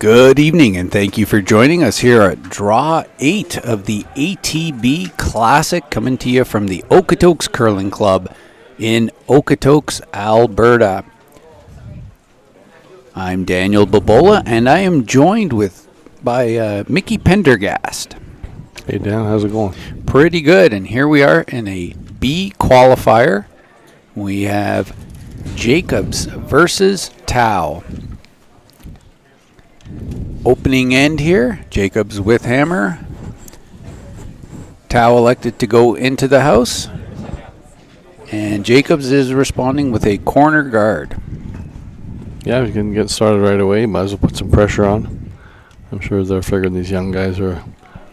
Good evening, and thank you for joining us here at Draw 8 of the ATB Classic, coming to you from the Okotoks Curling Club in Okotoks, Alberta. I'm Daniel Bubola, and I am joined by Mickey Pendergast. Hey Dan, how's it going? Pretty good, and here we are in a B qualifier. We have Jacobs versus Tau. Opening end here, Jacobs with hammer. Tau elected to go into the house. And Jacobs is responding with a corner guard. Yeah, we can get started right away. Might as well put some pressure on. I'm sure they're figuring these young guys are a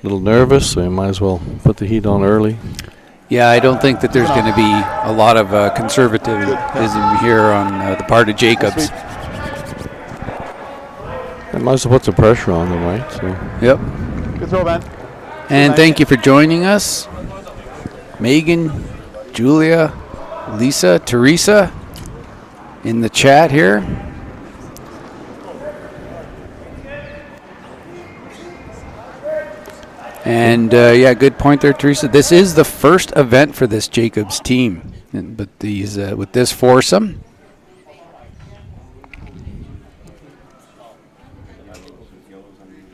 little nervous, so you might as well put the heat on early. Yeah, I don't think that there's going to be a lot of conservatism here on the part of Jacobs. I might as well put some pressure on them, right? So. Yep. Good throw, man. And thank you for joining us, Megan, Julia, Lisa, Teresa, in the chat here. And yeah, good point there, Teresa. This is the first event for this Jacobs team, but these with this foursome.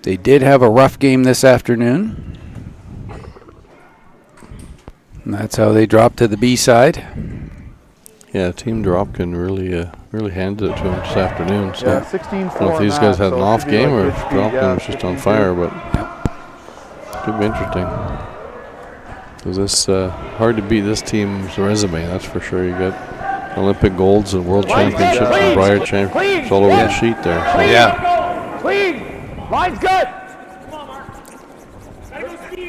They did have a rough game this afternoon. And that's how they dropped to the B side. Yeah, Team Dropkin really handed it to them this afternoon. So Yeah, I 16-4 don't know if these guys had an off game or if like Dropkin was just on fire, but could be interesting. Because this hard to beat this team's resume, that's for sure. You got Olympic golds and world championships and Briar championships all over the sheet there. So. Yeah. Clean. Line's good.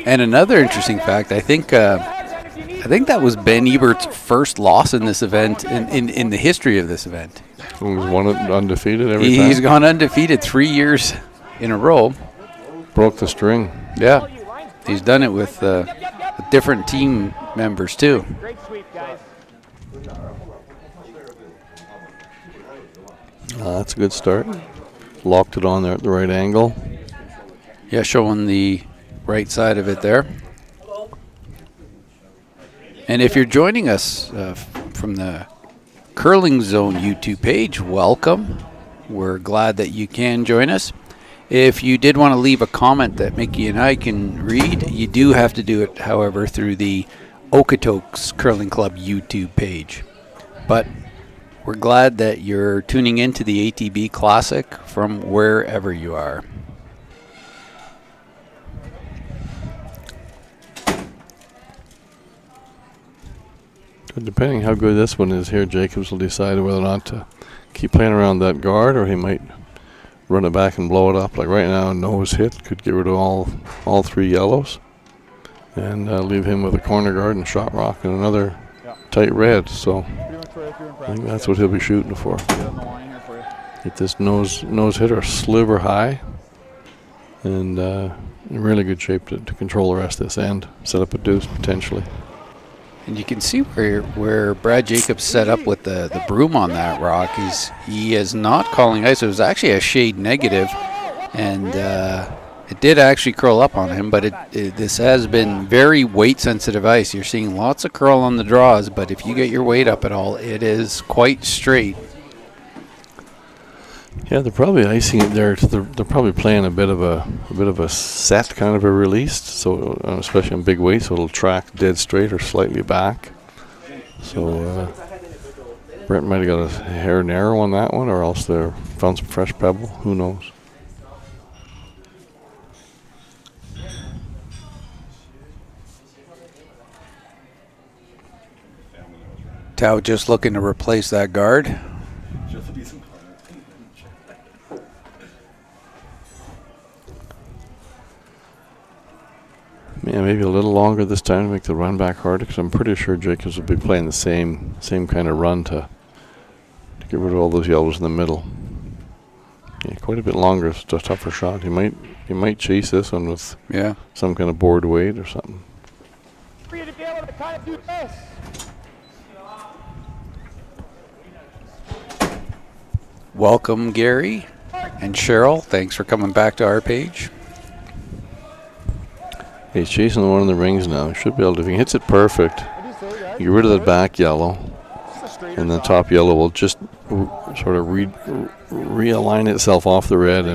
And another interesting fact, I think that was Ben Ebert's first loss in this event, in the history of this event. He's won it undefeated every time. He's gone undefeated 3 years in a row. Broke the string. Yeah. He's done it with different team members, too. Great sweep, guys. That's a good start. Locked it on there at the right angle. Yeah, showing the right side of it there. And if you're joining us from the Curling Zone YouTube page, welcome. We're glad that you can join us. If you did want to leave a comment that Mickey and I can read, you do have to do it, however, through the Okotoks Curling Club YouTube page. But we're glad that you're tuning into the ATB Classic from wherever you are. Depending how good this one is here, Jacobs will decide whether or not to keep playing around that guard, or he might run it back and blow it up. Like right now, nose hit could get rid of all three yellows, and leave him with a corner guard and shot rock and another tight red. So I think that's what he'll be shooting for. Get this nose hitter sliver high, and in really good shape to control the rest of this end. Set up a deuce potentially. And you can see where Brad Jacobs set up with the broom on that rock. He is not calling ice. It was actually a shade negative, and it did actually curl up on him, but this has been very weight-sensitive ice. You're seeing lots of curl on the draws, but if you get your weight up at all, it is quite straight. Yeah, they're probably icing it there. They're probably playing a bit of a set kind of a release, so especially on big weight, so it'll track dead straight or slightly back. So Brent might have got a hair narrow on that one, or else they found some fresh pebble. Who knows? Tau just looking to replace that guard. Yeah, maybe a little longer this time to make the run back harder, because I'm pretty sure Jacobs will be playing the same kind of run to get rid of all those yellows in the middle. Yeah, quite a bit longer. It's a tougher shot. He might chase this one with some kind of board weight or something. For you to be able to kind of do this. Welcome, Gary. And Cheryl, thanks for coming back to our page. He's chasing the one in the rings now. He should be able to, if he hits it perfect, you get rid of the back yellow, and the top yellow will just sort of realign itself off the red.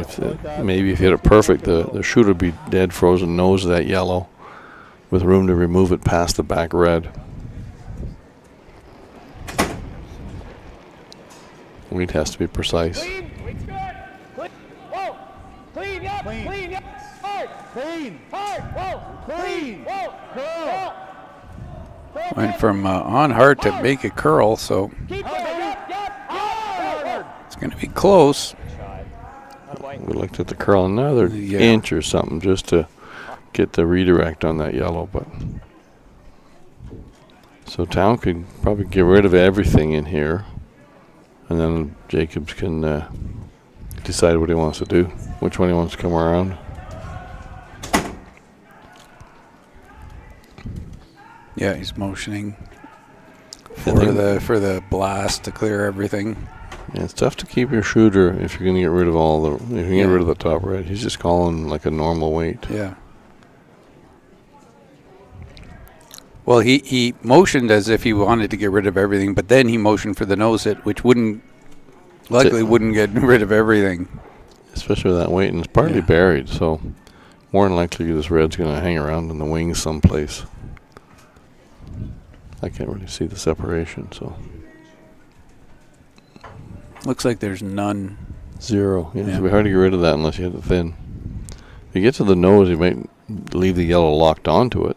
Maybe if you hit it perfect, the shoot would be dead frozen nose of that yellow with room to remove it past the back red. Weight has to be precise. Clean. Weight's good. Clean. Whoa. Clean. Yep. Clean. Yep. Hard. Clean. Hard. Whoa. Clean. Whoa. Curl. Went from on hard to make it curl, so Keep going. Yep. Hard. it's going to be close. We looked at the curl another inch or something just to get the redirect on that yellow, but so Town could probably get rid of everything in here, and then Jacobs can decide what he wants to do, which one he wants to come around. Yeah, he's motioning for the blast to clear everything. Yeah, it's tough to keep your shooter if you're going to get rid of if you can get rid of the top red. He's just calling like a normal weight. Yeah. Well, he motioned as if he wanted to get rid of everything, but then he motioned for the nose hit, which wouldn't get rid of everything. Especially with that weight, and it's partly buried, so more than likely this red's going to hang around in the wings someplace. I can't really see the separation, so. Looks like there's none. Zero. Yeah, it'll be hard to get rid of that unless you hit it thin. If you get to the nose, you might leave the yellow locked onto it.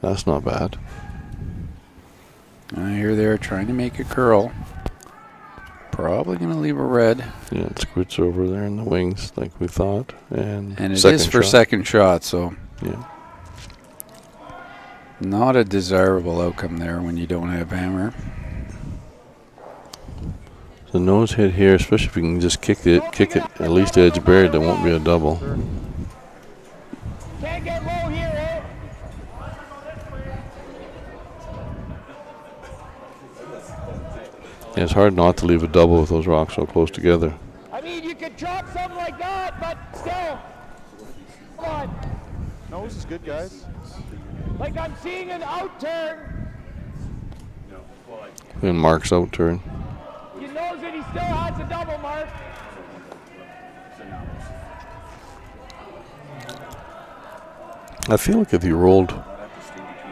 That's not bad. Here they are trying to make it curl. Probably going to leave a red. Yeah, it squirts over there in the wings like we thought. And it is for second shot, so. Yeah. Not a desirable outcome there when you don't have hammer. The nose hit here, especially if you can just kick it at least edge buried, there won't be a double. Can't get low here, eh? Yeah, it's hard not to leave a double with those rocks so close together. I mean, you could drop something like that, but still. Come on. Nose is good, guys. Like I'm seeing an out turn. And Mark's out turn. He knows that he still has a double mark. I feel like if you rolled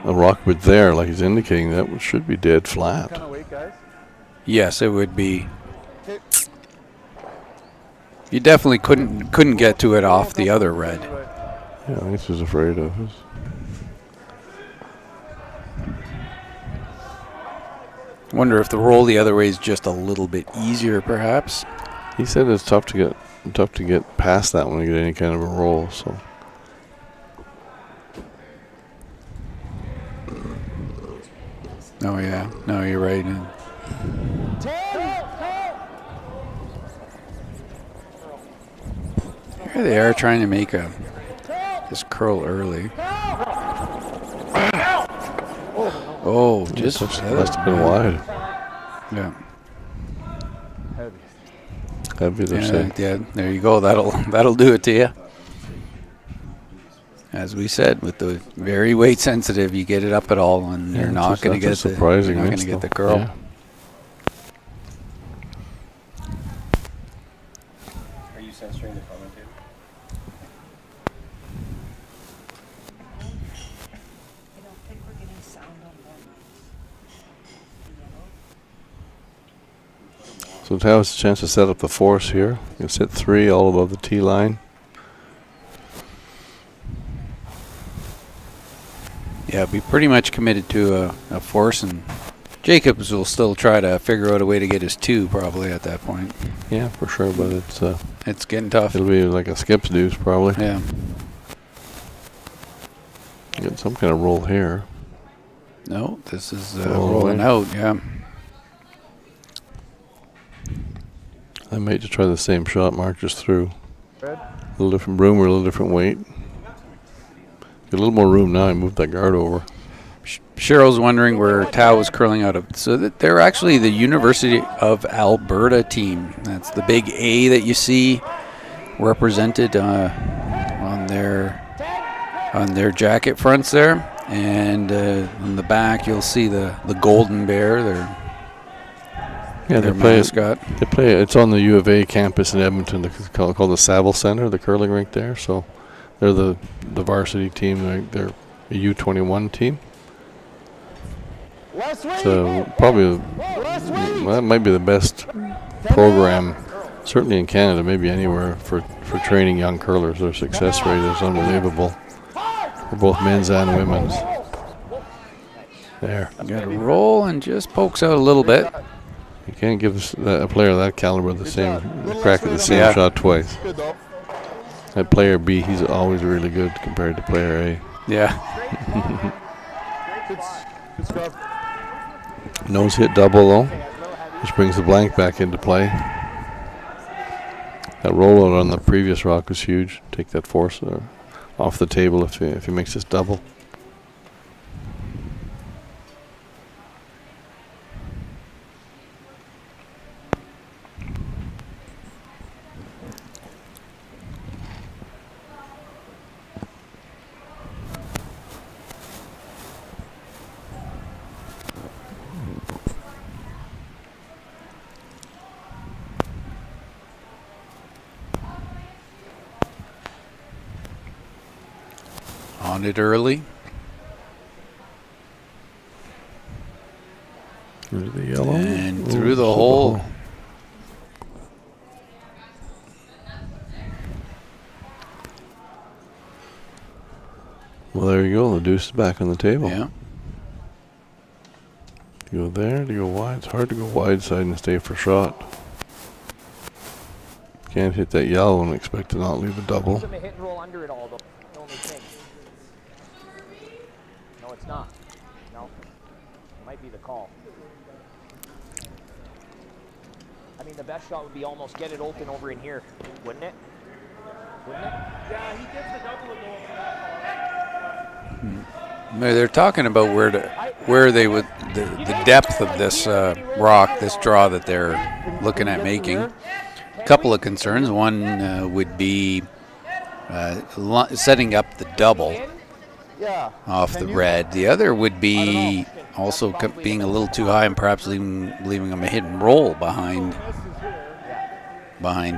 a rock with there, like he's indicating, that should be dead flat. Kind of weight, guys. Yes, it would be. You definitely couldn't get to it off the other red. Yeah, I think he's afraid of us. Wonder if the roll the other way is just a little bit easier, perhaps. He said it's tough to get past that when you get any kind of a roll. So. Oh yeah, no, you're right. And here they are trying to make this curl early. Oh, just must have been wide. Yeah. Heavy, they're saying. Yeah, there you go. That'll do it to you. As we said, with the very weight sensitive, you get it up at all, and you're not going to get the curl. Yeah. Are you censoring the commentator? I don't think we're getting sound on that. So Tao has a chance to set up the force here. He'll sit 3 all above the tee line. Yeah, be pretty much committed to a force, and Jacobs will still try to figure out a way to get his 2 probably at that point. Yeah, for sure, but It's getting tough. it'll be like a skip's deuce probably. Yeah. Get some kind of roll here. No, this is Oh, rolling right. out. Yeah. I might just try the same shot Mark just threw. Red. A little different room or a little different weight. Get a little more room now. I moved that guard over. Cheryl's wondering where Tao was curling out of. So they're actually the University of Alberta team. That's the big A that you see represented on their jacket fronts there. And on the back, you'll see the golden bear, their mascot. They play. It's on the U of A campus in Edmonton. It's called the Saville Center, the curling rink there. So they're the varsity team. They're a U21 team. So probably that might be the best program, certainly in Canada, maybe anywhere, for training young curlers. Their success rate is unbelievable for both men's and women's. There. Got a roll and just pokes out a little bit. You can't give a player of that caliber the same crack at the same shot twice. At player B, he's always really good compared to player A. Yeah. Good scrub. Nose hit double though, which brings the blank back into play. That rollout on the previous rock was huge. Take that force off the table if he makes this double. On it early. Through the yellow. And through the hole. Well, there you go. The deuce is back on the table. Yeah. To go there, to go wide. It's hard to go wide side and stay for shot. Can't hit that yellow and expect to not leave a double. Hit and roll under it all, though. The only thing. No, it's not. No. Might be the call. I mean, the best shot would be almost get it open over in here, wouldn't it? Wouldn't it? Yeah, he gets the double and goal for that. They're talking about where they would the depth of this rock, this draw that they're looking at making. A couple of concerns. One would be setting up the double off the red. The other would be also being a little too high and perhaps leaving them a hit and roll behind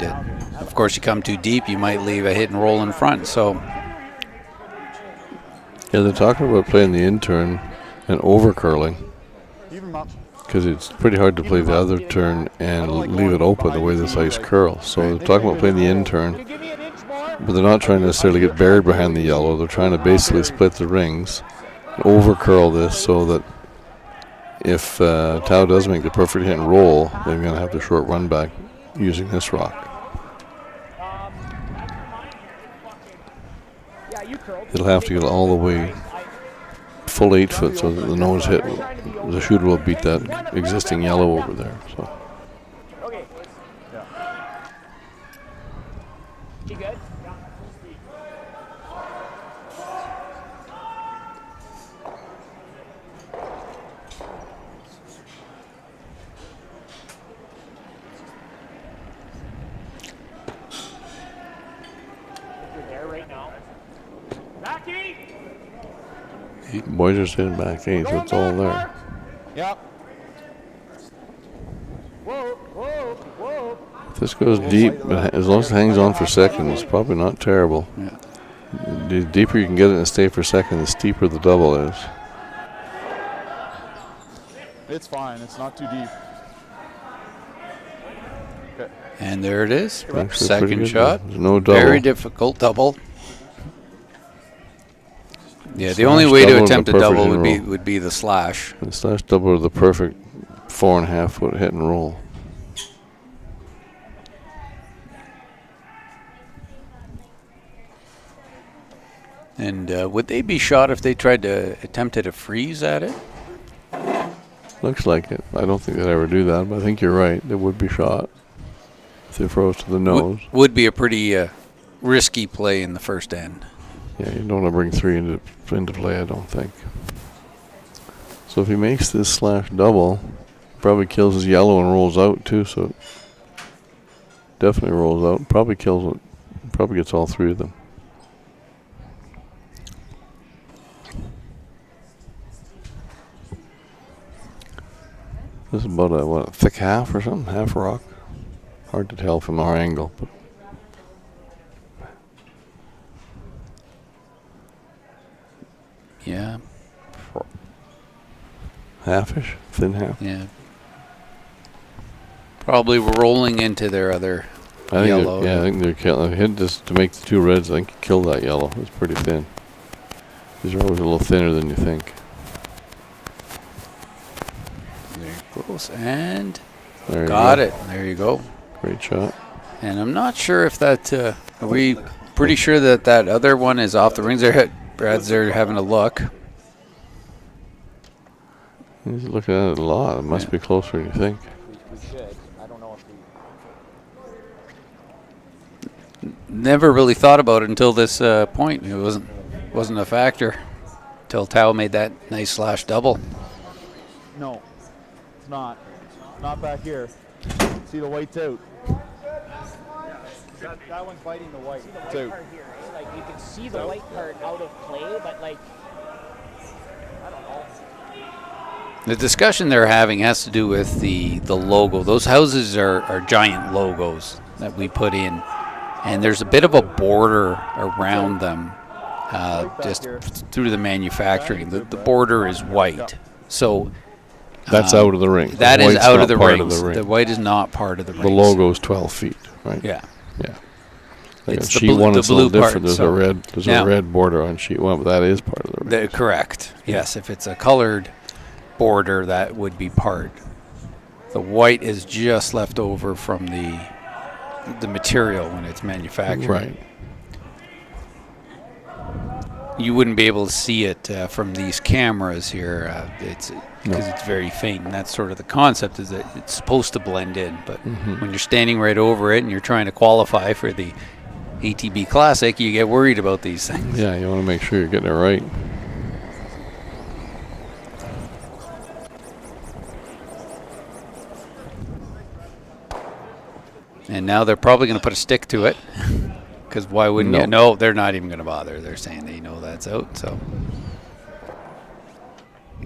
it. Of course, you come too deep, you might leave a hit and roll in front. So. Yeah, they're talking about playing the in-turn and over-curling Even up. because it's pretty hard to play the other turn and leave it open the way this ice curls. So they're talking about playing the in-turn, but they're not trying to necessarily get buried behind the yellow. They're trying to basically split the rings, over-curl this so that if Tao does make the perfect hit and roll, they're going to have the short run back using this rock. It'll have to get all the way full 8 foot so that the nose hit, the shooter will beat that existing yellow over there. So. Okay. You good? You're there right now. Rocky! Boys are sitting back 8, so it's all there. Yep. Whoa, whoa, whoa. If this goes deep, but as long as it hangs on for second, it's probably not terrible. Yeah. The deeper you can get it and stay for second, the steeper the double is. It's fine. It's not too deep. Okay. And there it is. Actually pretty Second good. shot. There's no double. Very difficult double. Yeah, the Slash only way double to and attempt a the perfect double hit and would be the slash. The slash double is the perfect 4.5 foot hit and roll. And would they be shot if they tried to attempt a freeze at it? Looks like it. I don't think they'd ever do that, but I think you're right. They would be shot if they froze to the nose. Would be a pretty risky play in the first end. Yeah, you don't want to bring 3 into play, I don't think. So if he makes this slash double, probably kills his yellow and rolls out too. So it definitely rolls out. Probably kills it. Probably gets all three of them. This is about a thick half or something, half rock. Hard to tell from our angle, but Yeah. halfish, thin half. Yeah. Probably rolling into their other I think yellow. I think they're killing. Hit this to make the two reds. I think he killed that yellow. It's pretty thin. These are always a little thinner than you think. There it goes. And There you got go. it. There you go. Great shot. And I'm not sure if that, are we pretty sure that that other one is off the rings? Brad's there having a look. He's looking at it a lot. It must be closer than you think. We should. I don't know if we. Never really thought about it until this point. It wasn't a factor until Tao made that nice slash double. No, it's not. Not back here. See the white's out. That one's biting the white. It's out. Part here, eh? Like you can see the white part out of play, but like I don't know. The discussion they're having has to do with the logo. Those houses are giant logos that we put in, and there's a bit of a border around them, just through the manufacturing. The border is white, so That's out of the ring. that The is white's out not of the part rings. ring. The white is not part of the rings. The logo's 12 feet, right? Yeah. Yeah. Like It's on the sheet blue- one, the it's a little blue part, different. There's so- a red. There's Now- a red border on sheet one, but that is part of the ring. Correct. Yes, if it's a colored border, that would be part. The white is just left over from the material when it's manufactured. Right. You wouldn't be able to see it from these cameras here. It's because it's very faint, and that's sort of the concept. Is that it's supposed to blend in, but when you're standing right over it and you're trying to qualify for the ATB Classic, you get worried about these things. Yeah, you want to make sure you're getting it right. And now they're probably going to put a stick to it. Because why wouldn't you? No, they're not even going to bother. They're saying they know that's out. So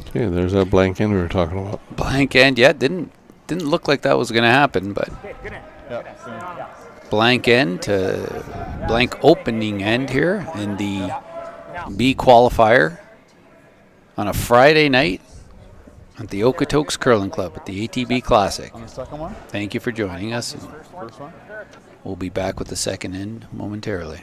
Okay, there's that blank end we were talking about. blank end, yeah, didn't look like that was going to happen, but blank end to blank opening end here in the B qualifier on a Friday night at the Okotoks Curling Club at the ATB Classic. On the second one? Thank you for joining us. First one? We'll be back with the second end momentarily.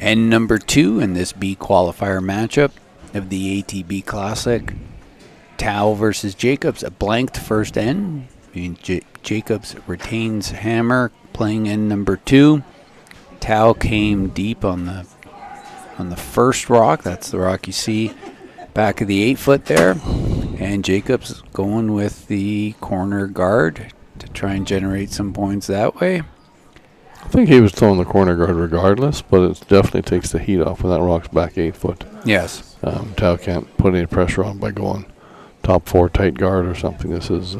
End number 2 in this B qualifier matchup of the ATB Classic. Tao versus Jacobs, a blanked first end. Jacobs retains hammer, playing end number 2. Tao came deep on the first rock. That's the rock you see back of the 8 foot there. And Jacobs going with the corner guard to try and generate some points that way. I think he was throwing the corner guard regardless, but it definitely takes the heat off when that rock's back 8 foot. Yes. Tao can't put any pressure on by going top 4 tight guard or something. This is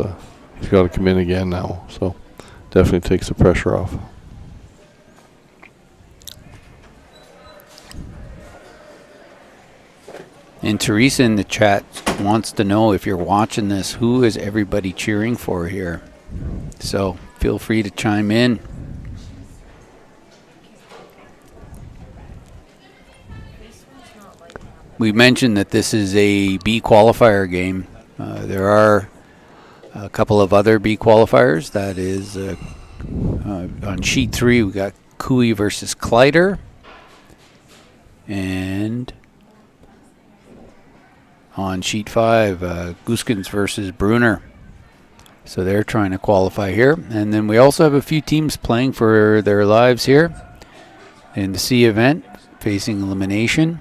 he's got to come in again now, so definitely takes the pressure off. And Teresa in the chat wants to know, if you're watching this, who is everybody cheering for here? So feel free to chime in. We mentioned that this is a B qualifier game. There are a couple of other B qualifiers. That is on sheet 3, we got Cooey versus Kleider. And on sheet 5, Gooskens versus Bruner. So they're trying to qualify here. And then we also have a few teams playing for their lives here in the C event, facing elimination.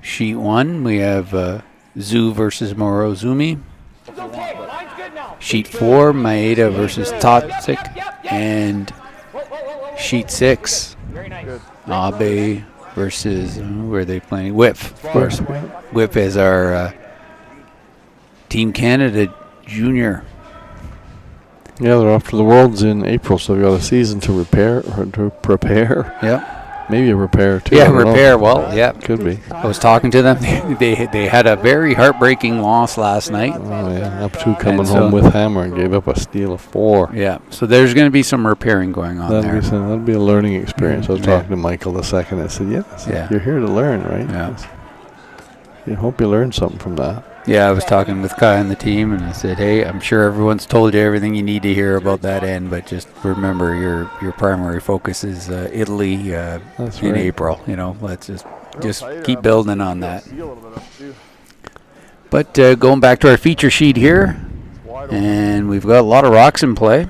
Sheet 1, we have Zoo versus Morozumi. Sheet 4, Maeda versus Toxic. And sheet 6, Abe versus, who are they playing? Whiff, of course. Whiff is our Team Canada junior. Yeah, they're off to the Worlds in April, so they've got a season to prepare. Yeah. Maybe a repair too. Yeah, repair. Well, yeah. Could be. I was talking to them. They had a very heartbreaking loss last night. Oh, yeah. Up to coming home with hammer and gave up a steal of 4. Yeah. So there's going to be some repairing going on there. That'll be a learning experience. I was talking to Michael the second. I said, you're here to learn, right? Yeah. You hope you learn something from that. Yeah, I was talking with Kai and the team, and I said, hey, I'm sure everyone's told you everything you need to hear about that end, but just remember your primary focus is Italy in April. You know, let's just keep building on that. But going back to our feature sheet here, and we've got a lot of rocks in play.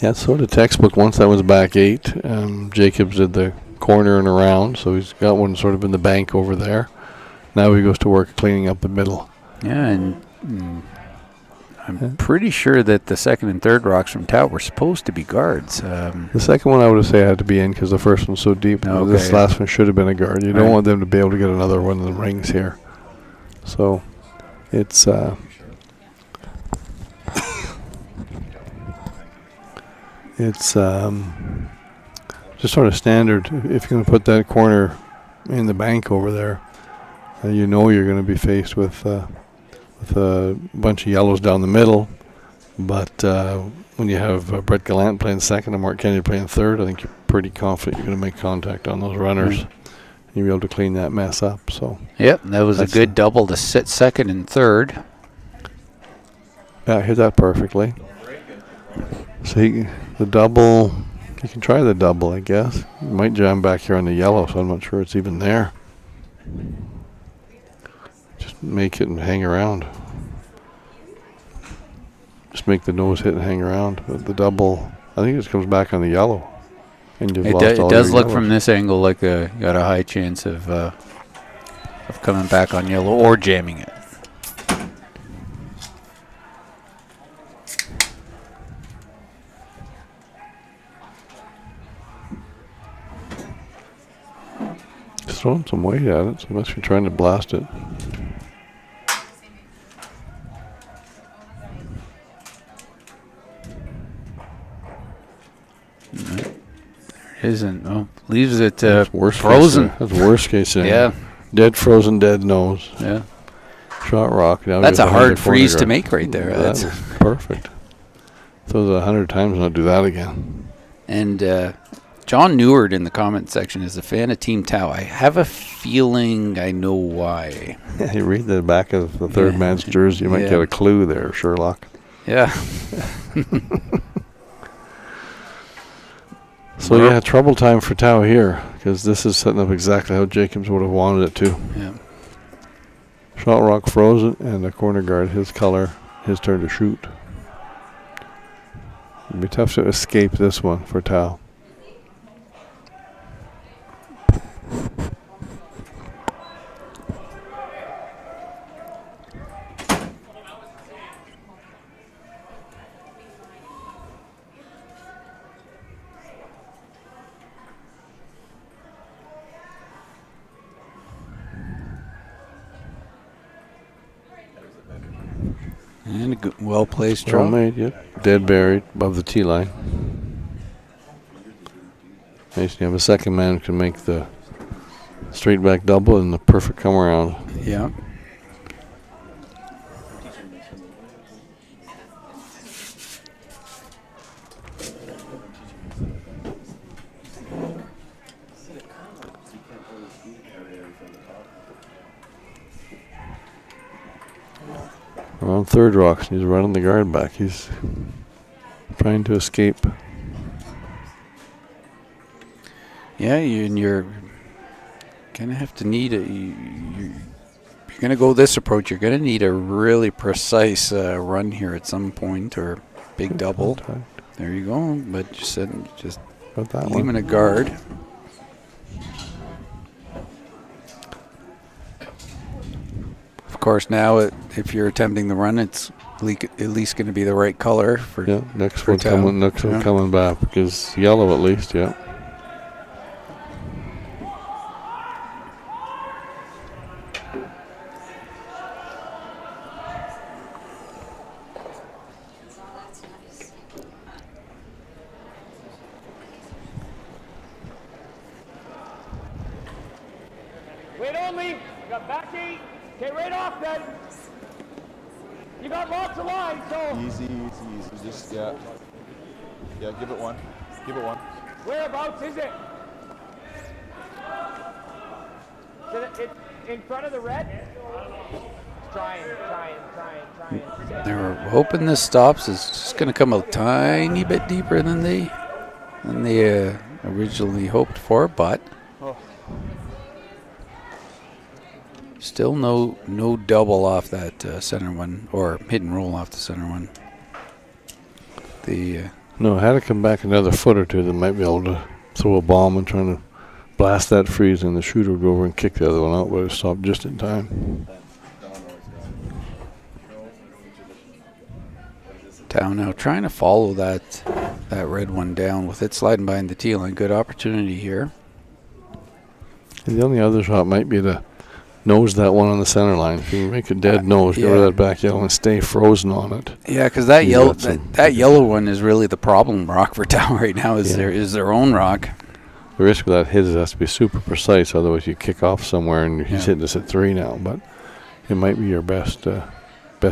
Yeah, it's sort of textbook. Once that was back 8, Jacobs did the corner and around, so he's got one sort of in the bank over there. Now he goes to work cleaning up the middle. Yeah, and I'm pretty sure that the second and third rocks from Tout were supposed to be guards. The second one I would say had to be in because the first one's so deep. Okay, this last one should have been a guard. You don't want them to be able to get another one of the rings here. So it's just sort of standard. If you're going to put that corner in the bank over there, you know you're going to be faced with a bunch of yellows down the middle. But when you have Brett Gallant playing second and Mark Kennedy playing third, I think you're pretty confident you're going to make contact on those runners. And you'll be able to clean that mess up. So yep, that was a good double to sit second and third. Yeah, I hit that perfectly. So the double, you can try the double, I guess. You might jam back here on the yellow, so I'm not sure it's even there. Just make it and hang around. Just make the nose hit and hang around. But the double, I think it just comes back on the yellow. And you've lost all it does your look yellows. from this angle like you got a high chance of coming back on yellow or jamming it. Just throwing some weight at it, so unless you're trying to blast it. Isn't leaves it Worst frozen. Case, that's worst case scenario. Yeah, Dead frozen, dead nose. yeah. Shot rock. Now That's a hard freeze to guard. make right there. That's perfect. Throw it 100 times and not do that again. And John Neward in the comment section is a fan of Team Tau. I have a feeling I know why. Yeah, you read the back of the third man's jersey, you might get a clue there, Sherlock. Yeah. So yeah, trouble time for Tau here, because this is setting up exactly how Jacobs would have wanted it to. Yeah. Shot rock frozen, and the corner guard, his color, his turn to shoot. It'd be tough to escape this one for Tau. And a good, well-placed Well draw. made, yep. Dead buried above the tee line. Nice, you have a second man who can make the straight back double and the perfect come around. Yeah. Around third rocks, he's running the guard back. He's trying to escape. Yeah, you're gonna have to need you're gonna go this approach. You're gonna need a really precise run here at some point, or big double. Contact. There you go. But just Got that leaving one. a guard. Of course, now if you're attempting the run, it's at least going to be the right color for Yeah, next for one Tao. coming. Next one Yeah. coming back because yellow at least. Yeah. Wait, don't leave. You got back 8. Okay, right off then. You got lots of lines, so. Easy, easy, easy. Just, yeah. Yeah, give it one. Give it one. Whereabouts is it? Is it in front of the red? Trying. They were hoping this stops. It's just going to come a tiny bit deeper than they originally hoped for, but still no double off that center one, or hit and roll off the center one. No, had to come back another foot or two. They might be able to throw a bomb and trying to blast that freeze, and the shooter would go over and kick the other one out, but it stopped just in time. Down now, trying to follow that red one down with it sliding behind the tee line. Good opportunity here. And the only other shot might be to nose that one on the center line. If you make a dead nose, get rid of that back yellow and stay frozen on it. Yeah, because that You yellow got some- that yellow one is really the problem rock for Down right now. Is their own rock. The risk with that hit is it has to be super precise, otherwise you kick off somewhere, and he's Yeah. hitting this at 3 now. But it might be your best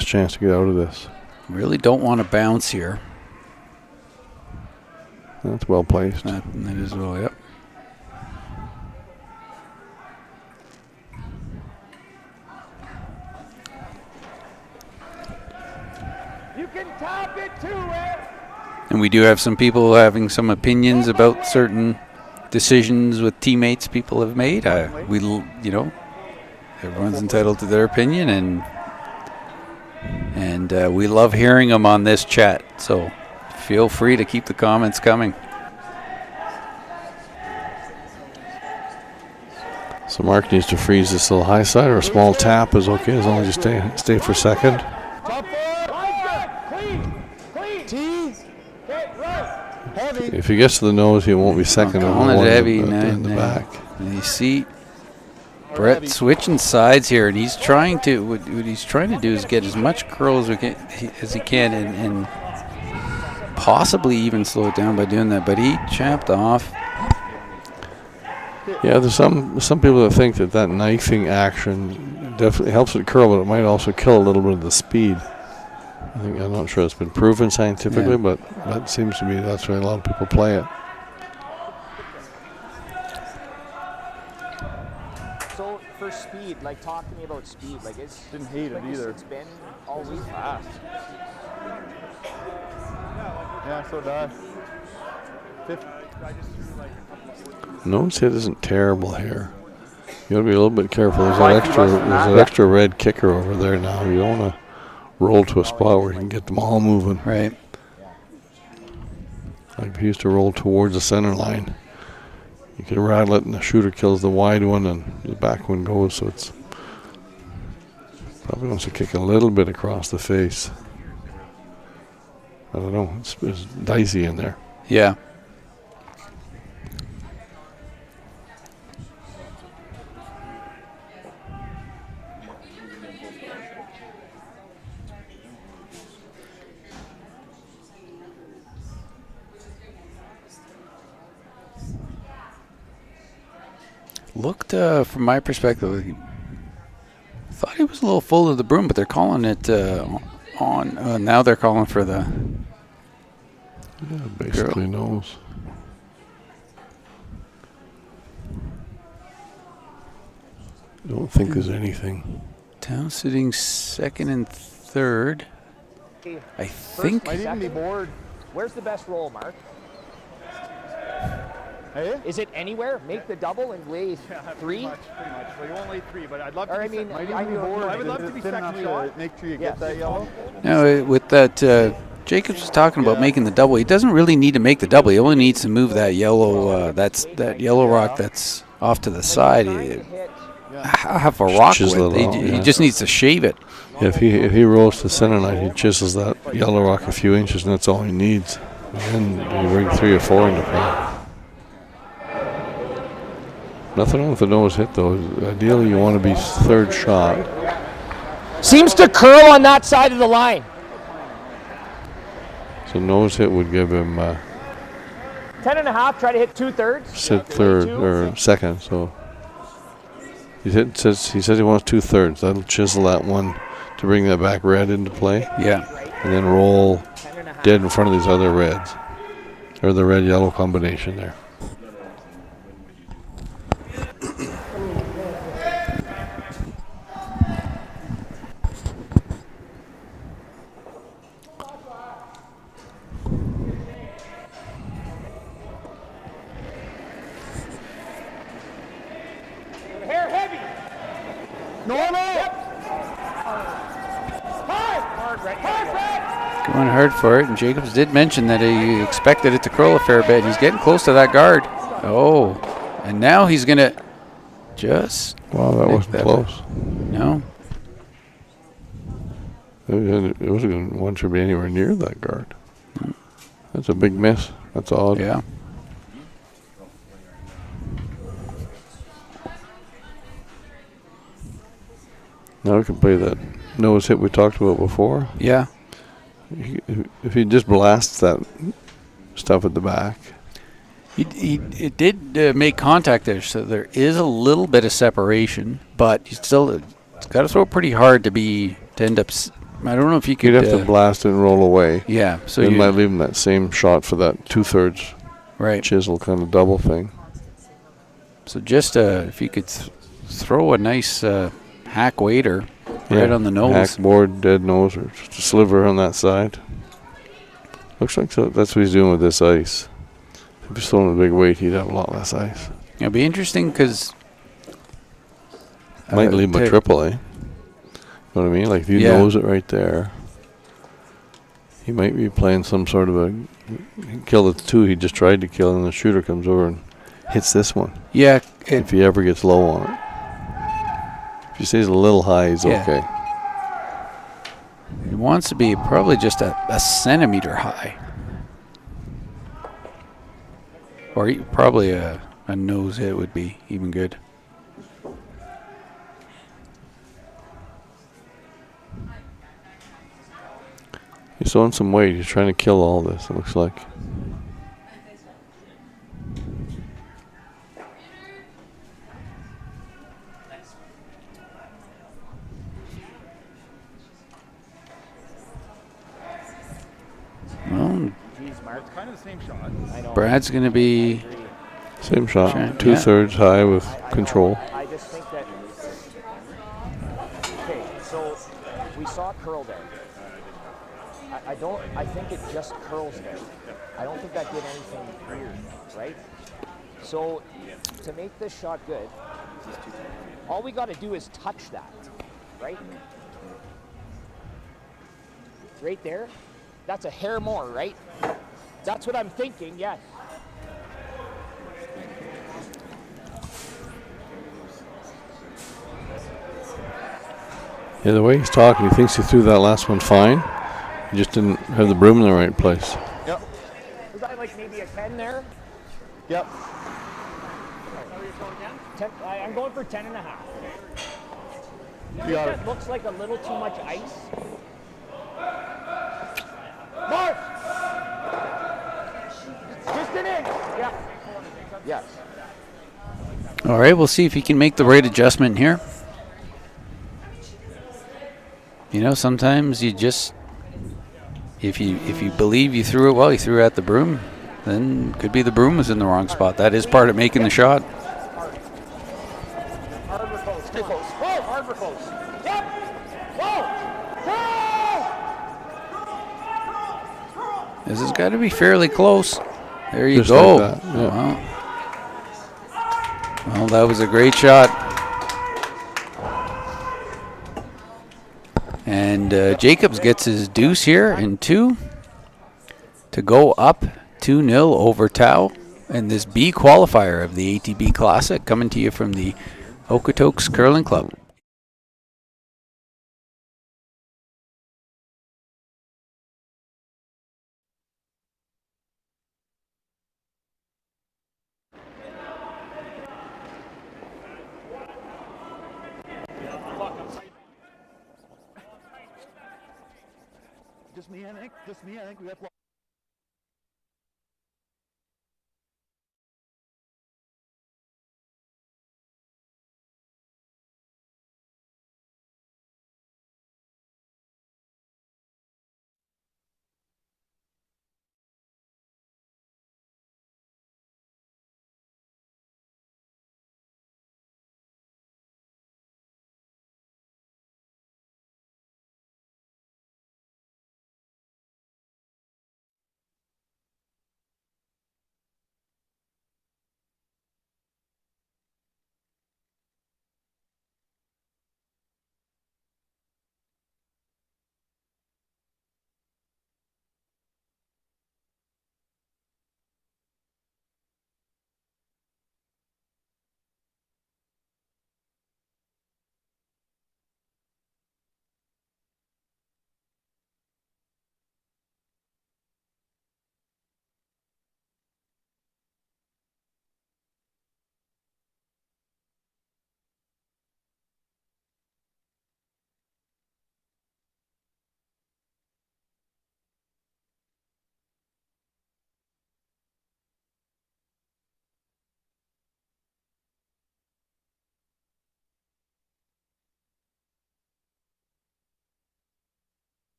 chance to get out of this. Really don't want to bounce here. That's well placed. That is well, yep. You can tap it too, Ed. And we do have some people having some opinions about certain decisions with teammates people have made. Everyone's entitled to their opinion, and we love hearing them on this chat. So feel free to keep the comments coming. So Mark needs to freeze this little high side, or a small tap is okay as long as you stay for second. Top foot. Line good. Clean. Tee. Okay, right. Heavy. If he gets to the nose, he won't be second. I'm on calling the it one heavy. in the back. And you see Brett switching sides here, and he's trying to. What he's trying to do is get as much curl as he can, and possibly even slow it down by doing that. But he chapped off. Yeah, there's some people that think that knifing action definitely helps it curl, but it might also kill a little bit of the speed. I'm not sure it's been proven scientifically, but that seems to be that's why a lot of people play it. So for speed, like talk to me about speed. Like it's Didn't hate it either. It's been all week. Fast. Yeah, so did I. 50. Nose hit isn't terrible here. You got to be a little bit careful. There's an extra red kicker over there now. You don't want to roll to a spot where you can get them all moving. Right. Like he used to roll towards the center line. You can rattle it, and the shooter kills the wide one, and the back one goes. So it's probably wants to kick a little bit across the face. I don't know. It's dicey in there. Yeah. Looked, from my perspective, I thought he was a little full of the broom, but they're calling it on. Now they're calling for the. Yeah, basically knows. Don't think there's anything. Town sitting second and third. I think. Might even be bored. Where's the best roll, Mark? Hey? Is it anywhere? Make the double and lay three? Pretty much. Well, you won't lay three, but I'd love to Or, I be mean, second. Might even be bored. I would love to be Thin second enough shot. to make sure you Yeah. get that yellow. No, with that, Jacobs was talking about making the double. He doesn't really need to make the double. He only needs to move that yellow. That yellow rock that's off to the side. Half a rock Chisel width. it out, He yeah. just needs to shave it. If he rolls to center line, he chisels that yellow rock a few inches, and that's all he needs. And then you bring 3 or 4 into play. Nothing wrong with the nose hit, though. Ideally, you want to be third shot. Seems to curl on that side of the line. So nose hit would give him 10.5, try to hit 2/3. sit third or second. So he says he wants 2/3. That'll chisel that one to bring that back red into play, Yeah. and then roll dead in front of these other reds, or the red-yellow combination there. Hair heavy. Normal. Hard, Fred. Going hard for it, and Jacobs did mention that he expected it to curl a fair bit. He's getting close to that guard. Oh, and now he's going to just. Wow, that nick wasn't close. No. It wasn't going to want to be anywhere near that guard. That's a big miss. That's odd. Yeah. Now we can play that nose hit we talked about before. Yeah. If he just blasts that stuff at the back. It did make contact there, so there is a little bit of separation, but you still got to throw it pretty hard to end up. I don't know if you could. You'd have to blast it and roll away. Yeah, so it you might leave him that same shot for that 2/3 right. chisel kind of double thing. So just if you could throw a nice hack waiter right on the nose. Hack board, dead nose, or just a sliver on that side. Looks like that's what he's doing with this ice. If he's throwing a big weight, he'd have a lot less ice. It'll be interesting because Might leave him a triple, eh? You know what I mean? Like if you nose it right there, he might be playing some sort of a kill the 2 he just tried to kill, and the shooter comes over and hits this one. Yeah. If he ever gets low on it. If he stays a little high, he's okay. It wants to be probably just a centimeter high. Or probably a nose hit would be even good. He's throwing some weight. He's trying to kill all this, it looks like. Well, It's kind of the same shot. Brad's going to be... Same shot. Sure, 2/3 high with control. I just think that. Okay, so we saw it curl there. I think it just curls there. I don't think that did anything weird, right? So to make this shot good, all we got to do is touch that, right? Right there. That's a hair more, right? That's what I'm thinking, yes. Yeah, the way he's talking, he thinks he threw that last one fine. He just didn't have the broom in the right place. Yep. Was that like maybe a 10 there? Yep. 10, I'm going for 10 and a half. You You think got that it. looks like a little too much ice? Mark. Just an inch. Yeah. Yes. All right, we'll see if he can make the right adjustment here. You know, sometimes you just, if you believe you threw it well, you threw it at the broom, then could be the broom was in the wrong spot. That is part of making the shot. Hard or close. Stay close. Whoa, hard or close. Yep. Whoa. This has got to be fairly close. There you Just go. like that, yeah. Wow. Well, that was a great shot. And Jacobs gets his deuce here in 2 to go up 2-0 over Tau in this B qualifier of the ATB Classic, coming to you from the Okotoks Curling Club. Just me, I think. Just me, I think. We got.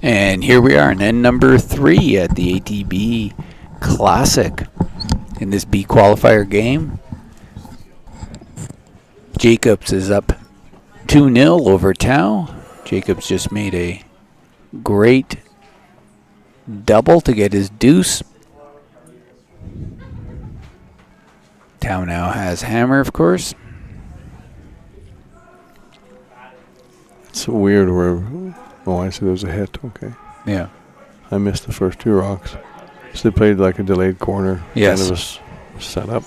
And here we are in end number 3 at the ATB Classic in this B qualifier game. Jacobs is up 2-0 over Tau. Jacobs just made a great double to get his deuce. Tau now has hammer, of course. It's so weird where, oh, I see there's a hit, okay. Yeah. I missed the first 2 rocks. So they played like a delayed corner. Yes. Kind of a set up.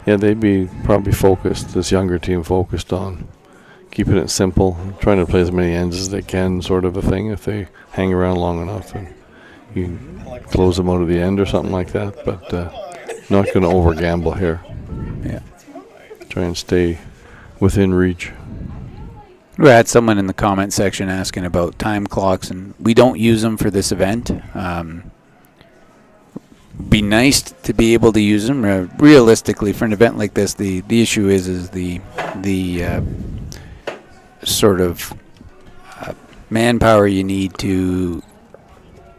Yeah, they'd be probably focused, this younger team focused on keeping it simple, trying to play as many ends as they can, sort of a thing. If they hang around long enough, and you close them out of the end or something like that. But not going to over gamble here. Yeah. Try and stay within reach. We had someone in the comment section asking about time clocks, and we don't use them for this event. Be nice to be able to use them. Realistically, for an event like this, the issue is the sort of manpower you need to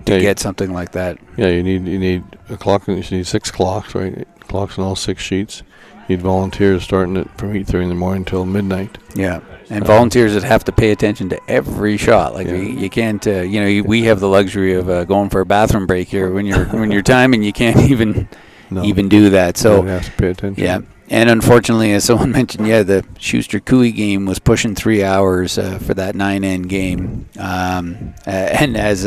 get something like that. Yeah, you need a clock. You need 6 clocks, right? 8 clocks on all 6 sheets. You need volunteers starting it from 8:30 in the morning till midnight. Yeah, and volunteers that have to pay attention to every shot. Like you can't, we have the luxury of going for a bathroom break here when you're timing. You can't even do that. So you have to pay attention. Yeah, and unfortunately, as someone mentioned, the Schuster-Cooey game was pushing 3 hours for that 9-end game, and as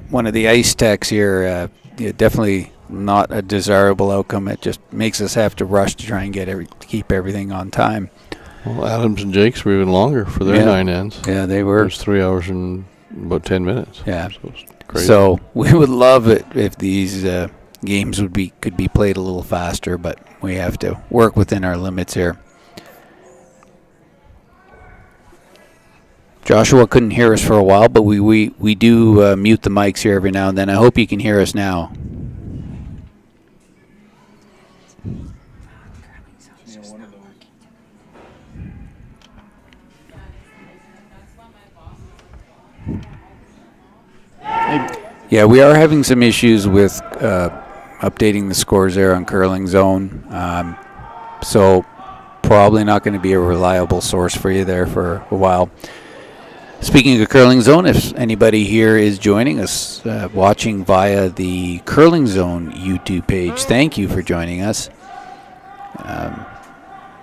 one of the ice techs here, definitely not a desirable outcome. It just makes us have to rush to try and keep everything on time. Well, Adams and Jakes were even longer for their 9 ends. Yeah, they were. It was 3 hours and about 10 minutes. Yeah. So we would love it if these games could be played a little faster, but we have to work within our limits here. Joshua couldn't hear us for a while, but we do mute the mics here every now and then. I hope you can hear us now. Yeah, we are having some issues with updating the scores there on Curling Zone. So probably not going to be a reliable source for you there for a while. Speaking of Curling Zone, if anybody here is joining us watching via the Curling Zone YouTube page, thank you for joining us.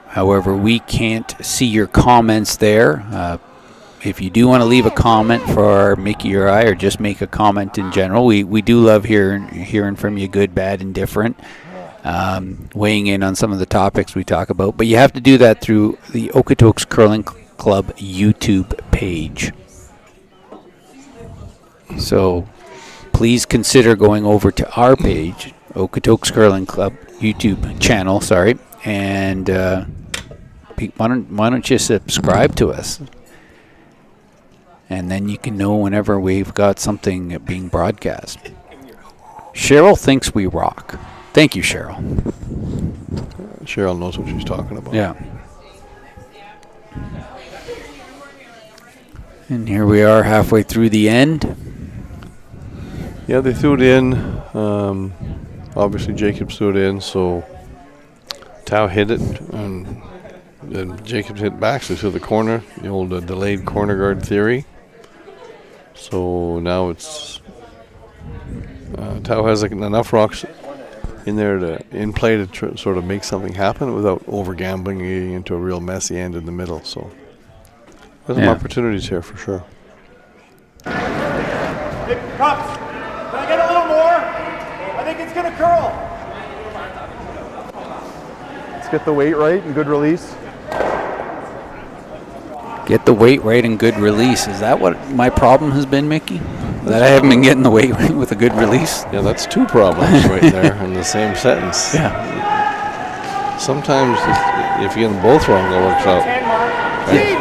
However, we can't see your comments there. If you do want to leave a comment for Mickey or I, or just make a comment in general, we do love hearing from you, good, bad, indifferent, weighing in on some of the topics we talk about. But you have to do that through the Okotoks Curling Club YouTube page. So please consider going over to our page, Okotoks Curling Club YouTube channel, and why don't you subscribe to us? And then you can know whenever we've got something being broadcast. Cheryl thinks we rock. Thank you, Cheryl. Cheryl knows what she's talking about. Yeah. And here we are halfway through the end. Yeah, they threw it in. Obviously, Jacobs threw it in, so Tao hit it, and then Jacobs hit back, so through the corner, the old delayed corner guard theory. So now it's Tao has enough rocks in there in play to sort of make something happen without over gambling, getting into a real messy end in the middle. So there's some opportunities here for sure. Hey, Cups, can I get a little more? I think it's gonna curl. Let's get the weight right and good release. Get the weight right and good release. Is that what my problem has been, Mickey? That I haven't been getting the weight right with a good release? Yeah, that's two problems right there in the same sentence. Yeah. Sometimes if you get them both wrong, it works out. Right?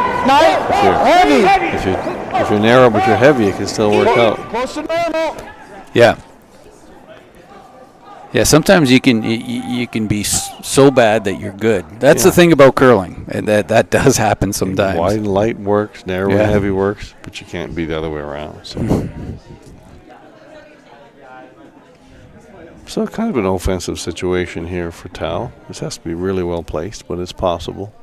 If you're narrow but you're heavy, it can still work out. Close to normal. Yeah. Yeah, sometimes you can be so bad that you're good. That's the thing about curling, and that does happen sometimes. Wide and light works, narrow and heavy works, but you can't be the other way around. So kind of an offensive situation here for Tao. This has to be really well placed, but it's possible.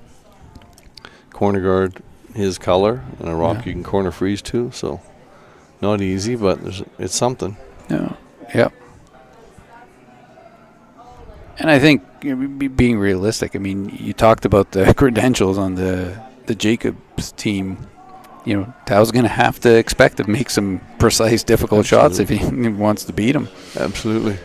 Corner guard, his color, and a rock you can corner freeze to, so not easy, but it's something. Yeah. Yep. And I think, being realistic, I mean, you talked about the credentials on the Jacobs team. You know, Tao's going to have to expect to make some precise, difficult shots if he wants to beat him. Absolutely.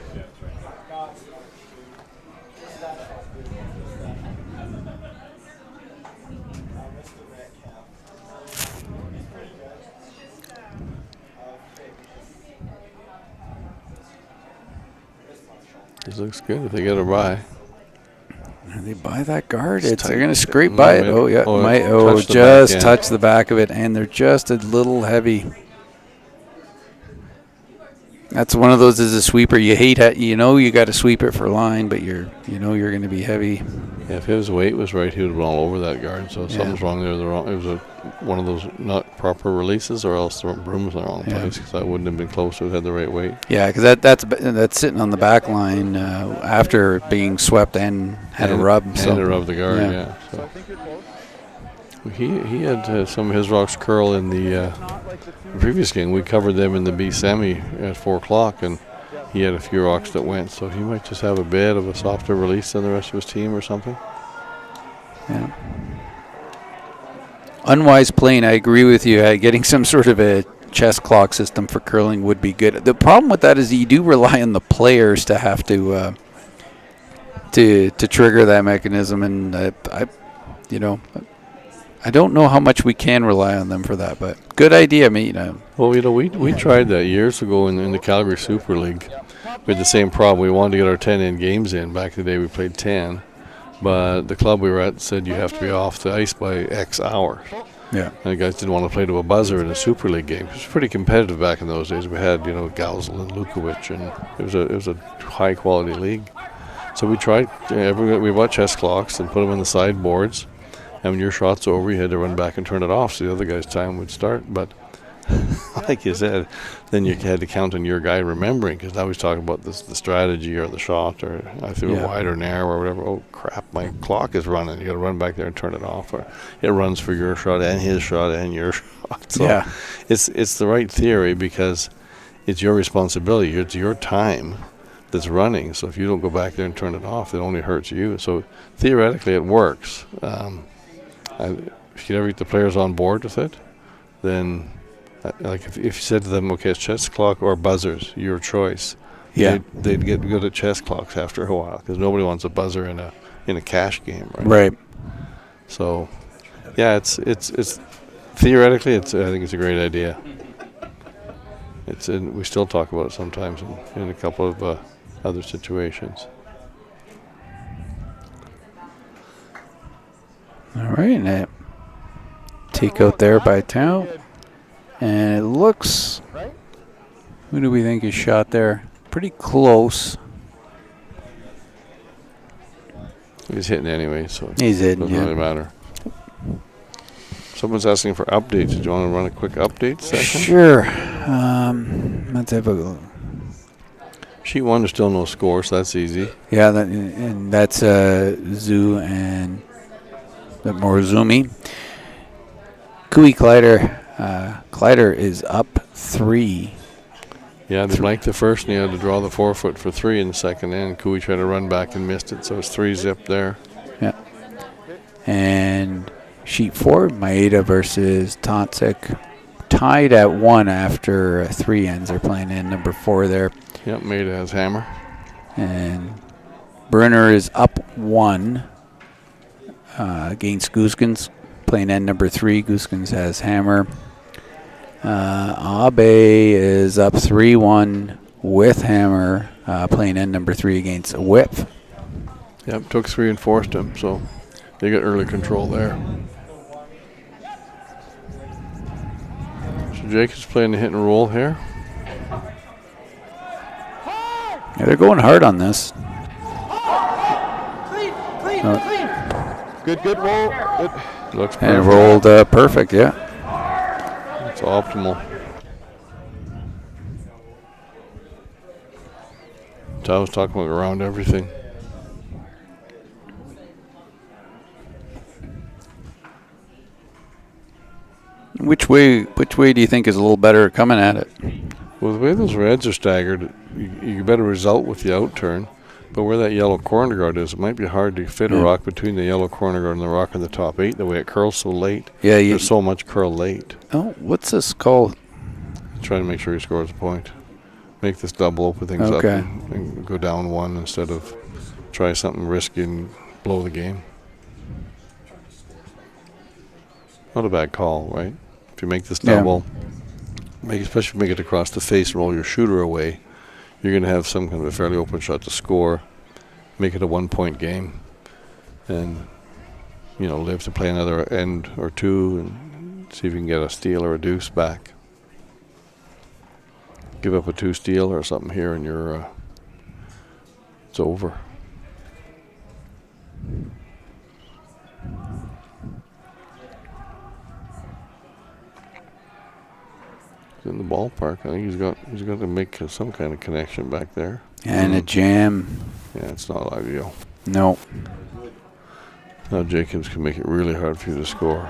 This looks good if they get a buy. They buy that guard. They're going to scrape by it. Oh, yeah. Just touch the back of it, and they're just a little heavy. That's one of those as a sweeper. You hate it. You know you got to sweep it for line, but you're going to be heavy. Yeah, if his weight was right, he would run all over that guard. So something's wrong there. It was one of those not proper releases, or else the broom's in the wrong place, because that wouldn't have been close if it had the right weight. Yeah, because that's sitting on the back line after being swept and had a rub. And to rub the guard, yeah. So he had some of his rocks curl in the previous game. We covered them in the B semi at 4 o'clock, and he had a few rocks that went. So he might just have a bit of a softer release than the rest of his team or something. Yeah. Unwise playing, I agree with you. Getting some sort of a chess clock system for curling would be good. The problem with that is you do rely on the players to have to trigger that mechanism, and I don't know how much we can rely on them for that, but good idea, mate. Well, we tried that years ago in the Calgary Super League. We had the same problem. We wanted to get our 10-in games in. Back in the day, we played 10. But the club we were at said you have to be off the ice by X hours. Yeah. And the guys didn't want to play to a buzzer in a Super League game. It was pretty competitive back in those days. We had, Gausel and Lukovic, and it was a high quality league. So we tried. We bought chess clocks and put them on the sideboards. And when your shot's over, you had to run back and turn it off so the other guy's time would start. But like you said, then you had to count on your guy remembering, because now he's talking about the strategy or the shot, or I threw it wide or narrow or whatever. Oh crap, my clock is running. You got to run back there and turn it off, or it runs for your shot and his shot and your shot. So it's the right theory, because it's your responsibility. It's your time that's running. So if you don't go back there and turn it off, it only hurts you. So theoretically, it works. If you ever get the players on board with it, then. Like if you said to them, okay, it's chess clock or buzzers, your choice. Yeah, they'd get good at chess clocks after a while, because nobody wants a buzzer in a cash game, right? Right. So, yeah, it's theoretically, I think it's a great idea. We still talk about it sometimes in a couple of other situations. All right, take out there by Tao. And it looks, who do we think is shot there? Pretty close. He's hitting anyway, so he's hitting, it doesn't really matter. Someone's asking for updates. Do you want to run a quick update session? Sure. Let's have a look. Sheet 1, there's still no score, so that's easy. Yeah, and that's Zoo and Morozumi. Kui Kleider is up 3. Yeah, they blanked the first, and he had to draw the 4-foot for 3 in the second end. Kui tried to run back and missed it, so it's 3-zip there. Yeah. And sheet 4, Maeda versus Totsic, tied at 1 after 3 ends. They're playing in number 4 there. Yep, Maeda has hammer. And Brunner is up 1 against Gooskens, playing end number 3. Gooskens has hammer. Abe is up 3-1 with hammer, playing end number 3 against a whip. Yep, took 3 and forced him, so they got early control there. So Jacob's playing the hit and roll here. Yeah, they're going hard on this. Good roll. Good. Looks perfect. And it rolled perfect, yeah. It's optimal. So I was talking about around everything. Which way do you think is a little better coming at it? Well, the way those reds are staggered, you get a result with the outturn. But where that yellow corner guard is, it might be hard to fit a rock between the yellow corner guard and the rock in the top 8, the way it curls so late. Yeah, there's so much curl late. Oh, what's this called? Trying to make sure he scores a point. Make this double, open things up, and go down 1 instead of try something risky and blow the game. Not a bad call, right? If you make this double, especially if you make it across the face and roll your shooter away, you're going to have some kind of a fairly open shot to score, make it a 1-point game, and live to play another end or 2 and see if you can get a steal or a deuce back. Give up a 2 steal or something here, and it's over. In the ballpark, I think he's got to make some kind of connection back there. And a jam. Yeah, it's not ideal. No. Now Jacobs can make it really hard for you to score.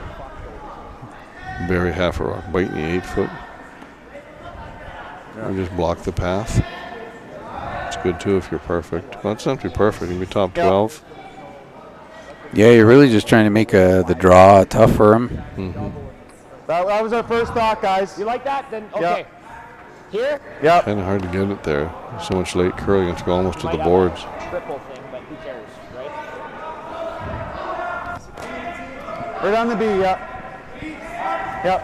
Bury half a rock, biting the 8-foot. Or just block the path. It's good too if you're perfect. Well, it's not to be perfect. You can be top 12. Yeah, you're really just trying to make the draw tough for him. Mm-hmm. That was our first thought, guys. You like that? Then okay. Here? Yep. Kind of hard to get it there. So much late curling, it's go almost to the boards. Triple thing, but who cares, right? Right on the B, yep. Yep.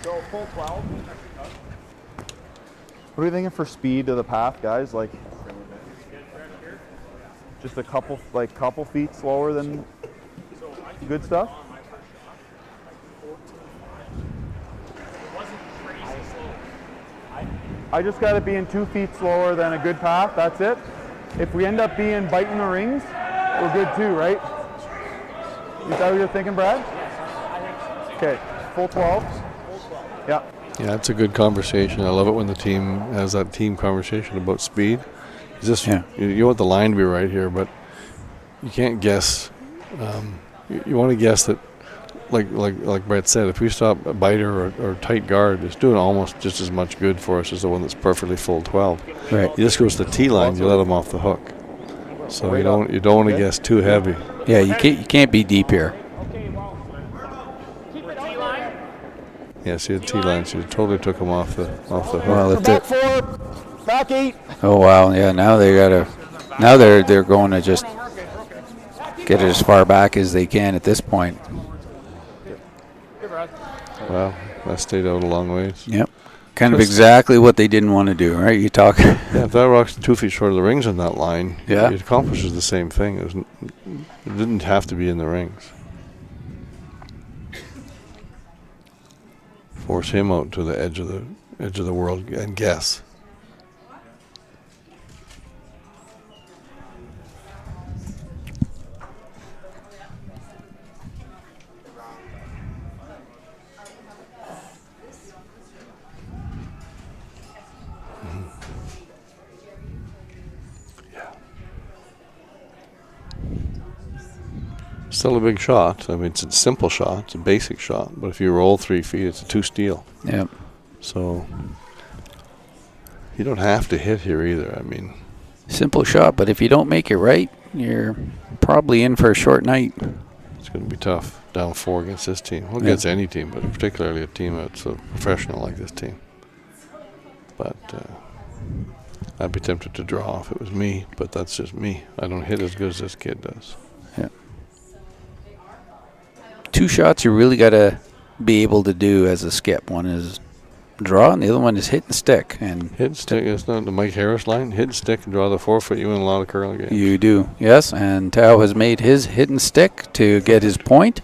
So full 12. What are you thinking for speed of the path, guys? Like, just a couple feet slower than good stuff? I just got it being 2 feet slower than a good path, that's it. If we end up biting the rings, we're good too, right? Is that what you're thinking, Brad? Okay, full 12? Yeah. Yeah, that's a good conversation. I love it when the team has that team conversation about speed. It's just, you want the line to be right here, but you can't guess. You want to guess that, like Brett said, if we stop a biter or tight guard, it's doing almost just as much good for us as the one that's perfectly full 12. Right. You just goes to the tee line, you let them off the hook. So you don't want to guess too heavy. Yeah, you can't be deep here. Yeah, see the tee line, so you totally took him off the hook. Well, if Back 4, back 8. oh wow, yeah. Now they're going to just get it as far back as they can at this point. Wow, that stayed out a long ways. Yep. Kind of exactly what they didn't want to do, right? You talk. Yeah, if that rock's 2 feet short of the rings on that line, Yeah. it accomplishes the same thing. It didn't have to be in the rings. Force him out to the edge of the world and guess. Still a big shot. I mean, it's a simple shot. It's a basic shot. But if you roll 3 feet, it's a 2 steal. Yep. So you don't have to hit here either. I mean, Simple shot, but if you don't make it right, you're probably in for a short night. it's going to be tough. Down 4 against this team. Well, Yeah. against any team, but particularly a team that's so professional like this team. But I'd be tempted to draw if it was me, but that's just me. I don't hit as good as this kid does. Yeah. 2 shots you really got to be able to do as a skip. One is draw, and the other one is hit and stick. And Hit and stick. It's not the Mike Harris line. Hit and stick and draw the 4 foot. You win a lot of curling games. you do, yes. And Tao has made his hit and stick to get his point.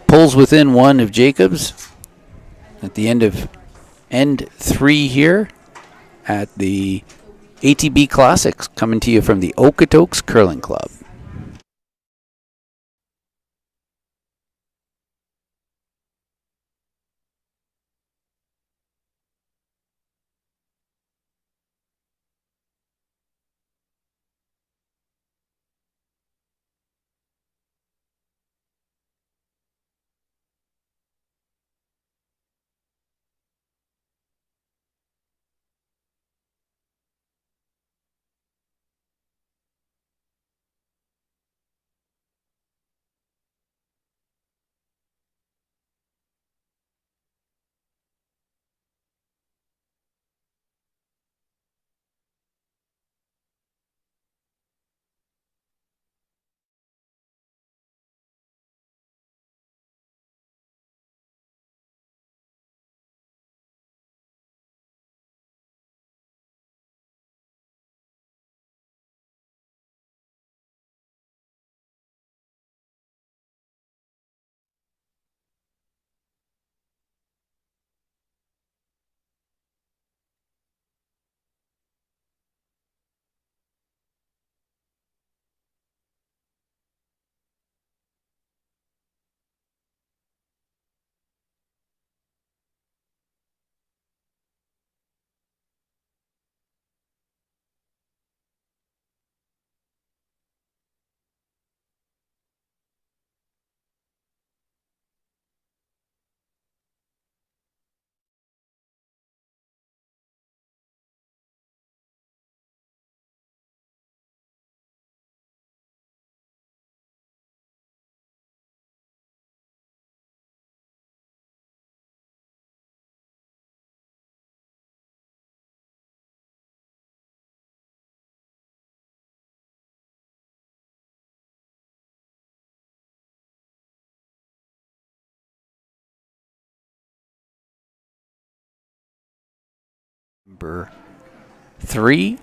Pulls within 1 of Jacobs at the end 3 here at the ATB Classics, coming to you from the Okotoks Curling Club. Number 3.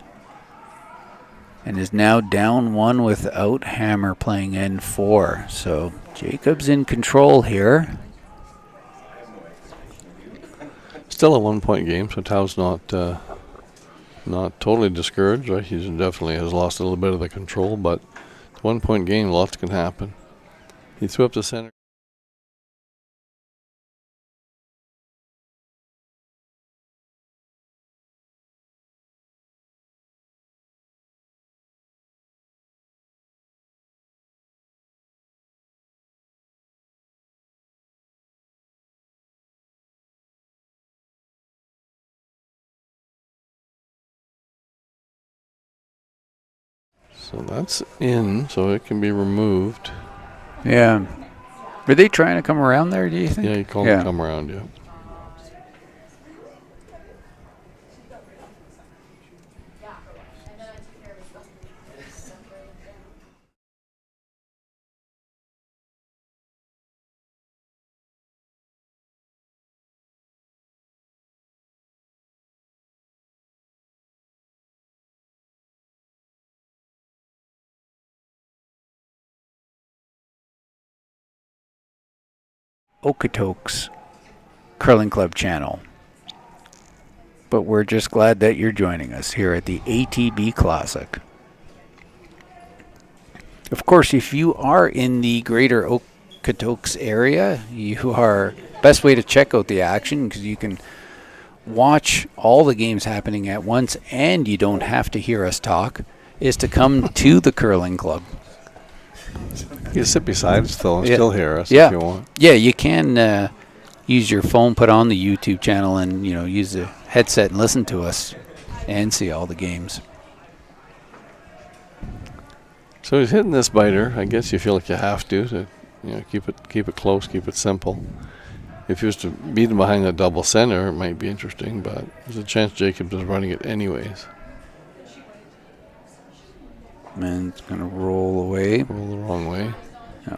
And is now down 1 without Hammer playing N4. So Jacob's in control here. Still a 1-point game, so Tau's not totally discouraged, right? He definitely has lost a little bit of the control, but it's a 1-point game, lots can happen. He threw up the center. So that's in, so it can be removed. Yeah. Were they trying to come around there, do you think? Yeah, you call it come around, yeah. Okotoks Curling Club channel. But we're just glad that you're joining us here at the ATB Classic. Of course, if you are in the greater Okotoks area, you are best way to check out the action because you can watch all the games happening at once and you don't have to hear us talk, is to come to the curling club. You can sit beside us though and still hear us if you want. Yeah, you can use your phone, put on the YouTube channel, and use the headset and listen to us and see all the games. So he's hitting this biter. I guess you feel like you have to keep it close, keep it simple. If he was to beat him behind the double center, it might be interesting, but there's a chance Jacobs is running it anyways. And it's going to roll away. Roll the wrong way. Yeah.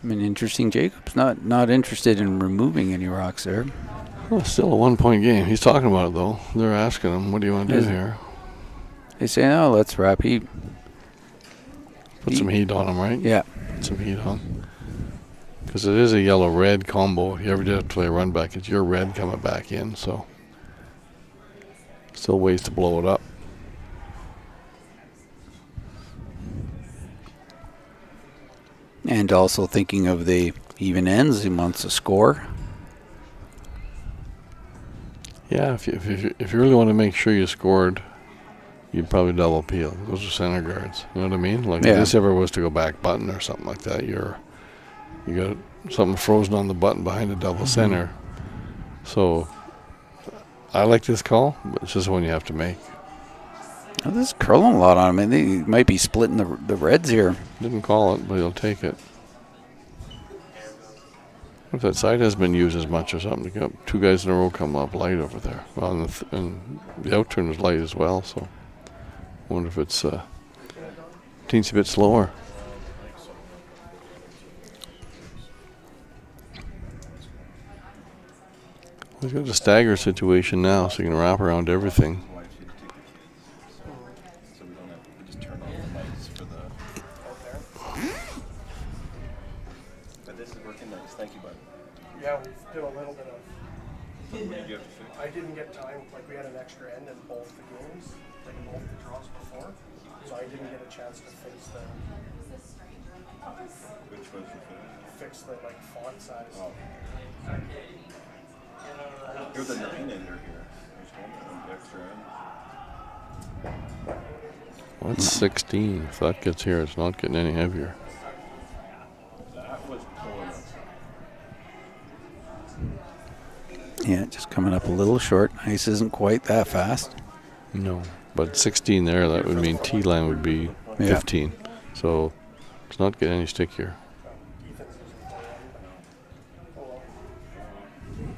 I mean, interesting. Jacobs not interested in removing any rocks there. Well, still a 1-point game. He's talking about it, though. They're asking him, what do you want to do here? They say, no, let's wrap. Put some heat on him, right? Yeah. Put some heat on. Because it is a yellow-red combo. If you ever did have to play a run back, it's your red coming back in, so still ways to blow it up. And also thinking of the even ends, he wants to score. Yeah, if you really want to make sure you scored, you'd probably double peel. Those are center guards. You know what I mean? Like if this ever was to go back button or something like that, you got something frozen on the button behind the double center. So I like this call, but it's just one you have to make. Oh, this is curling a lot on him. I think he might be splitting the reds here. Didn't call it, but he'll take it. If that side hasn't been used as much or something, you got 2 guys in a row come up light over there. Well, and the outturn is light as well, so I wonder if it's teensy bit slower. He's got a stagger situation now, so you can wrap around everything. Yeah, we did a little bit of. I didn't get time. Like we had an extra end in both the games, like in both the draws before, so I didn't get a chance to fix the. Which was fix the font size. Oh. Here's a 9-ender here. There's one extra end. Well, that's 16. If that gets here, it's not getting any heavier. That was pulling up. Yeah, just coming up a little short. Ice isn't quite that fast. No, but 16 there, that would mean T-line would be 15. So it's not getting any stickier.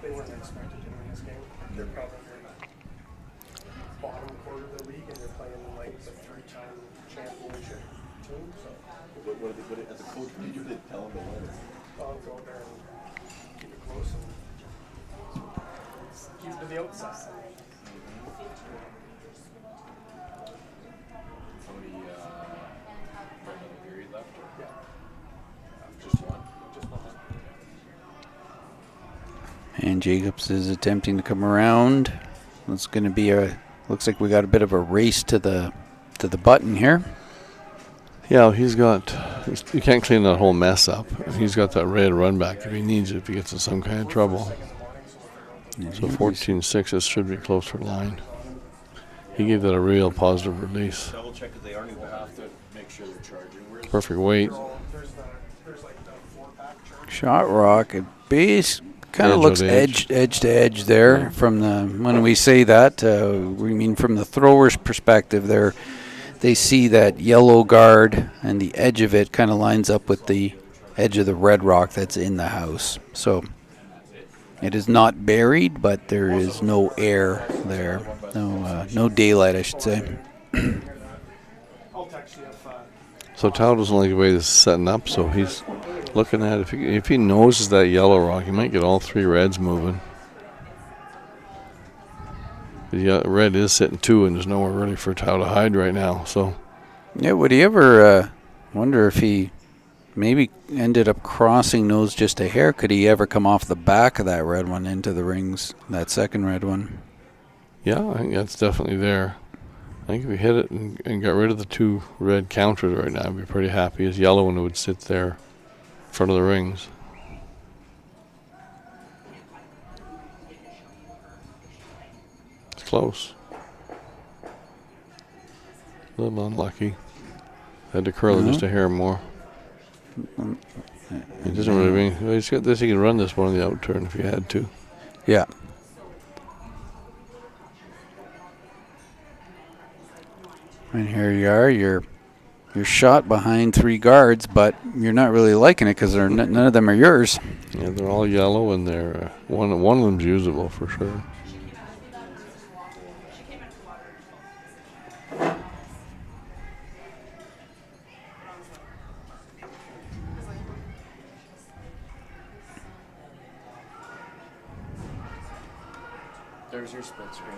They weren't expected to win this game. They're probably bottom quarter of the league, and they're playing the 3-time championship team. So As a coach, what did you tell them to win? I'll go there and keep it close and use outside. How many period left? Yeah. Just one. Just one. And Jacobs is attempting to come around. It's going to be looks like we got a bit of a race to the button here. Yeah, you can't clean that whole mess up. He's got that red run back if he needs it, if he gets in some kind of trouble. So 14-6, this should be closer line. He gave that a real positive release. Double check if they aren't. We'll have to make sure they're charging. Where's Perfect weight. There's like the 4-pack charge. Shot rock at base kind of Edge looks of the edge. edge to edge there. From when we say that, we mean from the thrower's perspective there. They see that yellow guard and the edge of it kind of lines up with the edge of the red rock that's in the house. So it is not buried, but there is no air there. No daylight, I should say. I'll text you if. So Tao doesn't like the way this is setting up, so he's looking at if he noses that yellow rock, he might get all three reds moving. The red is sitting 2, and there's nowhere really for Tao to hide right now. So, yeah, would he ever wonder if he maybe ended up crossing nose just a hair? Could he ever come off the back of that red one into the rings, that second red one? yeah, I think that's definitely there. I think if we hit it and got rid of the 2 red counters right now, I'd be pretty happy. His yellow one would sit there in front of the rings. It's close. A little unlucky. Had to curl it just a hair more. He doesn't really mean. Well, he's got this. He can run this one on the out turn if he had to. Yeah. And here you are. You're shot behind 3 guards, but you're not really liking it because none of them are yours. Yeah, they're all yellow, and they're one of them's usable for sure. There's your split screen.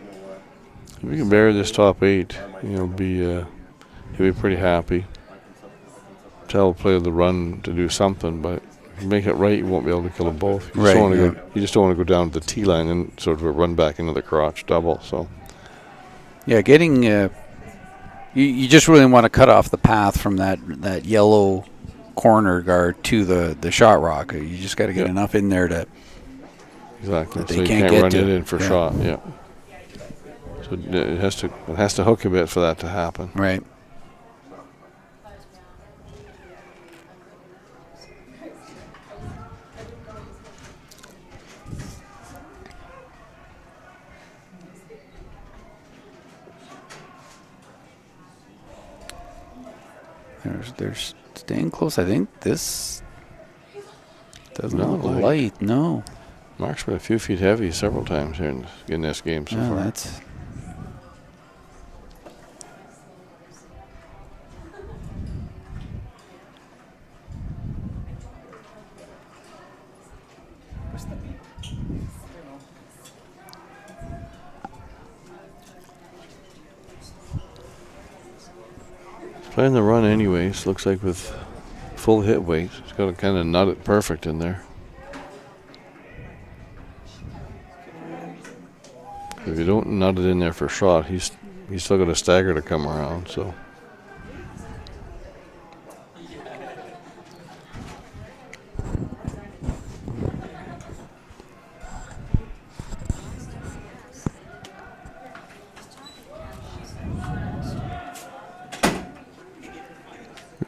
You know what? If we can bury this top 8, he'll be pretty happy. Tell play the run to do something, but if you make it right, you won't be able to kill them both. You just don't want to go down to the T line and sort of a run back into the crotch double. So yeah, getting you just really want to cut off the path from that yellow corner guard to the shot rock. You just got to get enough in there to. Exactly. That they so you can't can't get run to. it in for shot. Yeah. So it has to hook a bit for that to happen. Right. They're staying close. I think this doesn't look light. No. Mark's been a few feet heavy several times here in this game so far. That's. Playing the run anyways, looks like with full hit weight. He's got to kind of nut it perfect in there. If you don't nut it in there for shot, he's still got a stagger to come around, so.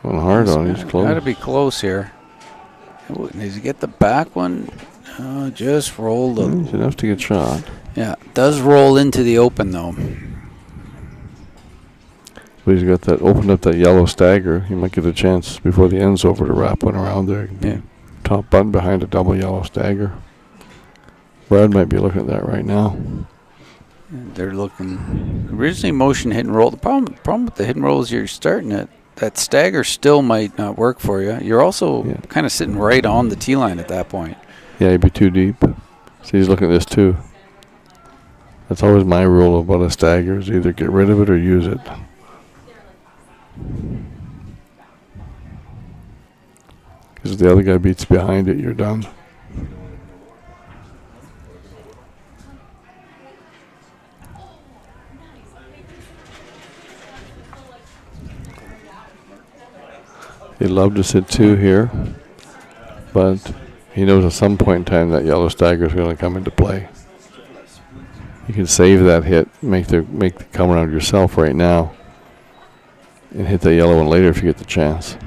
Going hard on, he's close. Got to be close here. Does he get the back one? Just rolled. It's enough to get shot. Yeah, does roll into the open though. But he's got that opened up that yellow stagger. He might get a chance before the end's over to wrap one around there. Yeah. Top button behind a double yellow stagger. Brad might be looking at that right now. They're looking originally motion hit and roll. The problem with the hit and roll is you're starting it. That stagger still might not work for you. You're also kind of sitting right on the tee line at that point. Yeah, he'd be too deep. See, he's looking at this too. That's always my rule about a stagger, is either get rid of it or use it. Because if the other guy beats behind it, you're done. He'd love to sit 2 here, but he knows at some point in time that yellow stagger is going to come into play. You can save that hit, make the come around yourself right now, and hit that yellow one later if you get the chance.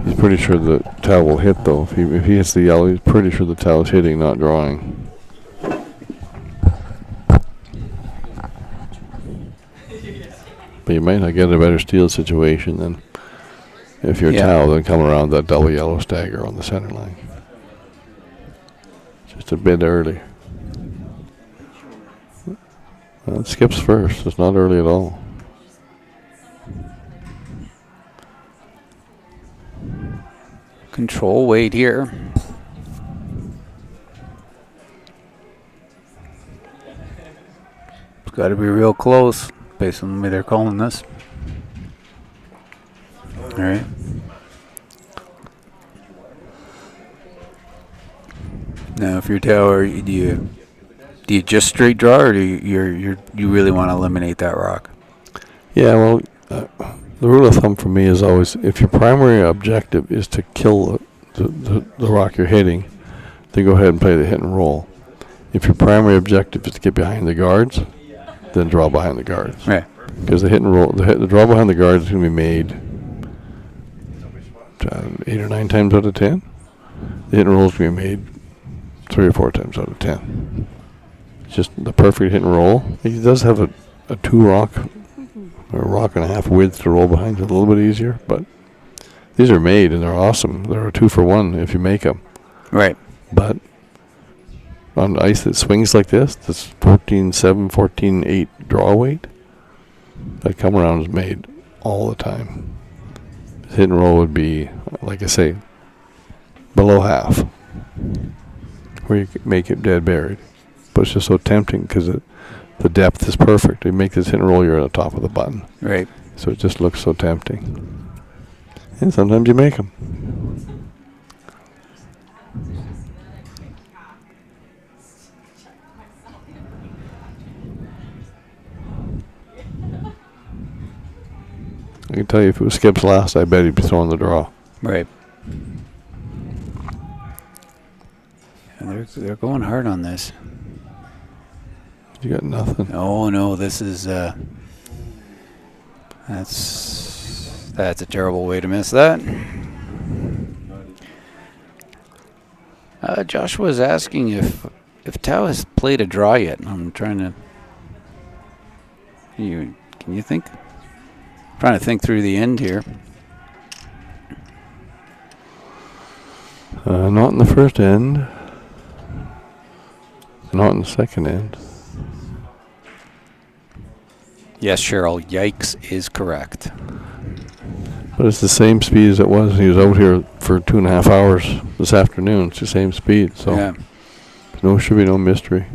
He's pretty sure the towel will hit though. If he hits the yellow, he's pretty sure the towel is hitting, not drawing. But you might not get a better steal situation than if your towel then come around that double yellow stagger on the center line. Just a bit early. Well, it skips first. It's not early at all. Control weight here. It's got to be real close based on the way they're calling this. All right. Now, if you're tower, do you just straight draw, or do you really want to eliminate that rock? Yeah, well, the rule of thumb for me is always, if your primary objective is to kill the rock you're hitting, then go ahead and play the hit and roll. If your primary objective is to get behind the guards, then draw behind the guards. Right. Because the hit and roll, the draw behind the guards is going to be made 8 or 9 times out of 10. The hit and roll is going to be made 3 or 4 times out of 10. It's just the perfect hit and roll. He does have a 2 rock or a rock and a half width to roll behind. It's a little bit easier, but these are made and they're awesome. They're a 2 for 1 if you make them. Right. But on ice that swings like this, that's 14-7, 14-8 draw weight, that come around is made all the time. Hit and roll would be, like I say, below half, where you can make it dead buried. But it's just so tempting because the depth is perfect. You make this hit and roll, you're at the top of the button. Right. So it just looks so tempting. And sometimes you make them. I can tell you if it was Skip's last, I bet he'd be throwing the draw. Right. And they're going hard on this. You got nothing. Oh no, this is that's a terrible way to miss that. Josh was asking if Tao has played a draw yet. I'm trying to. Can you think? Trying to think through the end here. Not in the first end. Not in the second end. Yes, Cheryl. Yikes is correct. But it's the same speed as it was. He was out here for 2.5 hours this afternoon. It's the same speed. So yeah. Should be no mystery.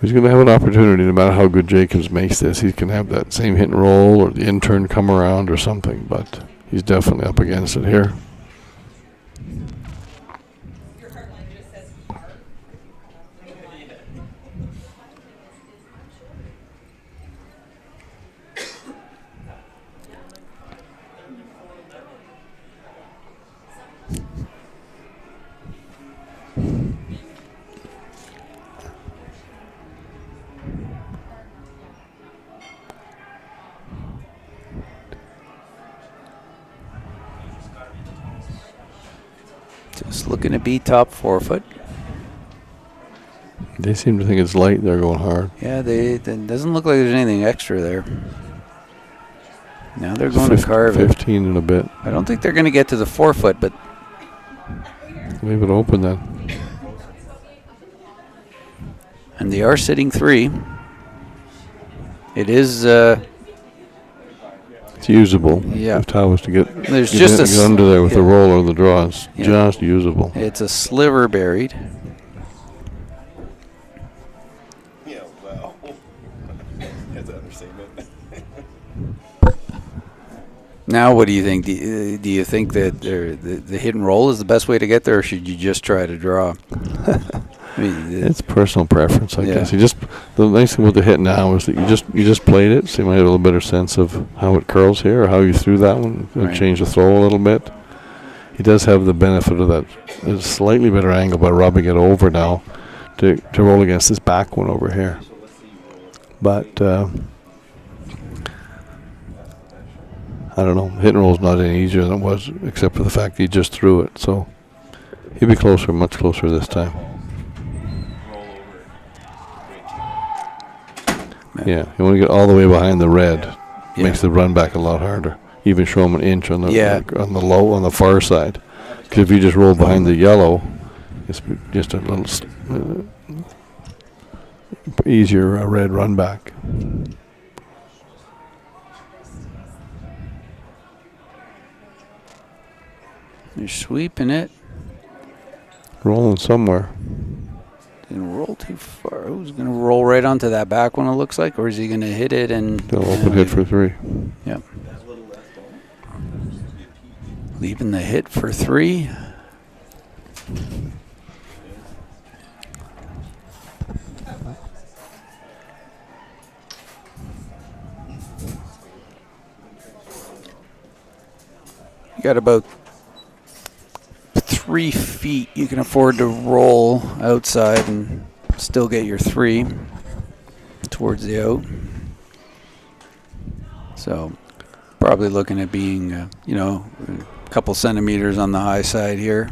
He's going to have an opportunity, no matter how good Jacobs makes this. He can have that same hit and roll or the intern come around or something, but he's definitely up against it here. Just looking to be top 4 foot. They seem to think it's light. They're going hard. Yeah, it doesn't look like there's anything extra there. Now they're going to carve 15 in a bit. I don't think they're going to get to the 4 foot, but leave it open then. And they are sitting 3. It is usable. Yeah. If Tao was to get, There's get, just in, get under there with the roll or the draw, it's Yeah. just usable. It's a sliver buried. Yeah, wow. That's an understatement. Now, what do you think? Do you think that the hit and roll is the best way to get there, or should you just try to draw? I mean, It's personal preference, I Yeah. guess. The nice thing with the hit now is that you just played it, so you might have a little better sense of how it curls here or how you threw that one. Right. Change the throw a little bit. He does have the benefit of that a slightly better angle by rubbing it over now to roll against this back one over here. But I don't know. Hit and roll is not any easier than it was, except for the fact that he just threw it. So he'll be closer, much closer this time. Yeah, you want to get all the way behind the red. Yeah. Makes the run back a lot harder. Even show him an inch on the on the far side. Because if you just roll behind the yellow, it's just a little easier red run back. You're sweeping it. Rolling somewhere. Didn't roll too far. Who's going to roll right onto that back one, it looks like? Or is he going to hit it and... They'll open hit for 3. Yep. Leaving the hit for 3. You got about 3 feet you can afford to roll outside and still get your 3 towards the out. So probably looking at being, a couple centimeters on the high side here.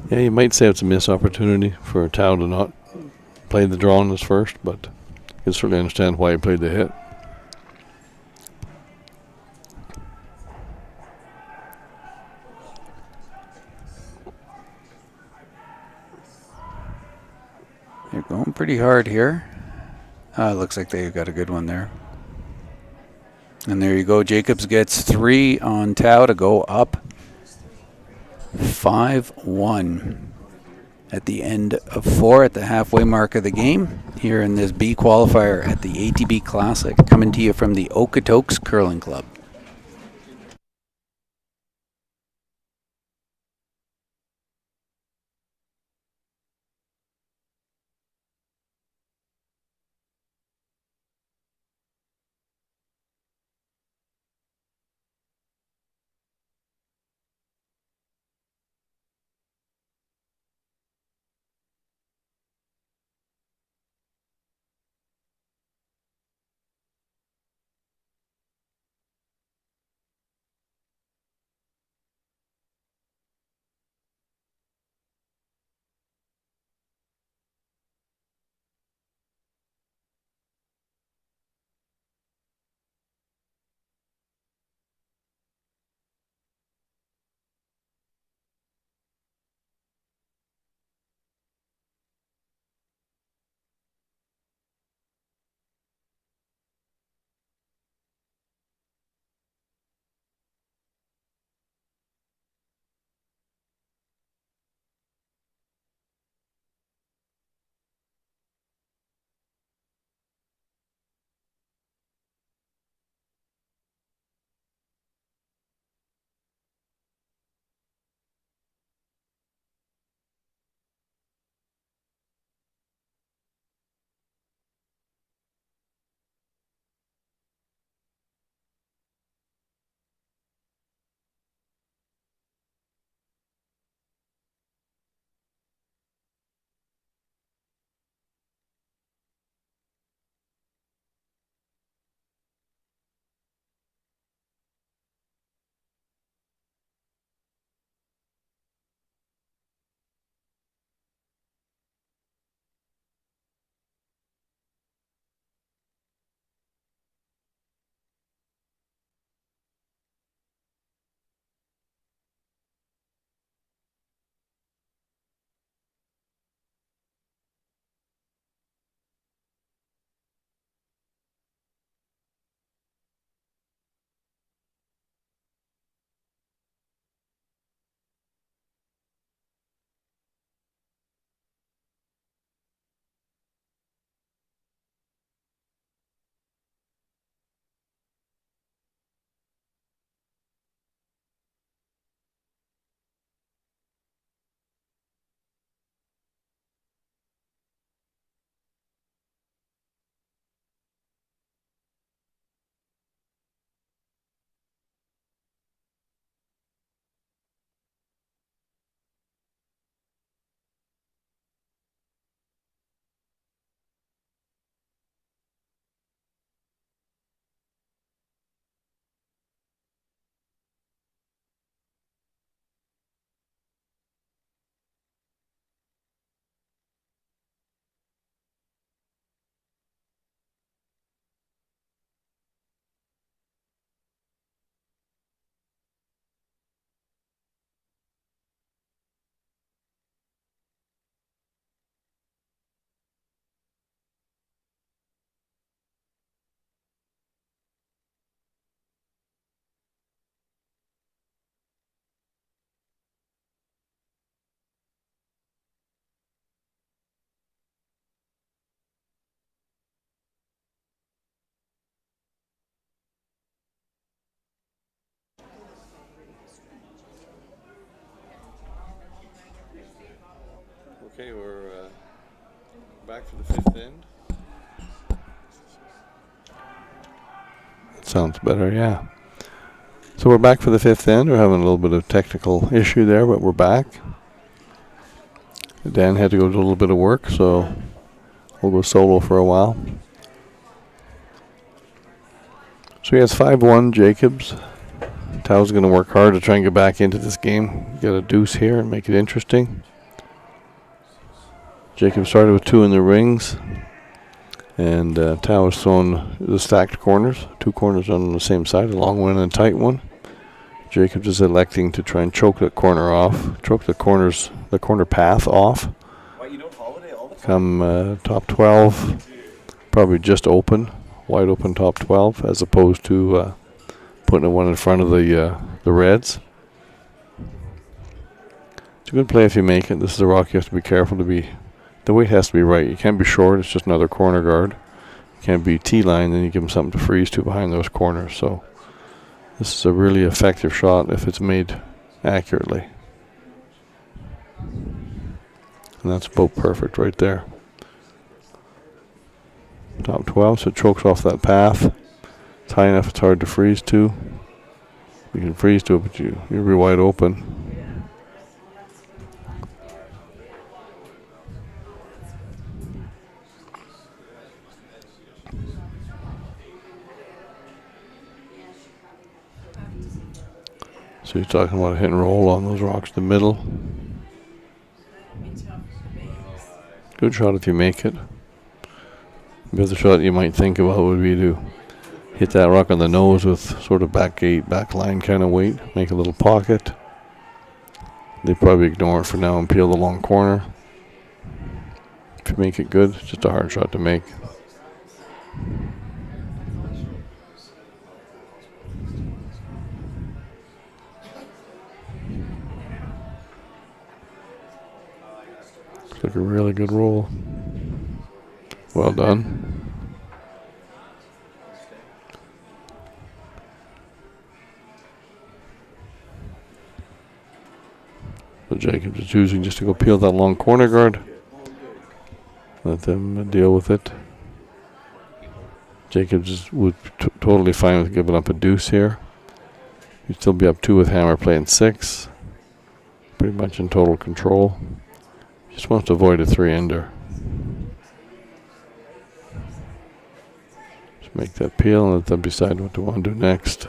Yeah, you might say it's a missed opportunity for Tao to not play the draw on his first, but you can certainly understand why he played the hit. They're going pretty hard here. It looks like they've got a good one there. And there you go. Jacobs gets 3 on Tao to go up 5-1 at the end of 4 at the halfway mark of the game here in this B qualifier at the ATB Classic, coming to you from the Okotoks Curling Club. Okay, we're back for the fifth end. That sounds better, yeah. So we're back for the fifth end. We're having a little bit of technical issue there, but we're back. Dan had to go do a little bit of work, so we'll go solo for a while. So he has 5-1 Jacobs. Tao's going to work hard to try and get back into this game. Get a deuce here and make it interesting. Jacob started with 2 in the rings. And Tao has thrown the stacked corners. 2 corners on the same side, a long one and a tight one. Jacobs is electing to try and choke that corner off. Choke the corner path off. Come top 12. Probably just open. Wide open top 12 as opposed to putting one in front of the Reds. It's a good play if you make it. This is a rock you have to be careful to be. The weight has to be right. You can't be short. It's just another corner guard. You can't be T-line. Then you give them something to freeze to behind those corners. So this is a really effective shot if it's made accurately. And that's about perfect right there. Top 12, so it chokes off that path. It's high enough it's hard to freeze to. You can freeze to it, but you'll be wide open. So you're talking about a hit and roll on those rocks in the middle. Good shot if you make it. The other shot you might think about would be to hit that rock on the nose with sort of back gate, back line kind of weight. Make a little pocket. They probably ignore it for now and peel the long corner. If you make it good, it's just a hard shot to make. Looks like a really good roll. Well done. So Jacobs is choosing just to go peel that long corner guard. Let them deal with it. Jacobs would totally fine with giving up a deuce here. He'd still be up 2 with hammer playing 6. Pretty much in total control. Just wants to avoid a 3-ender. Make that peel and let them decide what they want to do next.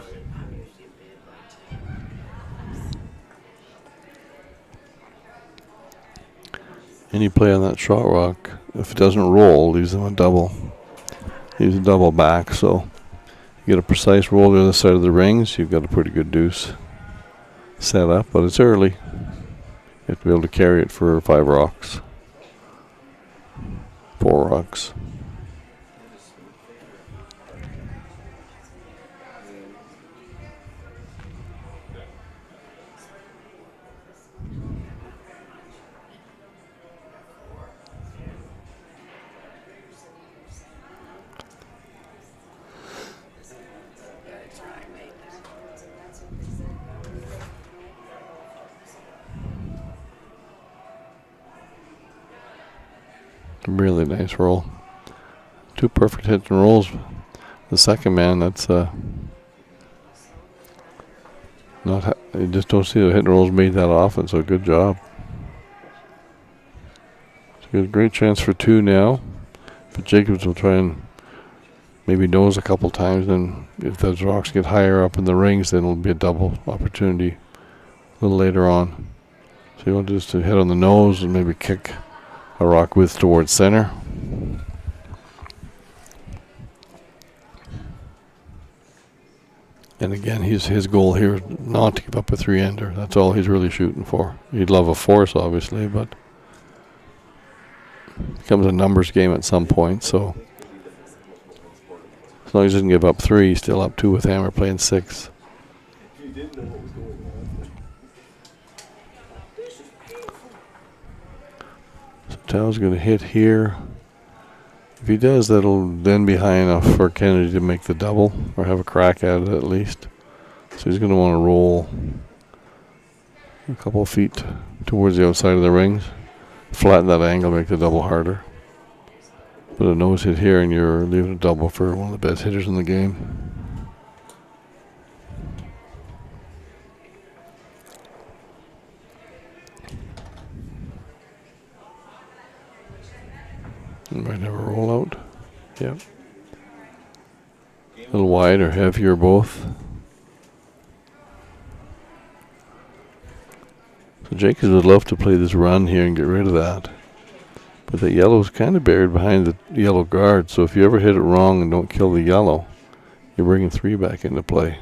Any play on that shot rock, if it doesn't roll, leaves them a double. Leaves a double back, so you get a precise roll to the other side of the rings, you've got a pretty good deuce set up, but it's early. You have to be able to carry it for 5 rocks. 4 rocks. Really nice roll. 2 perfect hit and rolls. The second man, that's not. You just don't see the hit and rolls made that often. So good job. So a great chance for 2 now. But Jacobs will try and maybe nose a couple times. Then if those rocks get higher up in the rings, then it'll be a double opportunity a little later on. So you want just to hit on the nose and maybe kick a rock width towards center. And again, his goal here is not to give up a 3-ender. That's all he's really shooting for. He'd love a force, obviously, but it becomes a numbers game at some point. So as long as he doesn't give up 3, he's still up 2 with hammer playing 6. Tao's going to hit here. If he does, that'll then be high enough for Kennedy to make the double or have a crack at it at least. So he's going to want to roll a couple of feet towards the outside of the rings. flatten that angle, make the double harder. Put a nose hit here, and you're leaving a double for one of the best hitters in the game. You might have a rollout. Yep. A little wide or heavier both. So Jacobs would love to play this run here and get rid of that. But the yellow's kind of buried behind the yellow guard, so if you ever hit it wrong and don't kill the yellow, you're bringing 3 back into play.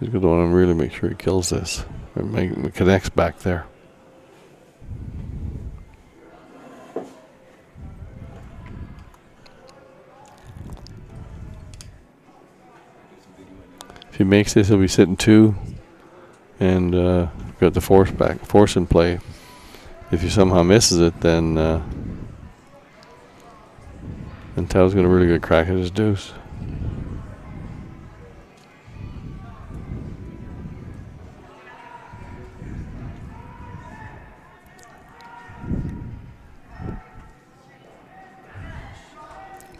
He's going to want to really make sure he kills this, or connects back there. If he makes this, he'll be sitting 2, and got the force in play. If he somehow misses it, then Tao's got a really good crack at his deuce.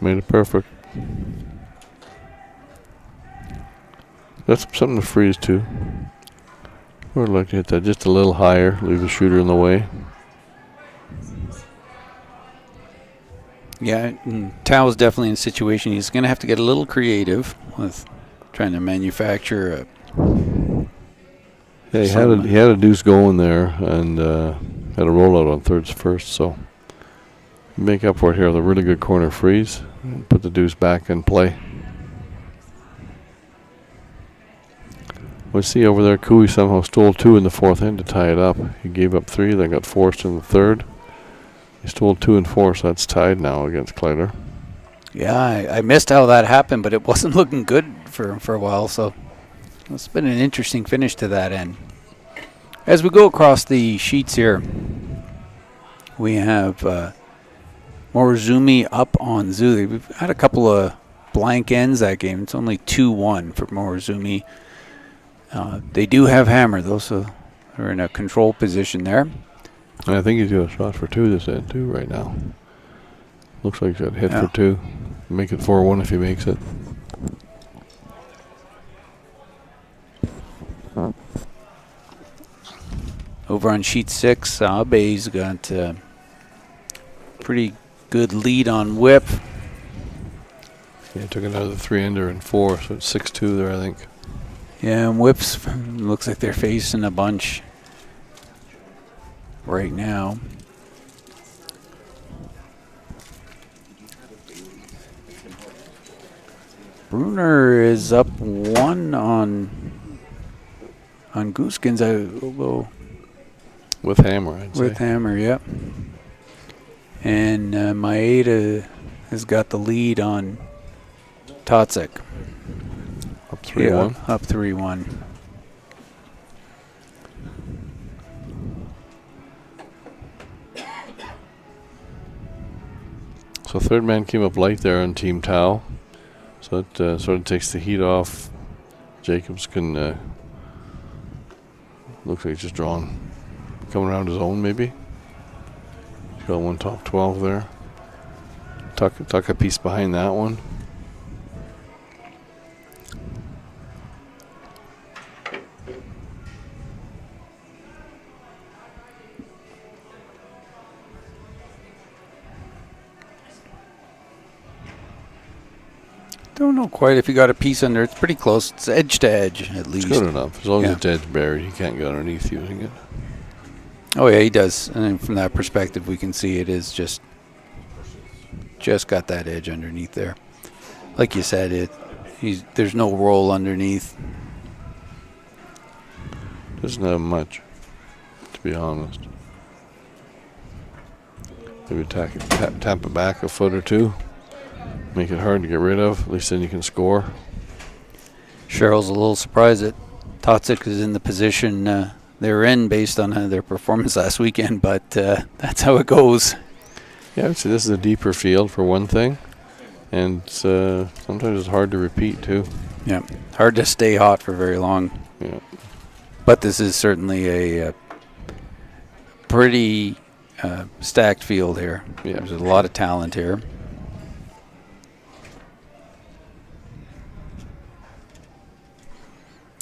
Made it perfect. That's something to freeze too. We'd like to hit that just a little higher, leave the shooter in the way. Yeah, Tao's definitely in a situation he's going to have to get a little creative with trying to manufacture Yeah, he had a deuce going there and had a rollout on thirds first, so make up for it here with a really good corner freeze and put the deuce back in play. We see over there Cooey somehow stole 2 in the 4th inning to tie it up. He gave up 3, then got forced in the 3rd. He stole 2 and 4, so that's tied now against Kleider. Yeah, I missed how that happened, but it wasn't looking good for a while, so it's been an interesting finish to that end. As we go across the sheets here, we have Morozumi up on Zuli. We've had a couple of blank ends that game. It's only 2-1 for Morozumi. They do have hammer, though, so they're in a control position there. And I think he's got a shot for 2 this end, too, right now. Looks like he's got a hit for 2. Make it 4-1 if he makes it. Over on sheet 6, Abe's got a pretty good lead on whip. Yeah, took another 3-ender and 4, so it's 6-2 there, I think. Yeah, and whips looks like they're facing a bunch right now. Bruner is up 1 on Gooskins. Although with hammer, I'd say. With hammer, yep. And Maeda has got the lead on Totsic. Up 3-1. Yeah, up 3-1. So third man came up light there on Team Tao. So it sort of takes the heat off. Jacobs can, looks like he's just drawn, coming around his own maybe. He's got one top 12 there. Tuck a piece behind that one. Don't know quite if he got a piece under. It's pretty close. It's edge to edge at least. It's good enough. As long as it's edge buried, he can't get underneath using it. Oh yeah, he does. And from that perspective, we can see it is just got that edge underneath there. Like you said, there's no roll underneath. Doesn't have much, to be honest. Maybe tap it back a foot or 2. Make it hard to get rid of. At least then you can score. Cheryl's a little surprised that Totsic is in the position they're in based on their performance last weekend, but that's how it goes. Yeah, I would say this is a deeper field for one thing, and sometimes it's hard to repeat too. Yeah, hard to stay hot for very long. Yeah, but this is certainly a pretty stacked field here. Yeah, There's a lot of talent here.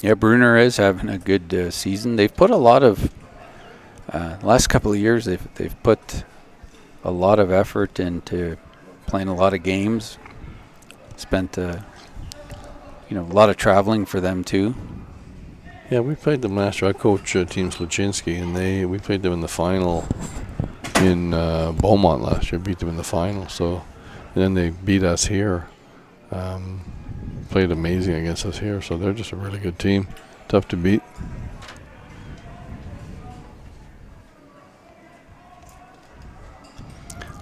Yeah, Brunner is having a good season. They've put a lot of last couple of years. They've put a lot of effort into playing a lot of games. Spent a lot of traveling for them too. Yeah, we played them last year. I coach Team Sluchinski, and we played them in the final in Beaumont last year. Beat them in the final. So, and then they beat us here. Played amazing against us here. So they're just a really good team. Tough to beat.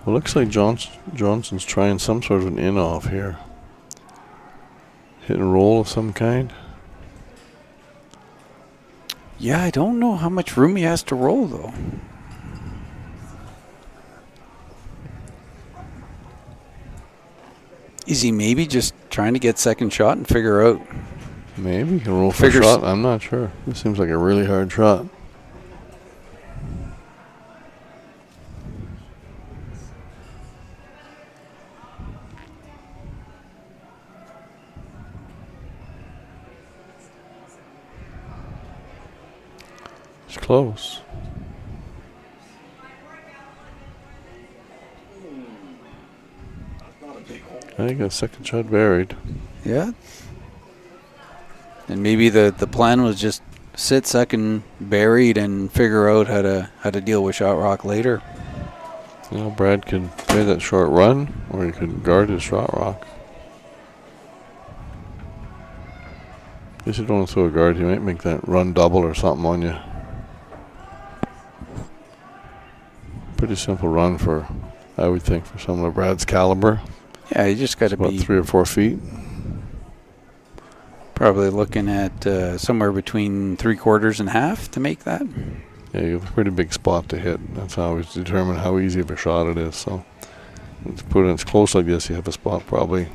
Well, looks like Johnson's trying some sort of an in-off here. Hit and roll of some kind. Yeah, I don't know how much room he has to roll, though. Is he maybe just trying to get second shot and figure out? Maybe he can roll for a shot. I'm not sure. This seems like a really hard shot. It's close. I think a second shot buried. Yeah. And maybe the plan was just sit second buried and figure out how to deal with shot rock later. You know, Brad could play that short run, or he could guard his shot rock. Guess you don't want to throw a guard. He might make that run double or something on you. Pretty simple run for, I would think, for someone of Brad's caliber. Yeah, you just got to be 3 or 4 feet. Probably looking at somewhere between 3/4 and half to make that. Yeah, you have a pretty big spot to hit. That's how we determine how easy of a shot it is. So, to put it in close like this, you have a spot probably,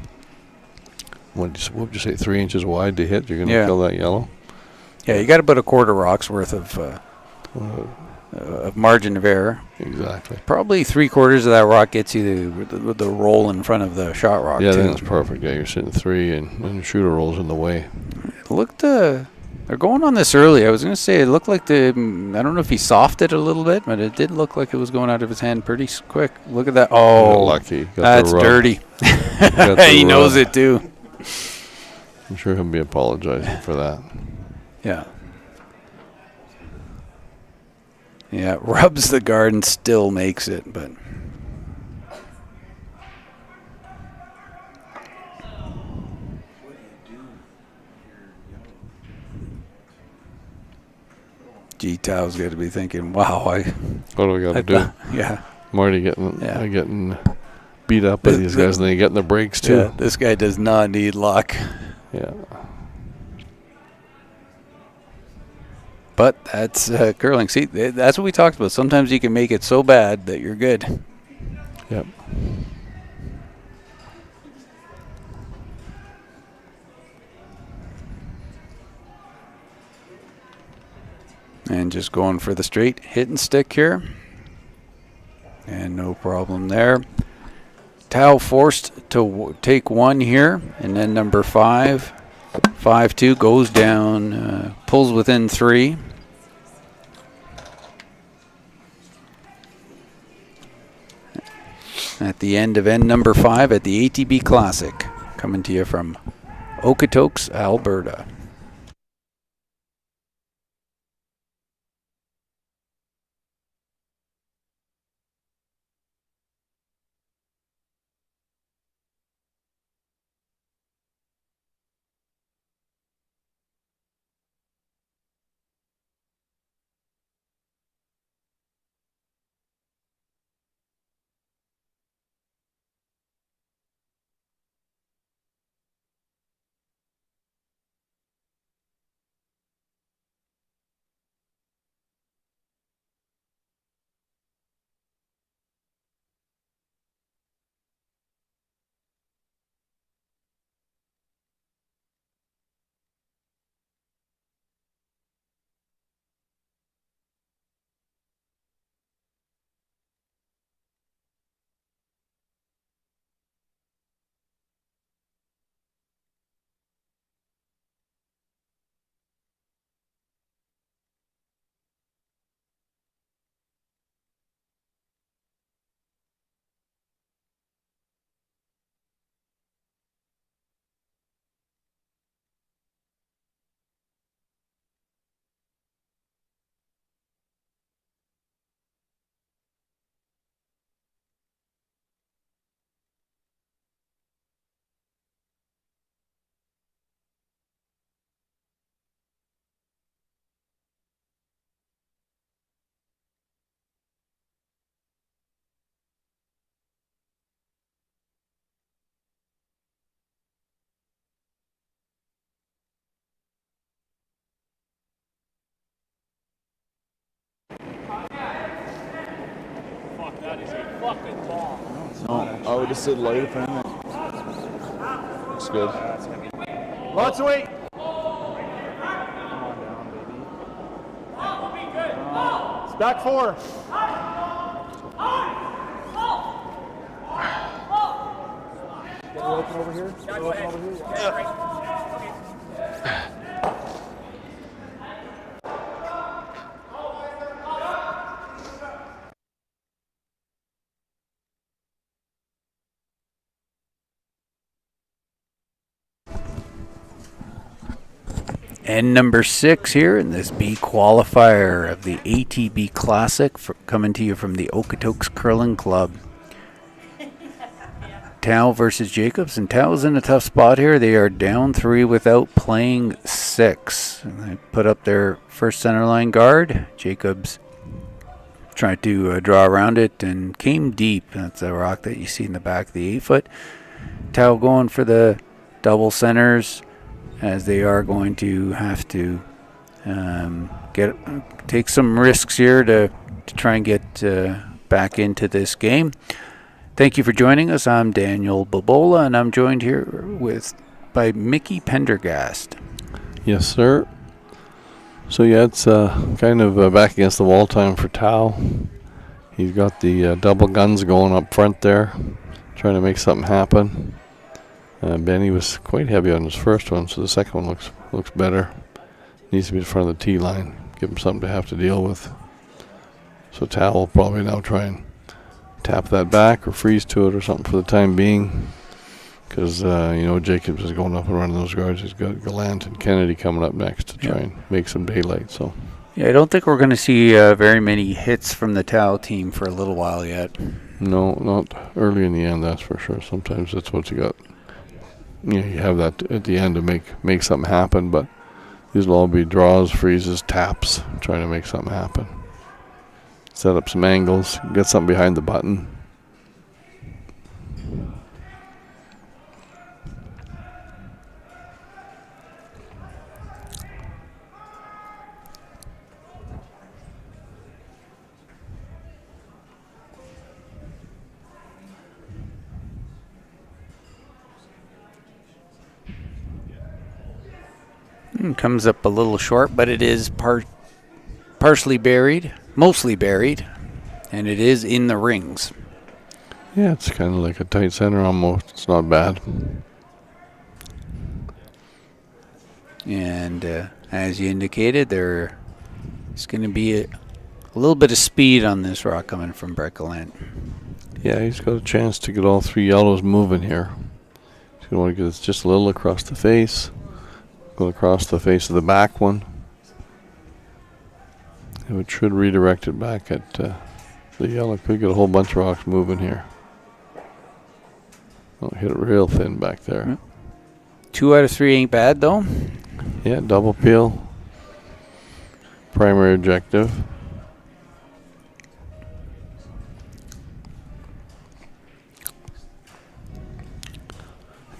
what would you say, 3 inches wide to hit. You're going to kill that yellow. Yeah, you got about a quarter rock's worth of margin of error. Exactly. Probably 3/4 of that rock gets you the roll in front of the shot rock. Yeah, too. that's perfect. Yeah, you're sitting 3 and the shooter rolls in the way. It looked, they're going on this early. I was going to say it looked like I don't know if he softed it a little bit, but it did look like it was going out of his hand pretty quick. Look at that. Oh, lucky. That's dirty. He knows it too. I'm sure he'll be apologizing for that. Yeah. Yeah, rubs the guard and still makes it, but G-Tow's got to be thinking, wow, what do we got to do? Yeah. I'm already getting beat up by these guys, and they get in the breaks too. Yeah, this guy does not need luck. Yeah. But that's curling. See, that's what we talked about. Sometimes you can make it so bad that you're good. Yep. And just going for the straight hit and stick here. And no problem there. Tao forced to take one here. And then number 5-2 goes down, pulls within 3. At the end of end number 5 at the ATB Classic, coming to you from Okotoks, Alberta. fucking ball. No, I would just say light if anything. Looks good. Lots of weight. It's back 4. Get her open over here. Get her open over here. And number 6 here in this B qualifier of the ATB Classic, coming to you from the Okotoks Curling Club. Tao versus Jacobs, and Tao's in a tough spot here. They are down 3 without playing 6. And they put up their first center line guard. Jacobs tried to draw around it and came deep. That's a rock that you see in the back of the 8-foot. Tao going for the double centers, as they are going to have to take some risks here to try and get back into this game. Thank you for joining us. I'm Daniel Bubola, and I'm joined here by Mickey Pendergast. Yes, sir. So yeah, it's kind of back against the wall time for Tao. He's got the double guns going up front there, trying to make something happen. Benny was quite heavy on his first one, so the second one looks better. Needs to be in front of the tee line, give him something to have to deal with. So Tao will probably now try and tap that back or freeze to it or something for the time being, because Jacobs is going up and running those guards. He's got Gallant and Kennedy coming up next to try and make some daylight. So yeah, I don't think we're going to see very many hits from the Tao team for a little while yet. No, not early in the end, that's for sure. Sometimes that's what you got. You have that at the end to make something happen, but these will all be draws, freezes, taps, trying to make something happen. Set up some angles, get something behind the button. Comes up a little short, but it is partially buried, mostly buried, and it is in the rings. Yeah, it's kind of like a tight center almost. It's not bad. And as you indicated, there's going to be a little bit of speed on this rock coming from Brett Gallant. Yeah, he's got a chance to get all 3 yellows moving here. He's going to want to get this just a little across the face. Go across the face of the back one. It should redirect it back at the yellow. Could get a whole bunch of rocks moving here. Oh, hit it real thin back there. 2 out of 3 ain't bad though. Yeah, double peel. Primary objective.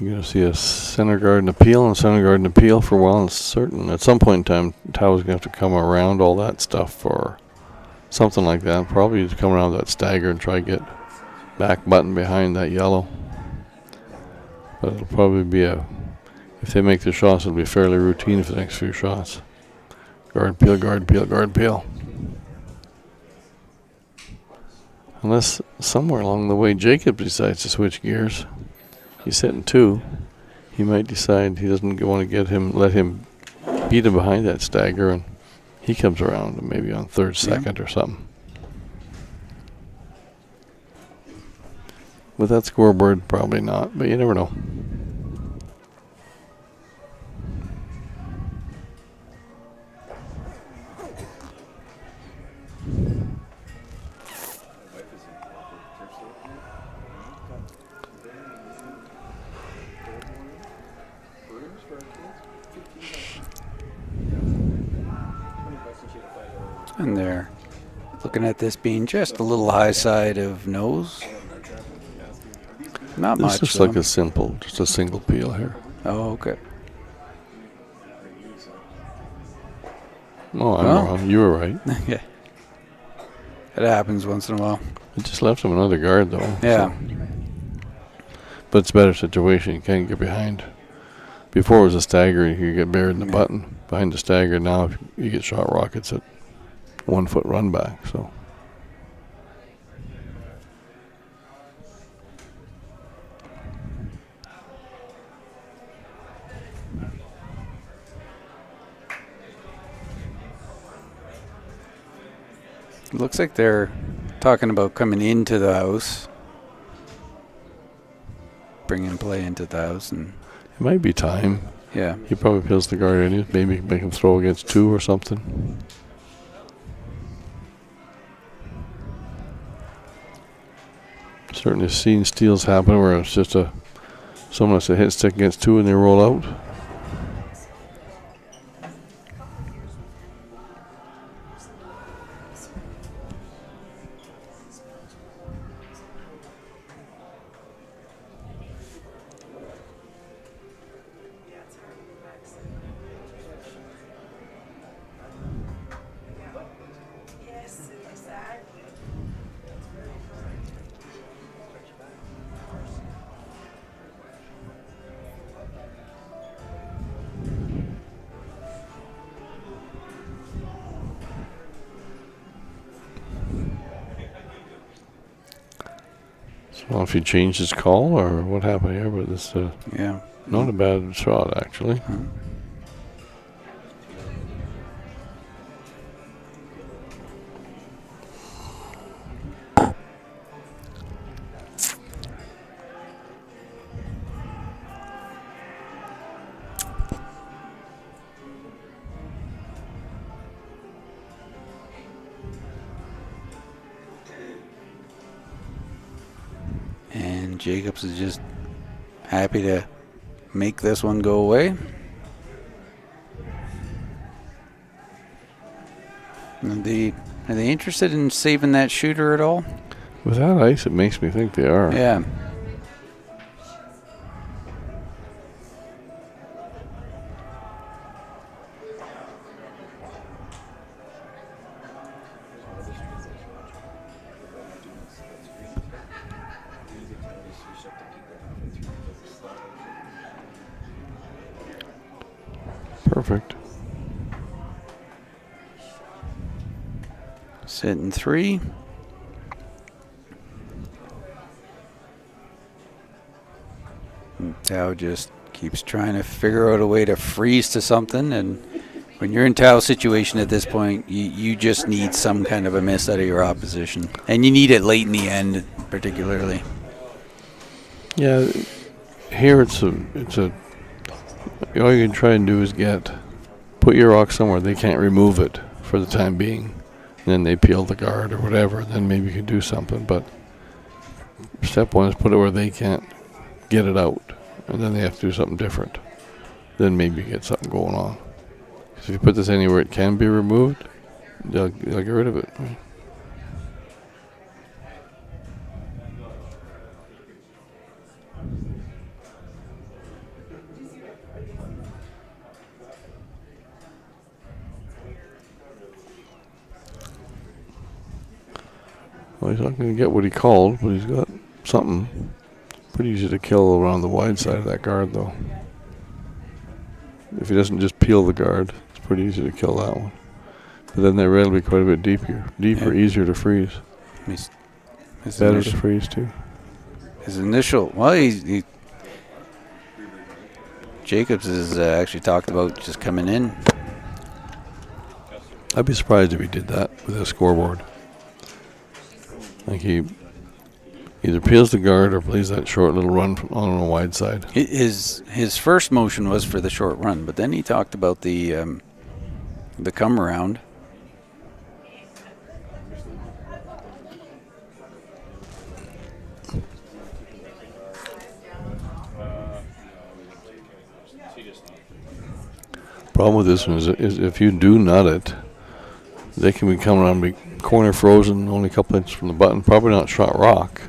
You're going to see a center guard and appeal and center guard and appeal for a while. It's certain at some point in time, Tao's going to have to come around all that stuff or something like that. Probably just come around that stagger and try to get back button behind that yellow. But it'll probably be if they make the shots, it'll be fairly routine for the next few shots. Guard, peel, guard, peel, guard, peel. Unless somewhere along the way Jacob decides to switch gears. He's hitting 2. He might decide he doesn't want to let him beat him behind that stagger, and he comes around maybe on 3rd, 2nd or something. With that scoreboard, probably not, but you never know. And they're looking at this being just a little high side of nose. Not much. It's just like just a single peel here. Oh, okay. Oh, I'm wrong. You were right. Yeah. It happens once in a while. It just left him another guard, though. Yeah. So. But it's a better situation. You can't get behind. Before it was a stagger, you could get buried in the button. Behind the stagger, now if you get shot rockets at 1 foot run back. So. It looks like they're talking about coming into the house, bringing play into the house, and It might be time. yeah. He probably peels the guard in. Maybe make him throw against 2 or something. Certainly seen steals happen where it's just someone has to hit stick against 2 and they roll out. I don't know if he changed his call or what happened here, but this Yeah. not a bad shot, actually. And Jacobs is just happy to make this one go away. Are they interested in saving that shooter at all? With that ice, it makes me think they are. Yeah. Perfect. Sitting 3. Tao just keeps trying to figure out a way to freeze to something, and when you're in Tao's situation at this point, you just need some kind of a miss out of your opposition, and you need it late in the end, particularly. Yeah, here it's a all you can try and do is put your rock somewhere they can't remove it for the time being, and then they peel the guard or whatever, then maybe you can do something. But step 1 is put it where they can't get it out, and then they have to do something different. Then maybe you get something going on. 'Cause if you put this anywhere it can be removed, they'll get rid of it. Well, he's not going to get what he called, but he's got something. Pretty easy to kill around the wide side of that guard, though. If he doesn't just peel the guard, it's pretty easy to kill that one. But then that red will be quite a bit deeper, Yeah. easier to freeze. His Better to freeze, too. His initial, well, he Jacobs has actually talked about just coming in. I'd be surprised if he did that with a scoreboard. Like he either peels the guard or plays that short little run on the wide side. His first motion was for the short run, but then he talked about the come around. Problem with this one is if you do nut it, they can be coming around, be corner frozen, only a couple inches from the button. Probably not shot rock,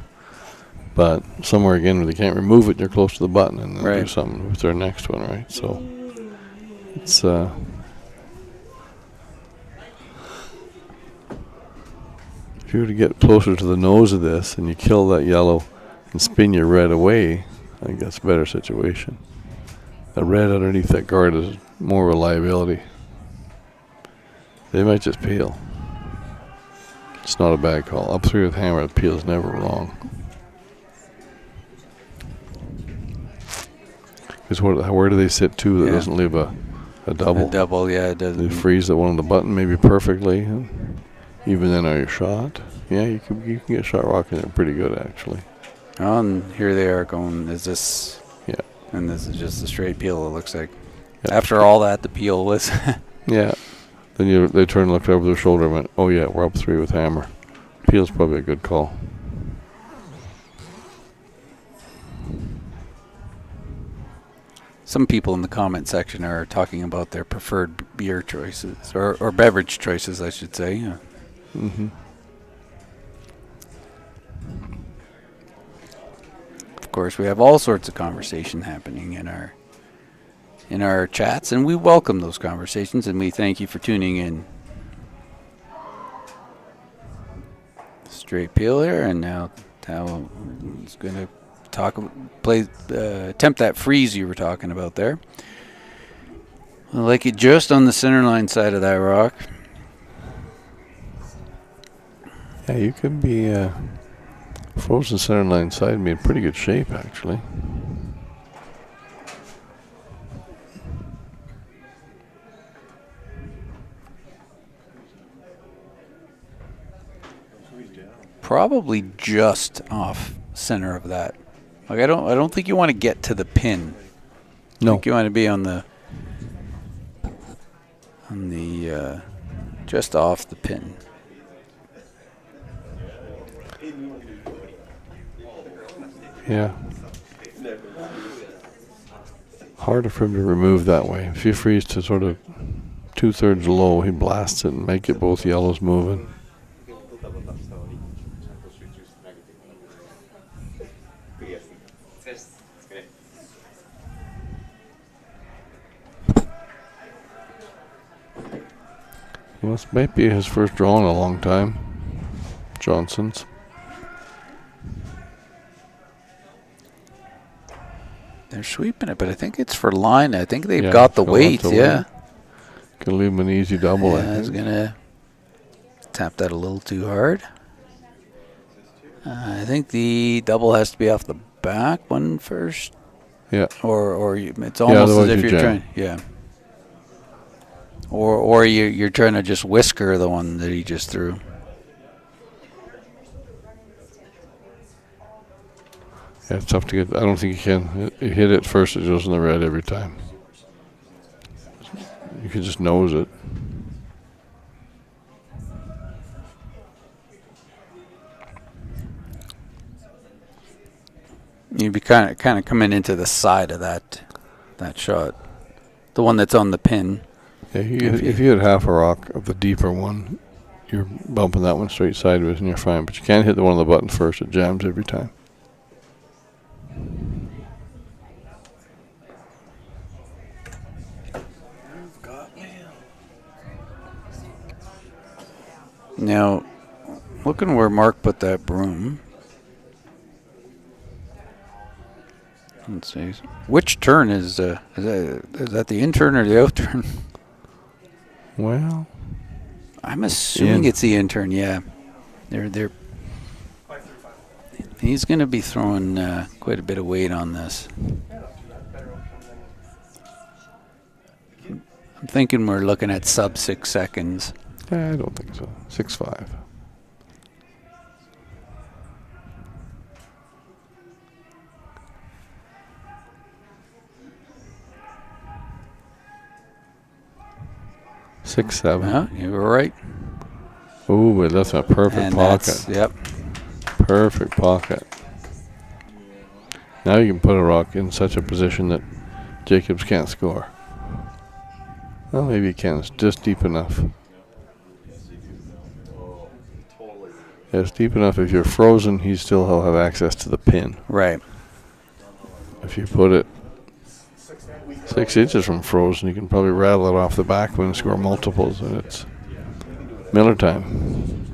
but somewhere again where they can't remove it, they're close to the button, and they'll do something with their next one, right? So it's If you were to get closer to the nose of this and you kill that yellow and spin your red away, I think that's a better situation. The red underneath that guard is more of a liability. They might just peel. It's not a bad call. Up 3 with hammer, the peel is never wrong. Because where do they sit to that doesn't leave a double? A double, yeah, it doesn't. They freeze that one on the button maybe perfectly. And even then, are you shot? Yeah, you can get shot rocking it pretty good, actually. Oh, and here they are going, is this? Yeah. And this is just a straight peel, it looks like. Yeah. After all that, the peel was. Yeah. Then they turned and looked over their shoulder and went, oh, yeah, we're up 3 with hammer. Peel's probably a good call. Some people in the comment section are talking about their preferred beer choices, or beverage choices, I should say. Yeah. Mm-hmm. Of course, we have all sorts of conversation happening in our chats, and we welcome those conversations, and we thank you for tuning in. Straight peel here, and now Tao is going to attempt that freeze you were talking about there. I like it just on the center line side of that rock. Yeah, you could be frozen center line side and be in pretty good shape, actually. Probably just off center of that. Like I don't think you want to get to the pin. No. I think you want to be on the just off the pin. Yeah. Harder for him to remove that way. If you freeze to sort of 2/3 low, he blasts it and make it both yellows moving. Well, this might be his first draw in a long time. Johnson's. They're sweeping it, but I think it's for line. I think they've Yeah, got the got weight, the yeah. weight. Could leave him an easy double, I I was think. going to tap that a little too hard. I think the double has to be off the back one first. Yeah. Or it's almost as if you're trying. Yeah. Or you're trying to just whisker the one that he just threw. Yeah, it's tough to get. I don't think you can. You hit it first, it goes in the red every time. You can just nose it. You'd be kind of coming into the side of that shot, the one that's on the pin. Yeah, if you hit half a rock of the deeper one, you're bumping that one straight sideways and you're fine. But you can't hit the one on the button first. It jams every time. Now, looking where Mark put that broom. Let's see. Which turn is that the in turn or the out turn? Well, I'm assuming it's the in turn. Yeah, they're. He's going to be throwing quite a bit of weight on this. I'm thinking we're looking at sub 6 seconds. I don't think so. 6.5. Six, 7. Yeah, you were right. Ooh, but that's a perfect pocket. Yep. Perfect pocket. Now you can put a rock in such a position that Jacobs can't score. Well, maybe he can. It's just deep enough. Yeah, it's deep enough. If you're frozen, he still will have access to the pin. Right. If you put it 6 inches from frozen, you can probably rattle it off the back and score multiples, and it's Miller time.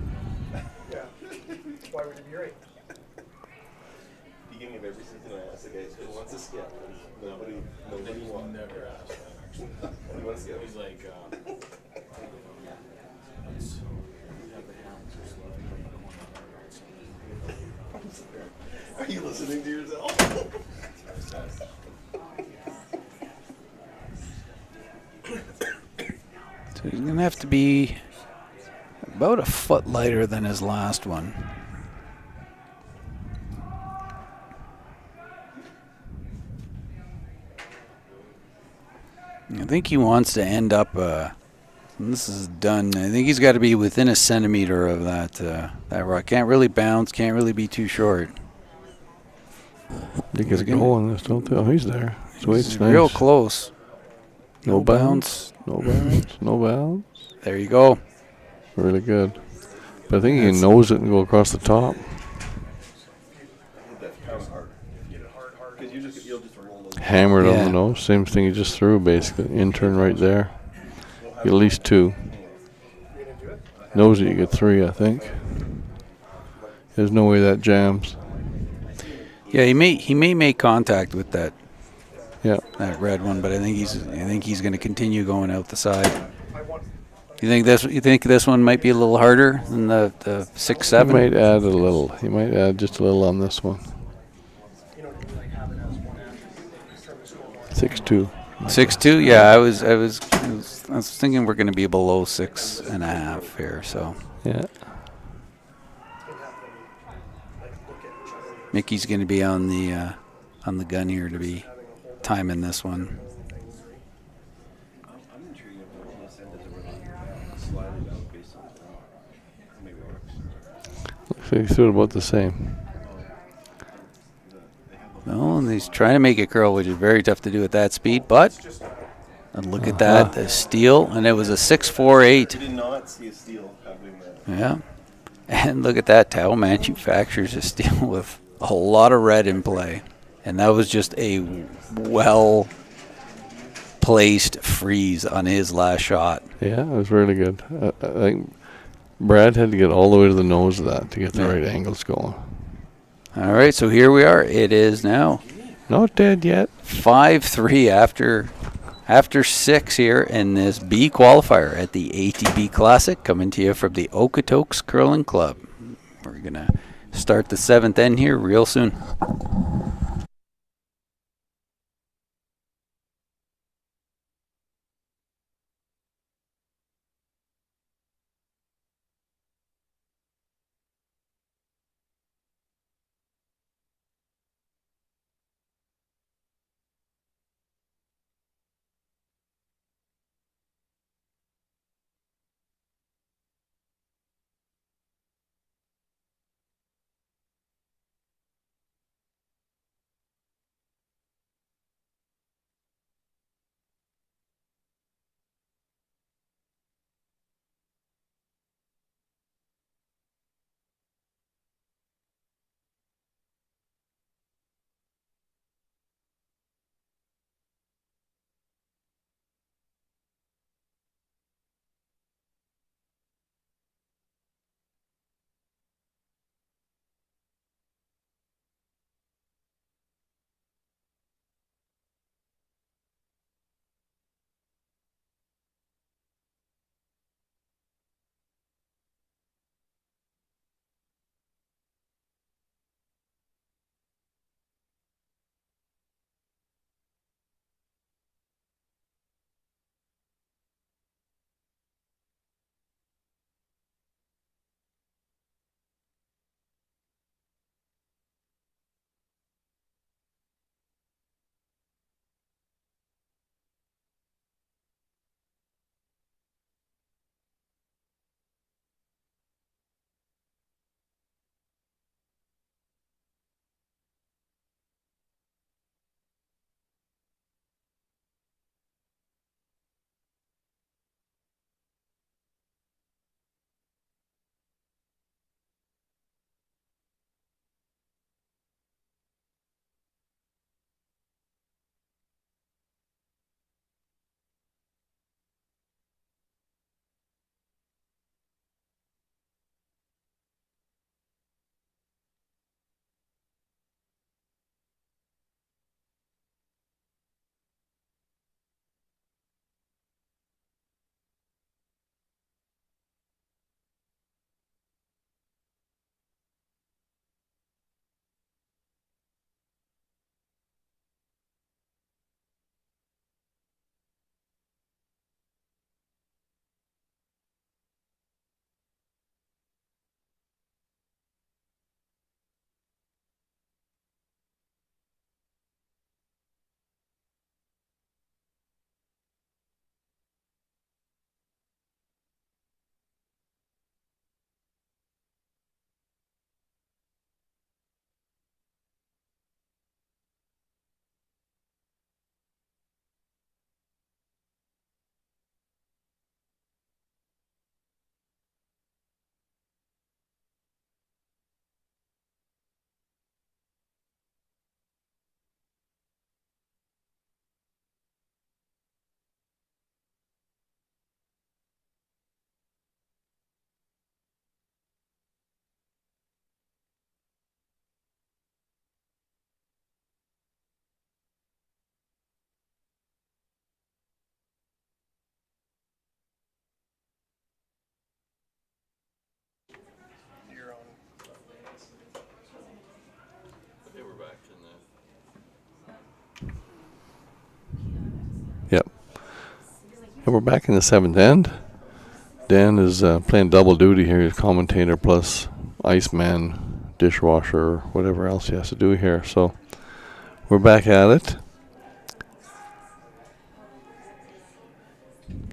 listening to yourself. So he's going to have to be about a foot lighter than his last one. I think he wants to end up, when this is done, I think he's got to be within a centimeter of that rock. Can't really bounce, can't really be too short. They get a goal on this, don't they? Oh, he's there. His weight's He's nice. real close. No bounce. No bounce. No bounce. There you go. Really good. But I think he can nose it and go across the top. Hammer it on the nose. Same thing he just threw, basically. In-turn right there. Get at least 2. Nose it, you get 3, I think. There's no way that jams. Yeah, he may make contact with that. Yeah. That red one, but I think he's going to continue going out the side. You think this one might be a little harder than the 6-7? He might add a little. He might add just a little on this one. 6-2. 6-2. Yeah, I was thinking we're going to be below 6.5 here. So yeah. Mickey's going to be on the gun here to be timing this one. Looks like he threw it about the same. No, and he's trying to make it curl, which is very tough to do at that speed. But look at that, the steal, and it was a 6.48. I did not see a steal happening there. Yeah, and look at that. Tao manufactures a steal with a lot of red in play, and that was just a well-placed freeze on his last shot. Yeah, it was really good. I think Brad had to get all the way to the nose of that to get the right angles going. All right, so here we are. It is now not dead yet. 5-3 after 6 here in this B qualifier at the ATB Classic, coming to you from the Okotoks Curling Club. We're going to start the 7th end here real soon. we're back in the 7th end. Dan is playing double duty here. He's commentator plus iceman, dishwasher, whatever else he has to do here. So we're back at it.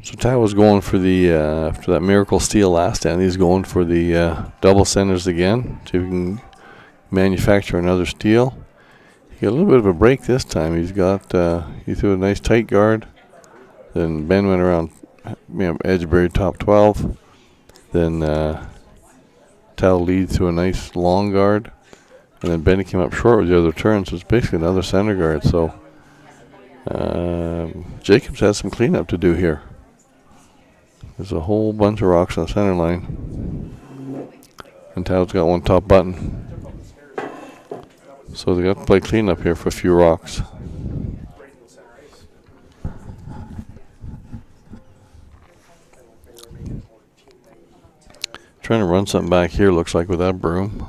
So Ty was going for the, after that miracle steal last end, he's going for the double centers again. See if we can manufacture another steal. He got a little bit of a break this time. He's got, he threw a nice tight guard. Then Ben went around, Edgebury top 12. Then Tal lead through a nice long guard. And then Benny came up short with the other turn, so it's basically another center guard. So Jacobs has some cleanup to do here. There's a whole bunch of rocks on the center line. And Tal's got one top button. So they got to play cleanup here for a few rocks. Trying to run something back here, looks like, with that broom.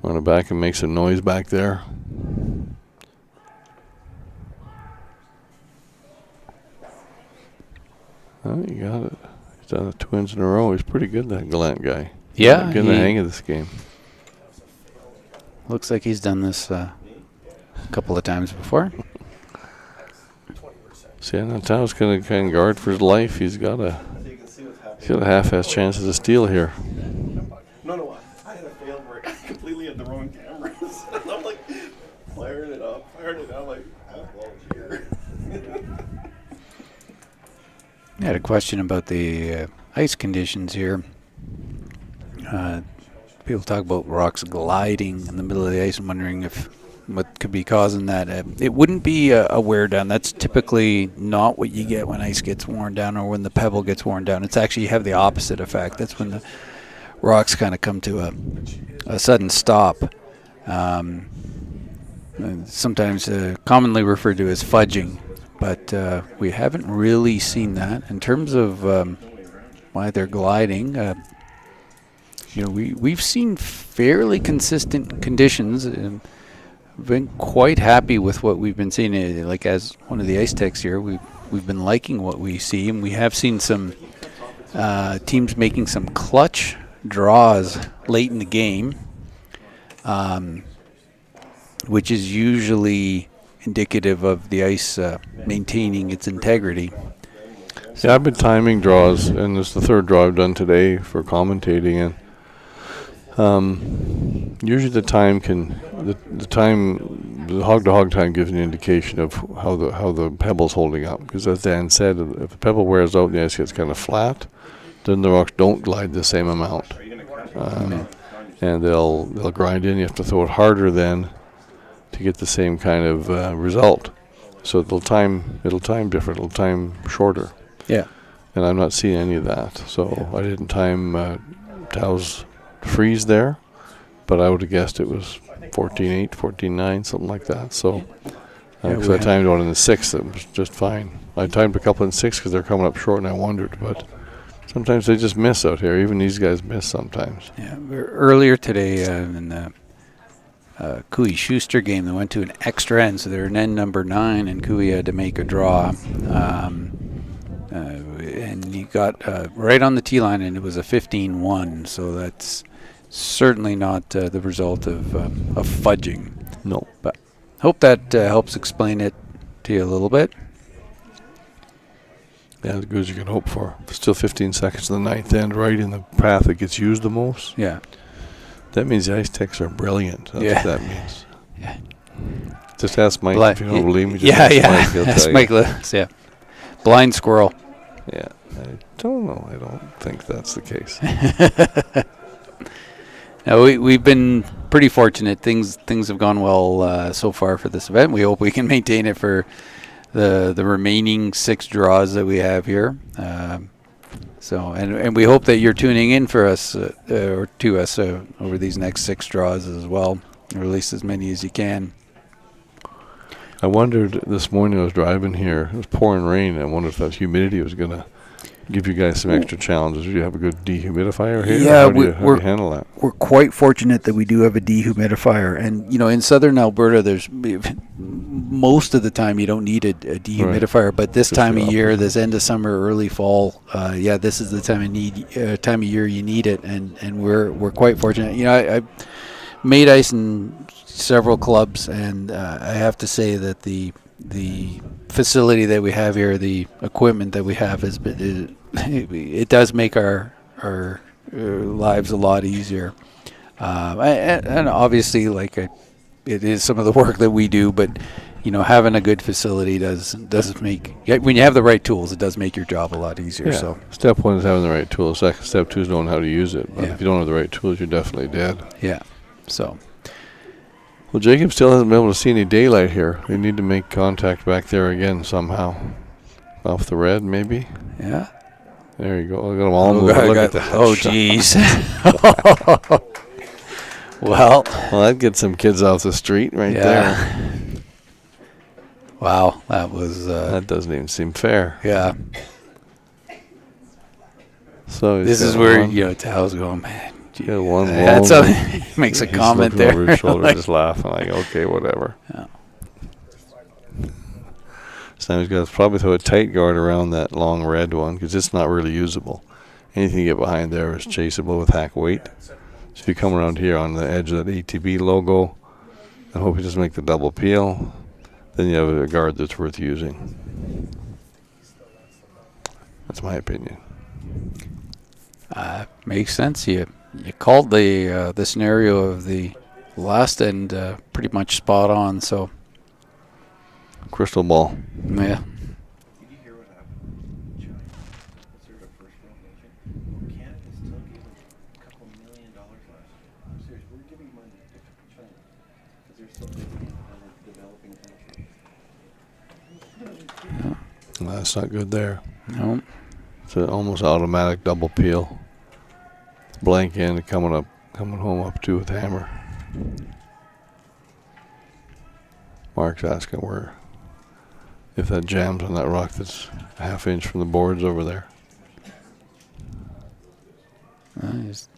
Run it back and make some noise back there. Oh, you got it. He's done it 2 wins in a row. He's pretty good, that Gallant guy. Yeah. Getting the hang of this game. Looks like he's done this a couple of times before. See, now Tao's going to kind of guard for his life. He's got a half-ass chance of a steal here. No, I had a fail where I completely had the wrong cameras. I'm like, firing it up, like, well, here. I had a question about the ice conditions here. People talk about rocks gliding in the middle of the ice. I'm wondering if what could be causing that. It wouldn't be a wear down. That's typically not what you get when ice gets worn down or when the pebble gets worn down. It's actually, you have the opposite effect. That's when the rocks kind of come to a sudden stop. Sometimes commonly referred to as fudging, but we haven't really seen that. In terms of why they're gliding, we've seen fairly consistent conditions. Been quite happy with what we've been seeing. Like, as one of the ice techs here, we've been liking what we see, and we have seen some teams making some clutch draws late in the game, which is usually indicative of the ice maintaining its integrity. Yeah, I've been timing draws, and this is the third draw I've done today for commentating, and usually the hog-to-hog time gives an indication of how the pebble's holding up. Because as Dan said, if the pebble wears out and the ice gets kind of flat, then the rocks don't glide the same amount, and they'll grind in. You have to throw it harder then to get the same kind of result. So it'll time different. It'll time shorter. Yeah. And I'm not seeing any of that. So I didn't time Tao's freeze there, but I would have guessed it was 14.8, 14.9, something like that. So because I timed one in the 6th, it was just fine. I timed a couple in 6 because they're coming up short, and I wondered. But sometimes they just miss out here. Even these guys miss sometimes. Yeah. Earlier today in the Cooey Schuster game, they went to an extra end, so they're in end number 9, and Cooey had to make a draw. And he got right on the tee line, and it was a 15-1. So that's certainly not the result of fudging. No. But hope that helps explain it to you a little bit. Yeah, as good as you can hope for. Still 15 seconds in the 9th end, right in the path that gets used the most. Yeah. That means the ice techs are brilliant. That's what that means. Yeah. Just ask Mike if you don't believe me. Just ask Mike. Ask Mike Lewis, yeah. Blind squirrel. Yeah. I don't know. I don't think that's the case. Now, we've been pretty fortunate. Things have gone well so far for this event. We hope we can maintain it for the remaining 6 draws that we have here. So we hope that you're tuning in for us or to us over these next 6 draws as well, or at least as many as you can. I wondered this morning, I was driving here, it was pouring rain. I wondered if that humidity was going to give you guys some extra challenges? Do you have a good dehumidifier here? Yeah, How do you handle that? We're quite fortunate that we do have a dehumidifier, and in southern Alberta, there's most of the time you don't need a dehumidifier, right. But this Just time of year, this end of summer, early fall, this is the time of year you need it, and we're quite fortunate. I made ice in several clubs, and I have to say that the facility that we have here, the equipment that we have, it does make our lives a lot easier. And obviously, it is some of the work that we do, but having a good facility does make, when you have the right tools, it does make your job a lot easier. Yeah. So step 1 is having the right tools. Step 2 is knowing how to use it. But yeah. if you don't have the right tools, you're definitely dead. Yeah. So. Well, Jacob still hasn't been able to see any daylight here. We need to make contact back there again somehow. Off the red, maybe? Yeah. There you go. Look at them all moving. Look at that. Oh, jeez. Well, that'd get some kids off the street right there. Wow, that was... that doesn't even seem fair. Yeah. So this is where, Tao's going, man. Yeah, one makes a comment there. Over his shoulder, just laughing, okay, whatever. Yeah. So he's got to probably throw a tight guard around that long red one because it's not really usable. Anything you get behind there is chaseable with hack weight. So if you come around here on the edge of that ATB logo and hope you just make the double peel, then you have a guard that's worth using. That's my opinion. Makes sense. You called the scenario of the last end pretty much spot on. So crystal ball. Yeah. Did you hear what happened? China. Sort of first world nation. Canada still gave a couple $1 million last year. I'm serious. We're giving money to China because they're still big in a developing country. No, that's not good there. No. It's an almost automatic double peel. Blank end coming home up to with the hammer. Mark's asking if that jams on that rock that's a half inch from the boards over there. Nice.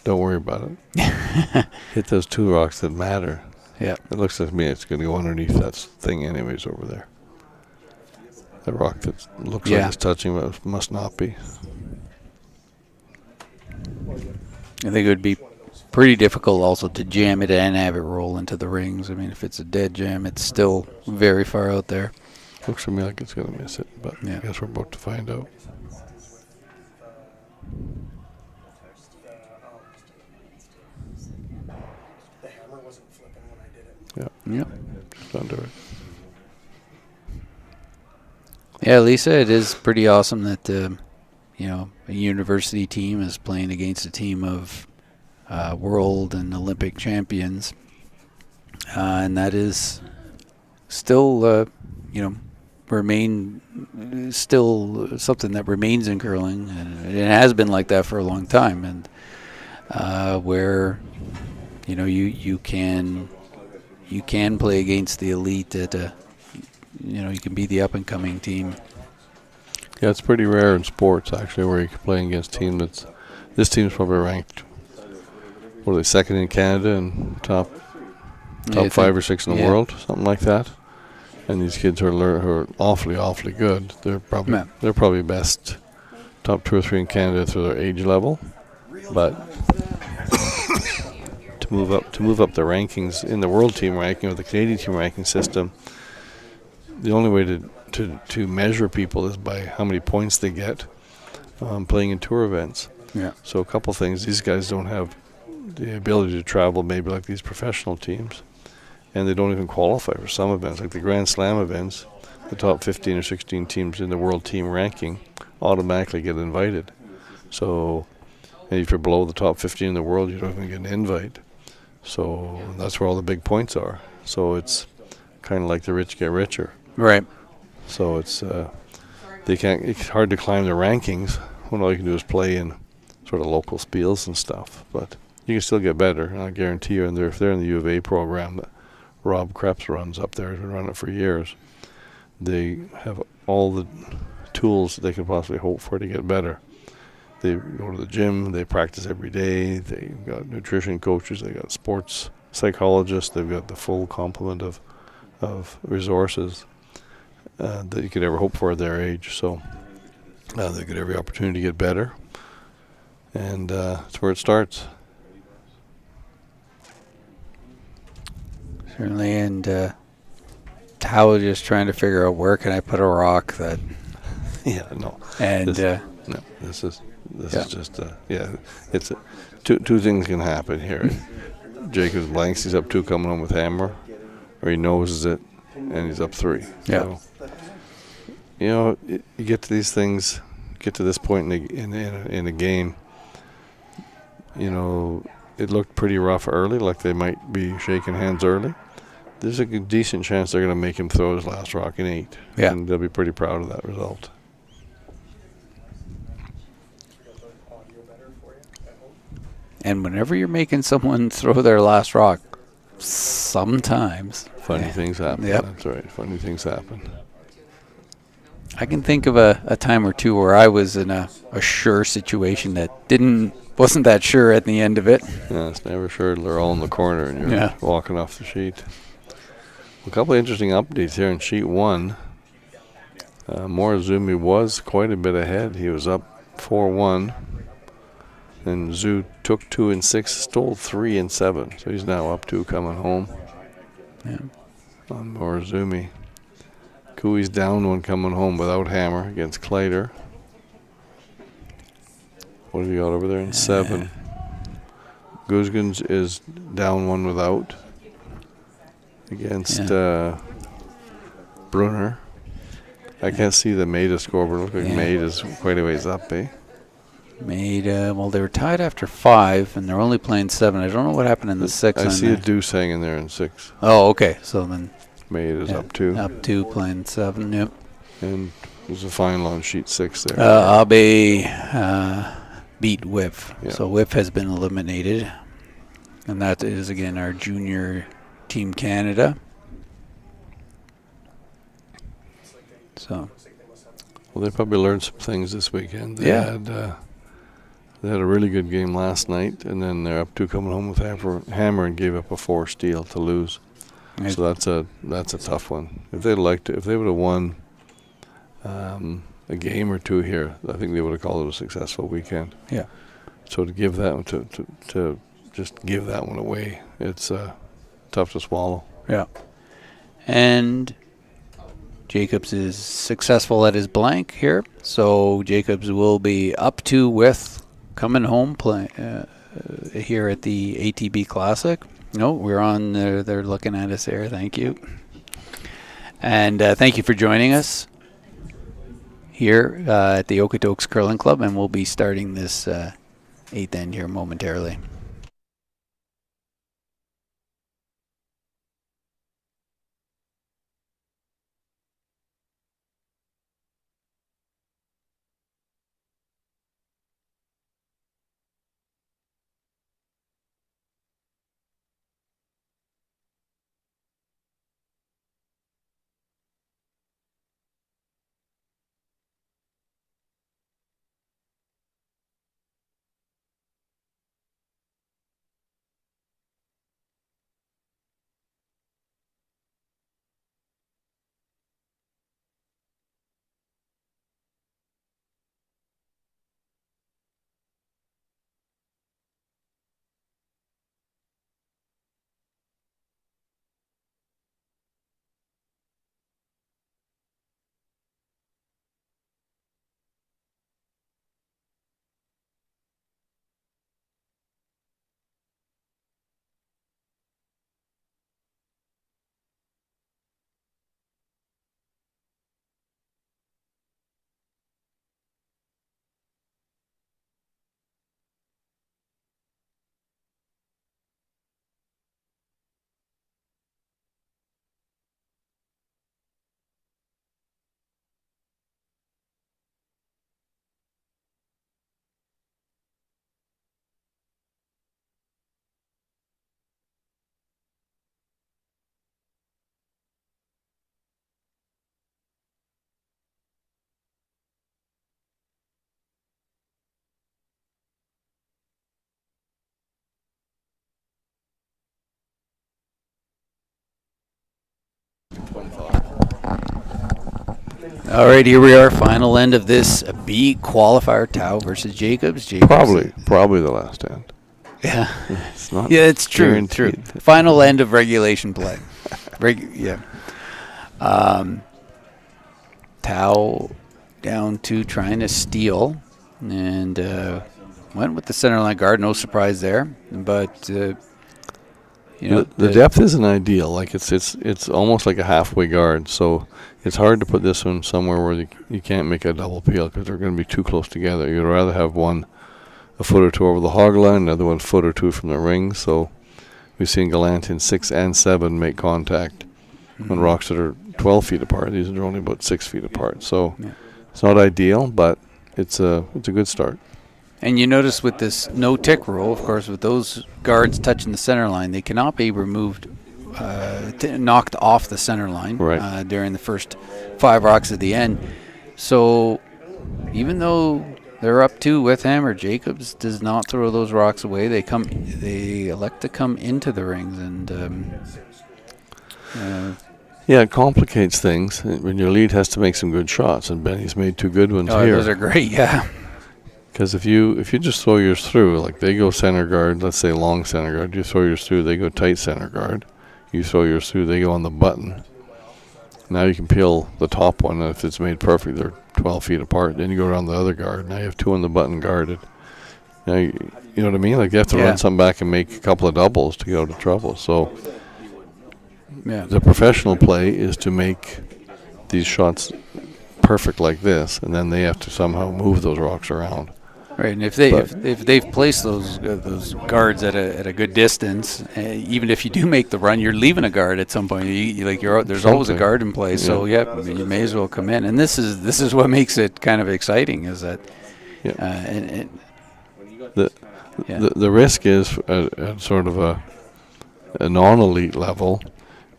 Don't worry about it. Hit those 2 rocks that matter. Yeah. It looks like to me it's going to go underneath that thing anyways over there. That rock that looks like it's touching but must not be. I think it would be pretty difficult also to jam it and have it roll into the rings. I mean, if it's a dead jam, it's still very far out there. Looks to me like it's going to miss it, but I guess we're about to find out. The hammer wasn't flipping when I did it. Yeah. Just under it. Yeah, Lisa, it is pretty awesome that a university team is playing against a team of world and Olympic champions, and that is still still something that remains in curling, and it has been like that for a long time, and where you can play against the elite at a you can be the up-and-coming team. Yeah, it's pretty rare in sports, actually, where you can play against a team that's... This team's probably ranked, what are they, second in Canada and top 5 or 6 in the world, something like that. And these kids who are awfully, awfully good. They're probably best top 2 or 3 in Canada through their age level. But to move up the rankings in the world team ranking or the Canadian team ranking system, the only way to measure people is by how many points they get playing in tour events. Yeah. So a couple things. These guys don't have the ability to travel maybe like these professional teams, and they don't even qualify for some events. Like the Grand Slam events, the top 15 or 16 teams in the world team ranking automatically get invited. So if you're below the top 15 in the world, you don't even get an invite. So that's where all the big points are. So it's kind of like the rich get richer. Right. So it's hard to climb the rankings when all you can do is play in sort of local spiels and stuff. But you can still get better, and I guarantee you, if they're in the U of A program that Rob Krebs runs up there, has been running it for years, they have all the tools that they can possibly hope for to get better. They go to the gym, they practice every day, they've got nutrition coaches, they got sports psychologists, they've got the full complement of resources that you could ever hope for at their age. So they get every opportunity to get better, and that's where it starts. Certainly, and Tao just trying to figure out where can I put a rock that. Yeah, no. And This is just it's two things can happen here. Jacobs blanks, he's up 2 coming home with hammer, or he noses it and he's up 3. Yeah. So, you get to these things, get to this point in a game. It looked pretty rough early, like they might be shaking hands early. There's a decent chance they're going to make him throw his last rock in 8. Yeah. And they'll be pretty proud of that result. And whenever you're making someone throw their last rock, sometimes Funny things happen. Yep. That's right. Funny things happen. I can think of a time or two where I was in a sure situation that wasn't that sure at the end of it. Yeah, it's never sure. They're all in the corner and you're walking off the sheet. A couple of interesting updates here in sheet 1. Morozumi was quite a bit ahead. He was up 4-1. And Zoo took 2 and 6, stole 3 and 7. So he's now up 2 coming home. Yeah. On Morozumi. Cooey's down 1 coming home without hammer against Claytor. What have you got over there in 7? Guzgans is down 1 without against Brunner. I can't see the Maida scoreboard. Looks like Maida is quite a ways up, eh? Well, they were tied after 5, and they're only playing 7. I don't know what happened in the 6. I see a deuce hanging there in 6. Oh, okay. So then Maida's up 2. Up 2, playing 7, yep. And there's a final on sheet 6 there. Abe beat Whiff. Yeah. So Whiff has been eliminated. And that is, again, our junior Team Canada. So. Well, they probably learned some things this weekend. They had a really good game last night, and then they're up 2 coming home with hammer and gave up a 4 steal to lose. Right. So that's a tough one. If they would have won a game or 2 here, I think they would have called it a successful weekend. Yeah. So to give that to just give that one away, it's tough to swallow. Yeah. And Jacobs is successful at his blank here, so Jacobs will be up 2 with coming home play here at the ATB Classic. No, we're on there. They're looking at us there. Thank you. And thank you for joining us here at the Okotoks Curling Club, and we'll be starting this 8th end here momentarily. All right, here we are, final end of this B qualifier, Tau versus Jacobs. Probably the last end. Yeah. It's not. Yeah, it's true. guaranteed. True. Final end of regulation play. Tau down to trying to steal, and went with the center line guard. No surprise there, but the depth isn't ideal. Like it's almost like a halfway guard. So it's hard to put this one somewhere where you can't make a double peel because they're going to be too close together. You'd rather have one a foot or two over the hog line, another one foot or two from the ring. So we've seen Gallant in 6 and 7 make contact when rocks that are 12 feet apart. These are only about 6 feet apart. So it's not ideal, but it's a good start. And you notice with this no-tick rule, of course, with those guards touching the center line, they cannot be removed, knocked off the center line during the first 5 rocks at the end. So even though they're up 2 with hammer, Jacobs does not throw those rocks away. They elect to come into the rings, and it complicates things when your lead has to make some good shots, and Benny's made 2 good ones here. Those are great, yeah. Because if you just throw yours through, like they go center guard, let's say long center guard, you throw yours through, they go tight center guard. You throw yours through, they go on the button. Now you can peel the top one, and if it's made perfect, they're 12 feet apart. Then you go around the other guard. Now you have 2 on the button guarded. Now you know what I mean? Like you have to run something back and make a couple of doubles to get out of trouble. So the professional play is to make these shots perfect like this, and then they have to somehow move those rocks around. Right, and if they've placed those guards at a good distance, even if you do make the run, you're leaving a guard at some point. There's always a guard in place, so you may as well come in. And this is what makes it kind of exciting, is that the risk is at sort of a non-elite level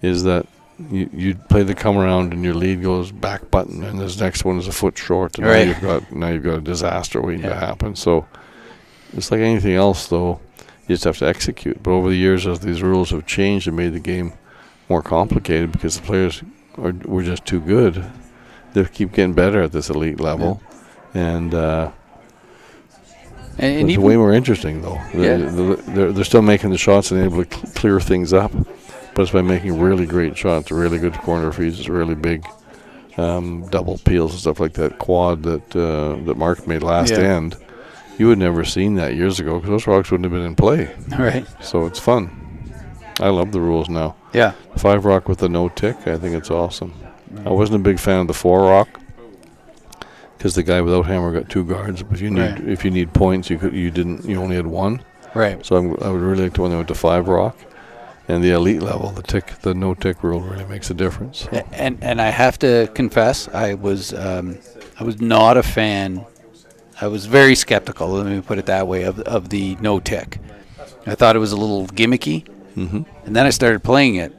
is that you play the come around and your lead goes back button, and this next one is a foot short, and now you've got a disaster waiting to happen. So it's like anything else, though, you just have to execute. But over the years, as these rules have changed and made the game more complicated because the players were just too good, they keep getting better at this elite level, and it's way more interesting, though. They're still making the shots and able to clear things up. But it's by making really great shots, really good corner feeds, really big double peels and stuff like that. Quad that Mark made last end, you would never seen that years ago because those rocks wouldn't have been in play. Right. So it's fun. I love the rules now. Yeah. 5 rock with the no tick, I think it's awesome. I wasn't a big fan of the 4 rock because the guy without hammer got 2 guards. But if you need points, you only had 1. Right. So I would really like to when they went to 5 rock. And the elite level, the no tick rule really makes a difference. So. And I have to confess, I was not a fan. I was very skeptical, let me put it that way, of the no tick. I thought it was a little gimmicky, and then I started playing it,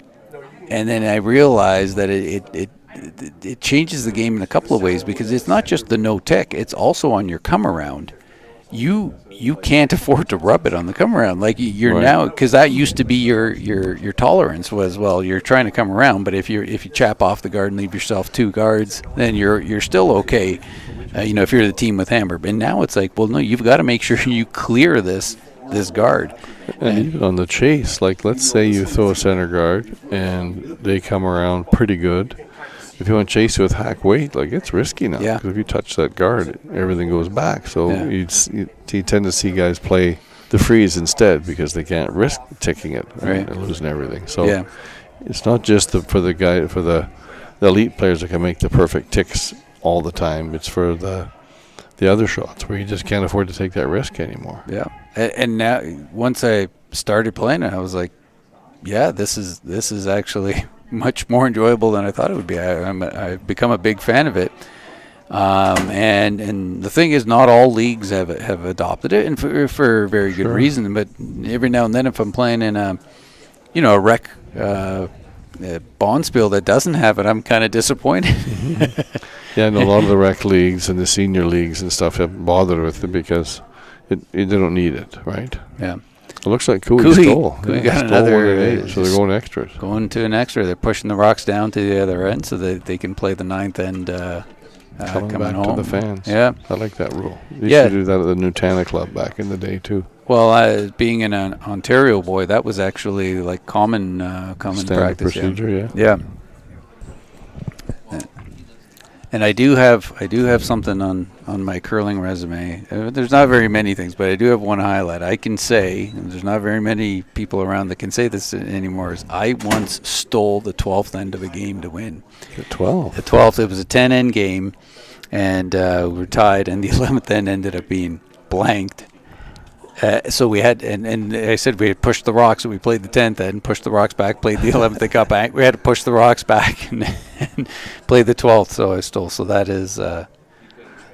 and then I realized that it changes the game in a couple of ways, because it's not just the no tick; it's also on your come around. You can't afford to rub it on the come around, like you're now, because that used to be your tolerance was, well, you're trying to come around, but if you chap off the guard and leave yourself 2 guards, then you're still okay. If you're the team with hammer, but now it's like, well, no, you've got to make sure you clear this guard. And even on the chase, like let's say you throw a center guard and they come around pretty good. If you want to chase with hack weight, like it's risky now. Because if you touch that guard, everything goes back. So you tend to see guys play the freeze instead because they can't risk ticking it and losing everything. So it's not just for the elite players that can make the perfect ticks all the time. It's for the other shots where you just can't afford to take that risk anymore. Yeah, and now once I started playing it, I was like, this is actually much more enjoyable than I thought it would be. I've become a big fan of it, and the thing is, not all leagues have adopted it, and for very good reason. But every now and then, if I'm playing in a rec Bonspiel that doesn't have it, I'm kind of disappointed. Yeah, and a lot of the rec leagues and the senior leagues and stuff have bothered with it because they don't need it, right? Yeah. It looks like Cooey stole. Cooey got stole another. 1-8, so they're going extras. Going to an extra. They're pushing the rocks down to the other end so that they can play the ninth end Coming back home. to the fans. Yeah. I like that rule. They used to do that at the Nutana Club back in the day, too. Well, being an Ontario boy, that was actually like common Standard practice. procedure, Yeah. And I do have something on my curling resume. There's not very many things, but I do have one highlight. I can say, and there's not very many people around that can say this anymore, is I once stole the 12th end of a game to win. The 12th? The 12th. It was a 10-end game, and we were tied, and the 11th end ended up being blanked. So we had, and I said we had pushed the rocks, so we played the 10th end, pushed the rocks back, played the 11th, they got back. We had to push the rocks back and play the 12th, so I stole. So that is. Well,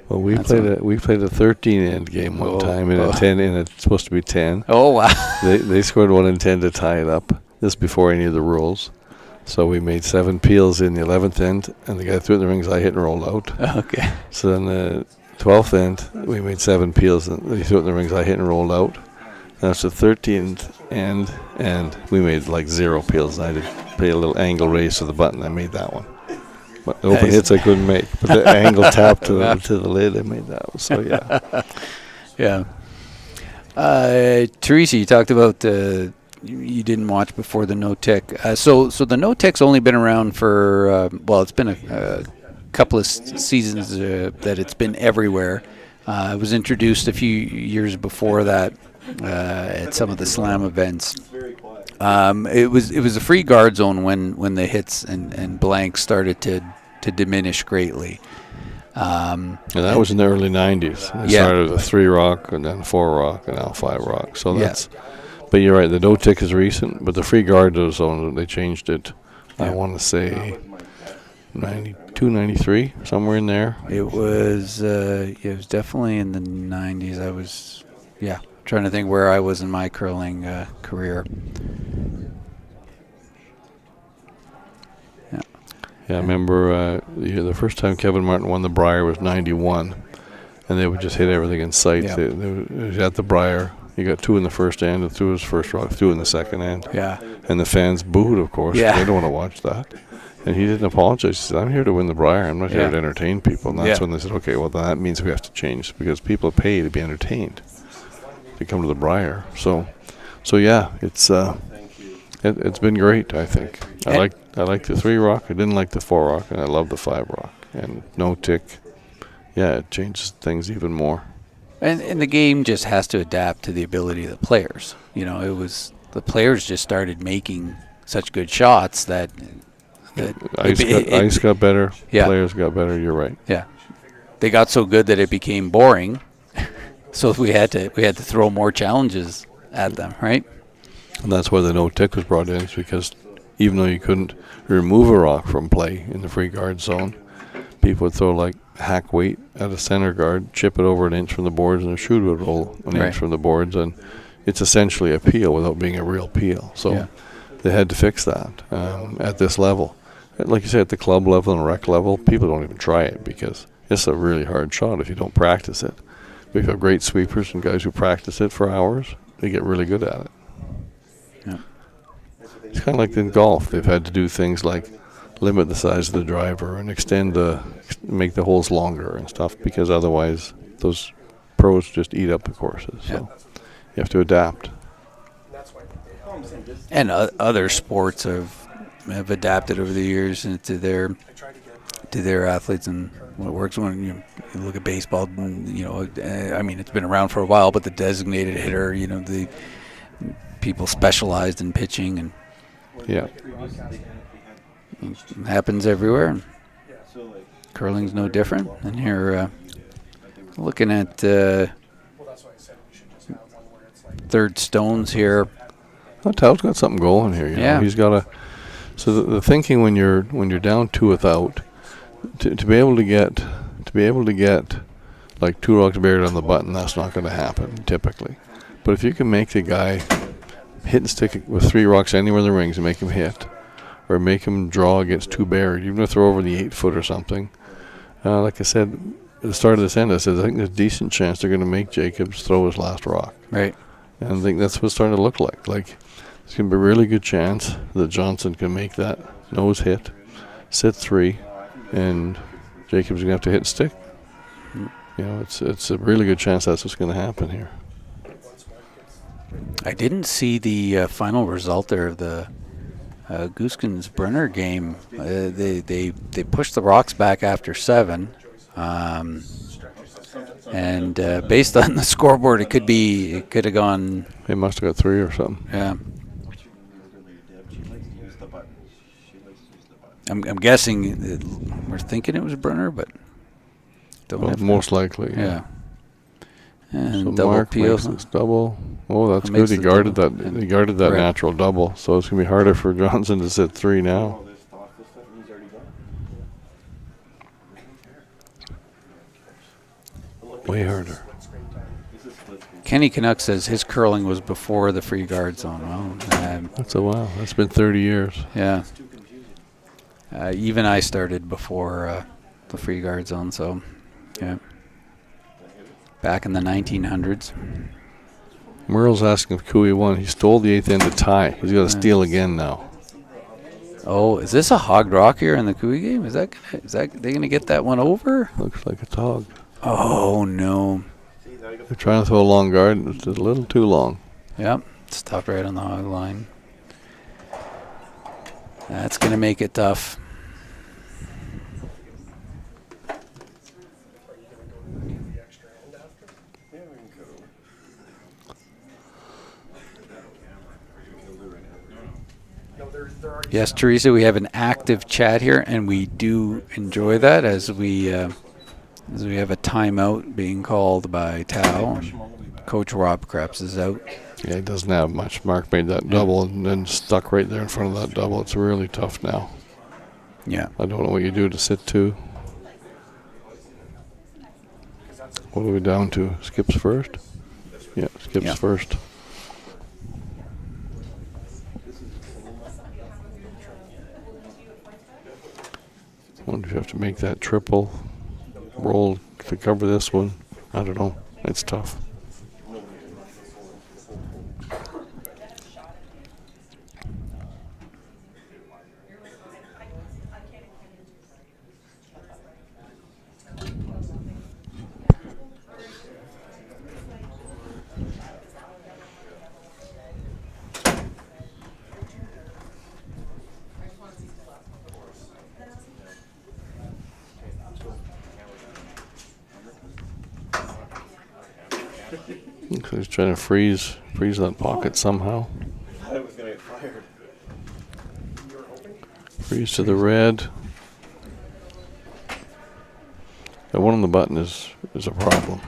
we played a 13-end game one time in a 10, and it's supposed to be 10. Oh wow! They scored 1 and 10 to tie it up. This before any of the rules. So we made 7 peels in the 11th end, and the guy threw it in the rings. I hit and rolled out. Okay. So then the 12th end, we made 7 peels, and he threw it in the rings. I hit and rolled out. That's the 13th end, and we made like 0 peels. And I did play a little angle raise to the button. I made that one. But the open hits I couldn't make. But the angle tap to the lid, I made that one. So yeah. Yeah. Teresa, you talked about you didn't watch before the no-tick. So the no-tick's only been around for, it's been a couple of seasons that it's been everywhere. It was introduced a few years before that at some of the slam events. It was a free guard zone when the hits and blanks started to diminish greatly. And that was in the early 90s. They started with a 3 rock and then 4 rock and now 5 rock. So that's. But you're right. The no tick is recent, but the free guard zone, they changed it. I want to say 92, 93, somewhere in there. It was definitely in the 90s. I was trying to think where I was in my curling career. Yeah, I remember the first time Kevin Martin won the Brier was 91, and they would just hit everything in sight. Yeah. They was at the Brier. He got 2 in the first end and threw his first rock, 2 in the second end. Yeah. And the fans booed, of course. Yeah. They don't want to watch that. And he didn't apologize. He said, I'm here to win the Brier. I'm not here to entertain people. And that's when they said, okay, well, that means we have to change because people pay to be entertained, to come to the Brier. So yeah, it's been great, I think. I like the 3 rock. I didn't like the 4 rock, and I love the 5 rock. And no tick. Yeah, it changes things even more. And the game just has to adapt to the ability of the players. You know, it was the players just started making such good shots that ice got better. Yeah. Players got better. You're right. Yeah, they got so good that it became boring. So we had to throw more challenges at them, right? And that's why the no tick was brought in, is because even though you couldn't remove a rock from play in the free guard zone, people would throw like hack weight at a center guard, chip it over an inch from the boards, and a shoot would roll an inch from the boards, and it's essentially a peel without being a real peel. So they had to fix that at this level. Like you said, at the club level and rec level, people don't even try it because it's a really hard shot if you don't practice it. We have great sweepers and guys who practice it for hours. They get really good at it. Yeah. It's kind of like in golf. They've had to do things like limit the size of the driver and make the holes longer and stuff, because otherwise those pros just eat up the courses. So you have to adapt. And other sports have adapted over the years to their athletes and what works. When you look at baseball, I mean, it's been around for a while, but the designated hitter, the people specialized in pitching, and it happens everywhere. Curling's no different. And here, looking at third stones here. Oh, Tao's got something going here. You know? He's got So the thinking when you're down 2 without, to be able to get like 2 rocks buried on the button, that's not going to happen typically. But if you can make the guy hit and stick with 3 rocks anywhere in the rings and make him hit, or make him draw against 2 buried, even if throw over the 8 foot or something. Like I said at the start of this end, I said I think there's a decent chance they're going to make Jacobs throw his last rock. Right. And I think that's what it's starting to look like. Like, there's going to be a really good chance that Johnson can make that nose hit, sit 3, and Jacobs is going to have to hit stick. You know, it's a really good chance that's what's going to happen here. I didn't see the final result there of the Gooskens-Brenner game. They pushed the Rocks back after 7. And based on the scoreboard, it could have gone. They must have got 3 or something. Yeah. I'm guessing we're thinking it was Brenner, but don't have most likely. Yeah. And So double Mark peel. makes this double. Oh, that's It good. makes He the guarded double. that. He guarded that Correct. natural double. So it's gonna be harder for Johnson to sit 3 now. Way harder. Kenny Canuck says his curling was before the free guard zone. Well, That's a while. That's been 30 years. yeah. Even I started before the free guard zone, so yeah. Back in the 1900s. Merle's asking if Cooey won. He stole the 8th end to tie. He's got to steal again now. Oh, is this a hog rock here in the Cooey game? Is that they gonna get that one over? Looks like a hog. Oh no. They're trying to throw a long guard, and it's a little too long. Yep, stopped right on the hog line. That's gonna make it tough. Yes, Teresa, we have an active chat here, and we do enjoy that as we have a timeout being called by Tao. Coach Rob Krebs is out. Yeah, he doesn't have much. Mark made that double and then stuck right there in front of that double. It's really tough now. Yeah. I don't know what you do to sit 2. What are we down to? Skips first? Yeah, skips first. Wonder if you have to make that triple roll to cover this one. I don't know. It's tough. So he's trying to freeze that pocket somehow. I thought it was going to get fired. Freeze to the red. That one on the button is a problem.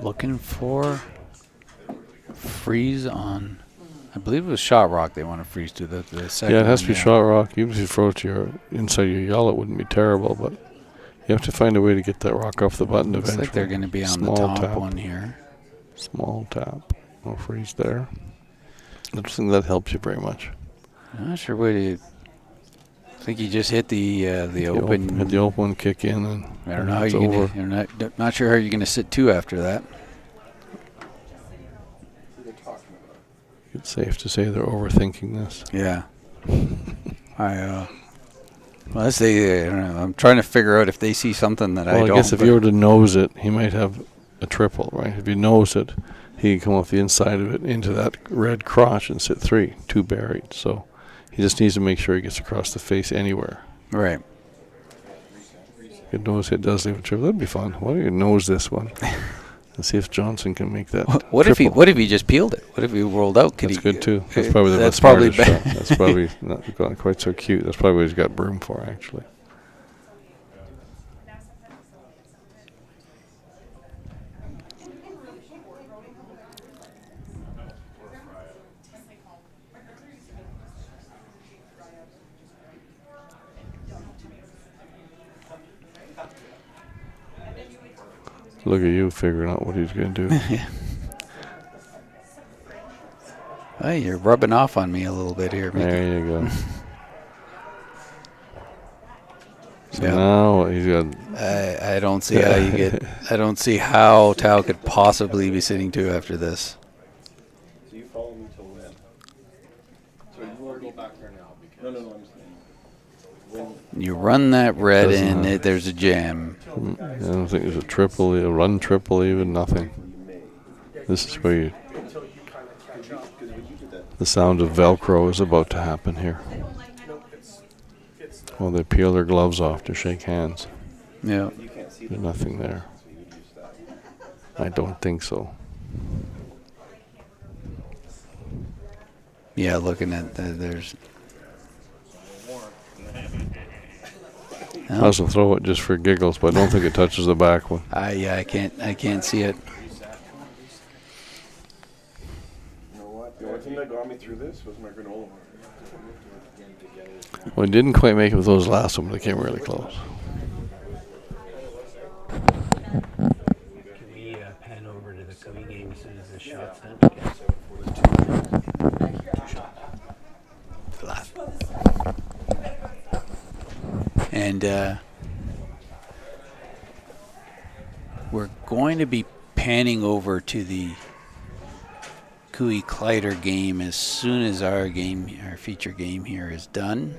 Looking for freeze on, I believe it was shot rock they want to freeze to the second. Yeah, it has to be one, shot rock. Even if you throw it to your inside your yell, it wouldn't be terrible, but you have to find a way to get that rock off the button Looks eventually. like they're going to be on Small the top tap. one here. Small tap. No freeze there. I don't think that helps you very much. I'm not sure what you think. You just hit the open. Had the open one kick in, and I don't know how it's you're over. gonna. You're not sure how you're gonna sit 2 after that. It's safe to say they're overthinking this. Yeah. Well, let's say, I don't know. I'm trying to figure out if they see something that I Well, don't. I guess if you were to nose it, he might have a triple, right? If you nose it, he can come off the inside of it into that red crotch and sit 3, 2 buried. So he just needs to make sure he gets across the face anywhere. Right. Good nose hit does leave a triple. That'd be fun. Why don't you nose this one and see if Johnson can make that? What triple. if he just peeled it? What if he rolled out? That's good too. That's probably the That's smartest probably shot. That's probably not quite so cute. That's probably what he's got broom for, actually. Look at you figuring out what he's going to do. Hey, you're rubbing off on me a little bit here, Mickey. There you go. So Yeah. now he's got. I don't see how you get. I don't see how Tao could possibly be sitting 2 after this. So you follow me till when? So you want to go back there now? Because no, I'm saying. You run that red Doesn't in, there's a jam. I don't think there's a triple, a run triple, even nothing. This is where you. The sound of Velcro is about to happen here. Well, they peel their gloves off to shake hands. Yeah. There's nothing there. I don't think so. Yeah, looking at there's. I also throw it just for giggles, but I don't think it touches the back one. Yeah, I can't see it. You know what? The only thing that got me through this was my granola bar. Well, it didn't quite make it with those last ones, but they came really close. Can we pan over to the Cubby game as soon as the shot's done? And we're going to be panning over to the Cooey Clyder game as soon as our feature game here is done.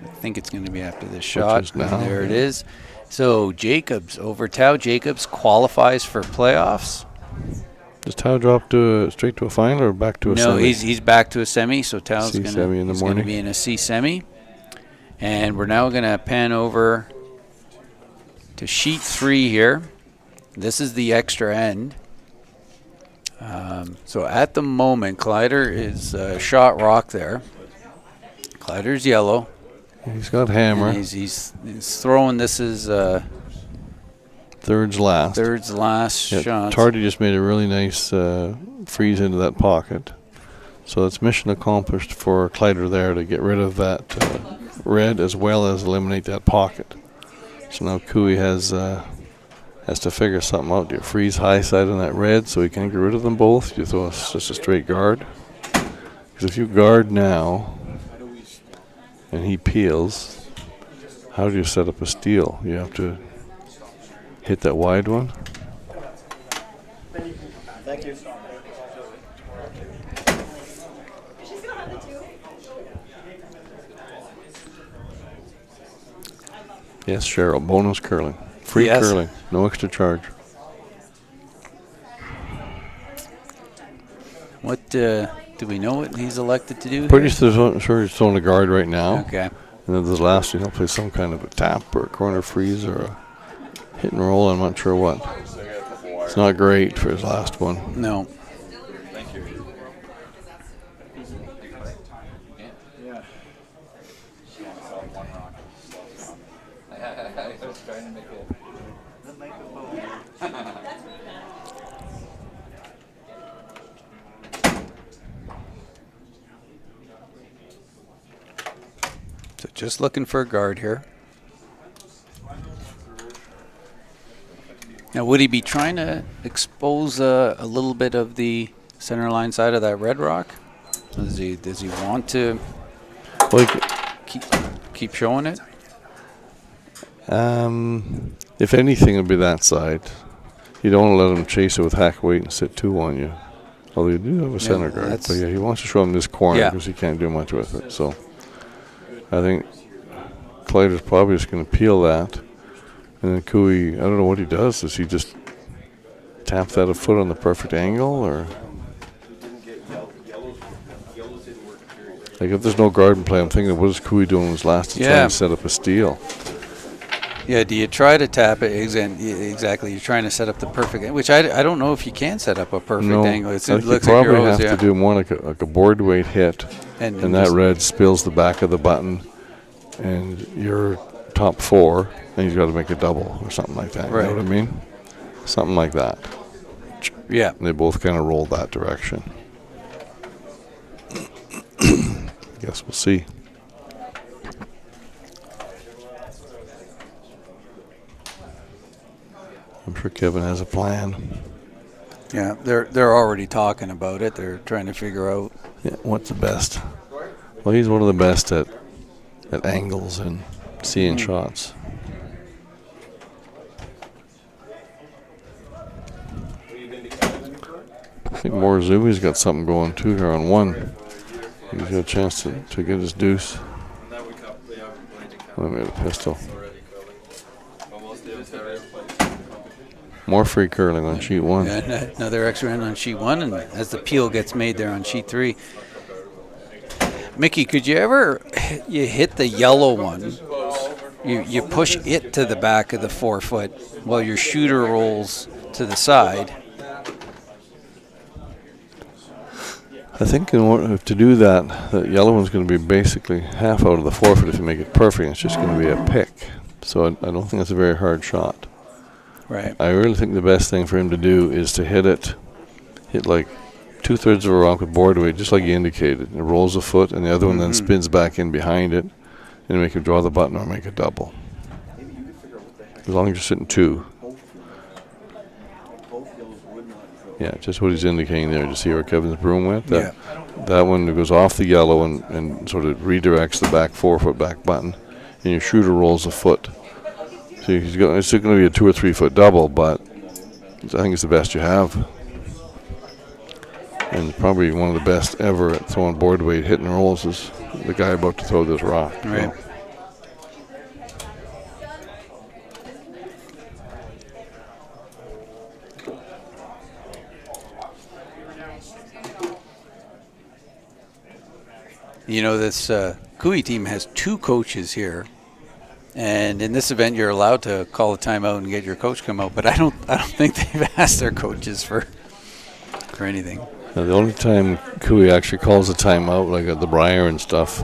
I think it's going to be after this shot. Now. There it is. So Jacobs over Tao. Jacobs qualifies for playoffs. Does Tao drop straight to a final or back to a semi? No, he's back to a semi. So Tao's going to be in a C semi. And we're now going to pan over to sheet 3 here. This is the extra end. So at the moment, Clyder is shot rock there. Clyder's yellow. He's got hammer. And he's throwing. This is thirds last. Shot. Tardy just made a really nice freeze into that pocket. So it's mission accomplished for Clyder there to get rid of that red as well as eliminate that pocket. So now Cooey has to figure something out. Do you freeze high side on that red so he can't get rid of them both? Do you throw just a straight guard? Because if you guard now and he peels, how do you set up a steal? You have to hit that wide one. Thank you. Yes, Cheryl. Bonus curling. Free curling. No extra charge. What do we know what he's elected to do? Pretty sure he's throwing a guard right now. Okay. And then this last one, he'll play some kind of a tap or a corner freeze or a hit and roll. I'm not sure what. It's not great for his last one. No. Thank you. I was trying to make it. So just looking for a guard here. Now, would he be trying to expose a little bit of the center line side of that red rock? Does he want to keep showing it? If anything, it'll be that side. You don't want to let him chase it with hack weight and sit 2 on you. Although you do have a center guard. But yeah, he wants to show him this corner because he can't do much with it. So I think Clyder's probably just going to peel that. And then Cooey, I don't know what he does. Does he just tap that a foot on the perfect angle? Or like if there's no guard in play, I'm thinking, what is Cooey doing in his last to try and set up a steal? Yeah, do you try to tap it? Exactly. You're trying to set up the perfect angle, which I don't know if you can set up a perfect angle. I think you probably have to do more like a board weight hit, and that red spills the back of the button, and you're top 4, and you've got to make a double or something like that. Right. You know what I mean? Something like that. Yeah. And they both kind of roll that direction. Guess we'll see. I'm sure Kevin has a plan. Yeah, they're already talking about it. They're trying to figure out. Yeah, what's the best? Well, he's one of the best at angles and seeing shots. I think Morizumi's got something going too here on one. He's got a chance to get his deuce. Let me get a pistol. More free curling on sheet 1. Yeah, another extra end on sheet 1, and as the peel gets made there on sheet 3. Mickey, could you ever hit the yellow one? You push it to the back of the 4-foot while your shooter rolls to the side. I think in order to do that yellow one's going to be basically half out of the 4-foot if you make it perfect. It's just going to be a pick. So I don't think it's a very hard shot. Right. I really think the best thing for him to do is to hit like 2/3 of a rock with board weight, just like you indicated. It rolls a foot, and the other one then spins back in behind it, and make him draw the button or make a double. As long as you're sitting 2. Yeah, just what he's indicating there. Just see where Kevin's broom went? That one goes off the yellow and sort of redirects the back 4-foot back button, and your shooter rolls a foot. So it's still going to be a 2 or 3 foot double, but I think it's the best you have. And probably one of the best ever at throwing board weight hitting rolls is the guy about to throw this rock. Right. You know, this Cooey team has 2 coaches here. And in this event, you're allowed to call a timeout and get your coach come out. But I don't think they've asked their coaches for anything. Now, the only time Cooey actually calls a timeout, like at the Briar and stuff,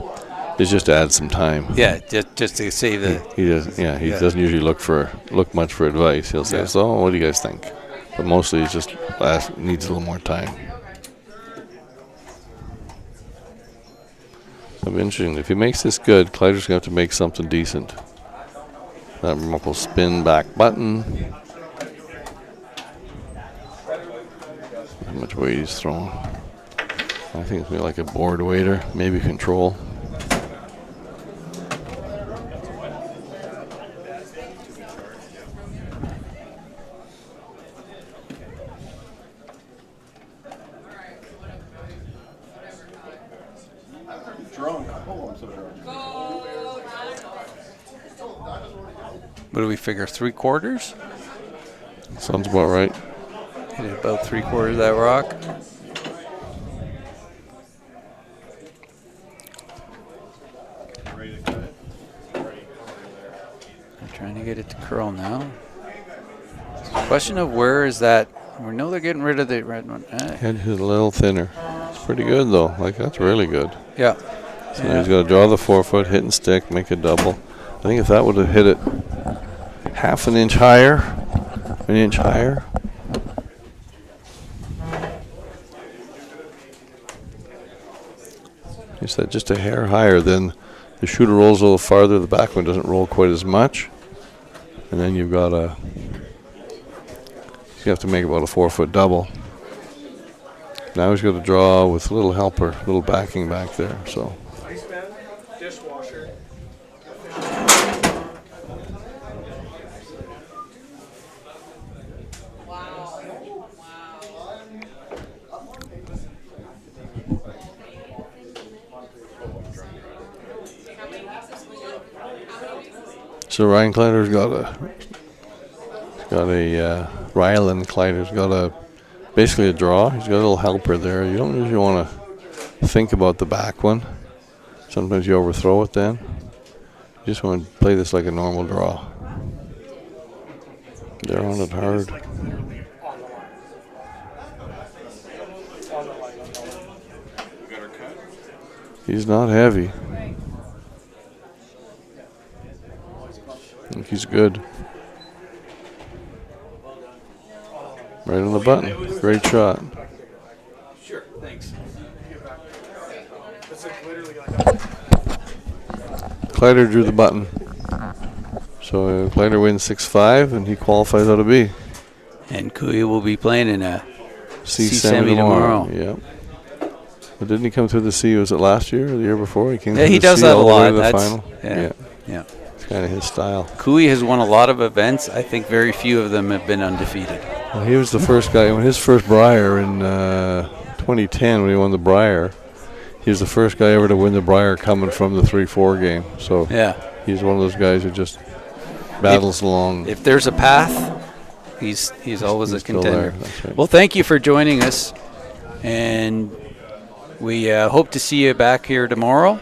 is just to add some time. Yeah, just to save the. He doesn't usually look much for advice. He'll say, "So, what do you guys think?" But mostly, he just needs a little more time. It'll be interesting. If he makes this good, Kleider's going to have to make something decent. That will spin back button. How much weight he's throwing? I think it's maybe like a board waiter, maybe control. What do we figure, 3/4? Sounds about right. Hit it about 3/4 of that rock. I'm trying to get it to curl now. It's a question of where is that. We know they're getting rid of the red one. Head hit a little thinner. It's pretty good though. Like, that's really good. Yeah. So he's got to draw the 4-foot, hit and stick, make a double. I think if that would have hit it half an inch higher, Is that just a hair higher, then the shooter rolls a little farther, the back one doesn't roll quite as much, and then you've got you have to make about a 4-foot double. Now he's got to draw with a little helper, a little backing back there. So. Dishwasher. So Ryan Kleider's got Rylan Kleider's got basically a draw. He's got a little helper there. You don't usually want to think about the back one. Sometimes you overthrow it then. You just want to play this like a normal draw. They're on it hard. He's not heavy. I think he's good. Right on the button. Great shot. Sure, thanks. Kleider drew the button. So Kleider wins 6-5, and he qualifies out of B. And Kui will be playing in a C semi tomorrow. Yeah. But didn't he come through the C? Was it last year or the year before? He came Yeah, through he the does C that a all the way lot. to the That's final. yeah. It's kind of his style. Kui has won a lot of events. I think very few of them have been undefeated. Well, he was the first guy when his first Brier in 2010 when he won the Brier. He was the first guy ever to win the Brier coming from the 3-4 game. So Yeah. he's one of those guys who just battles along. If there's a path, he's always a still contender. there, that's right. Well, thank you for joining us, and we hope to see you back here tomorrow.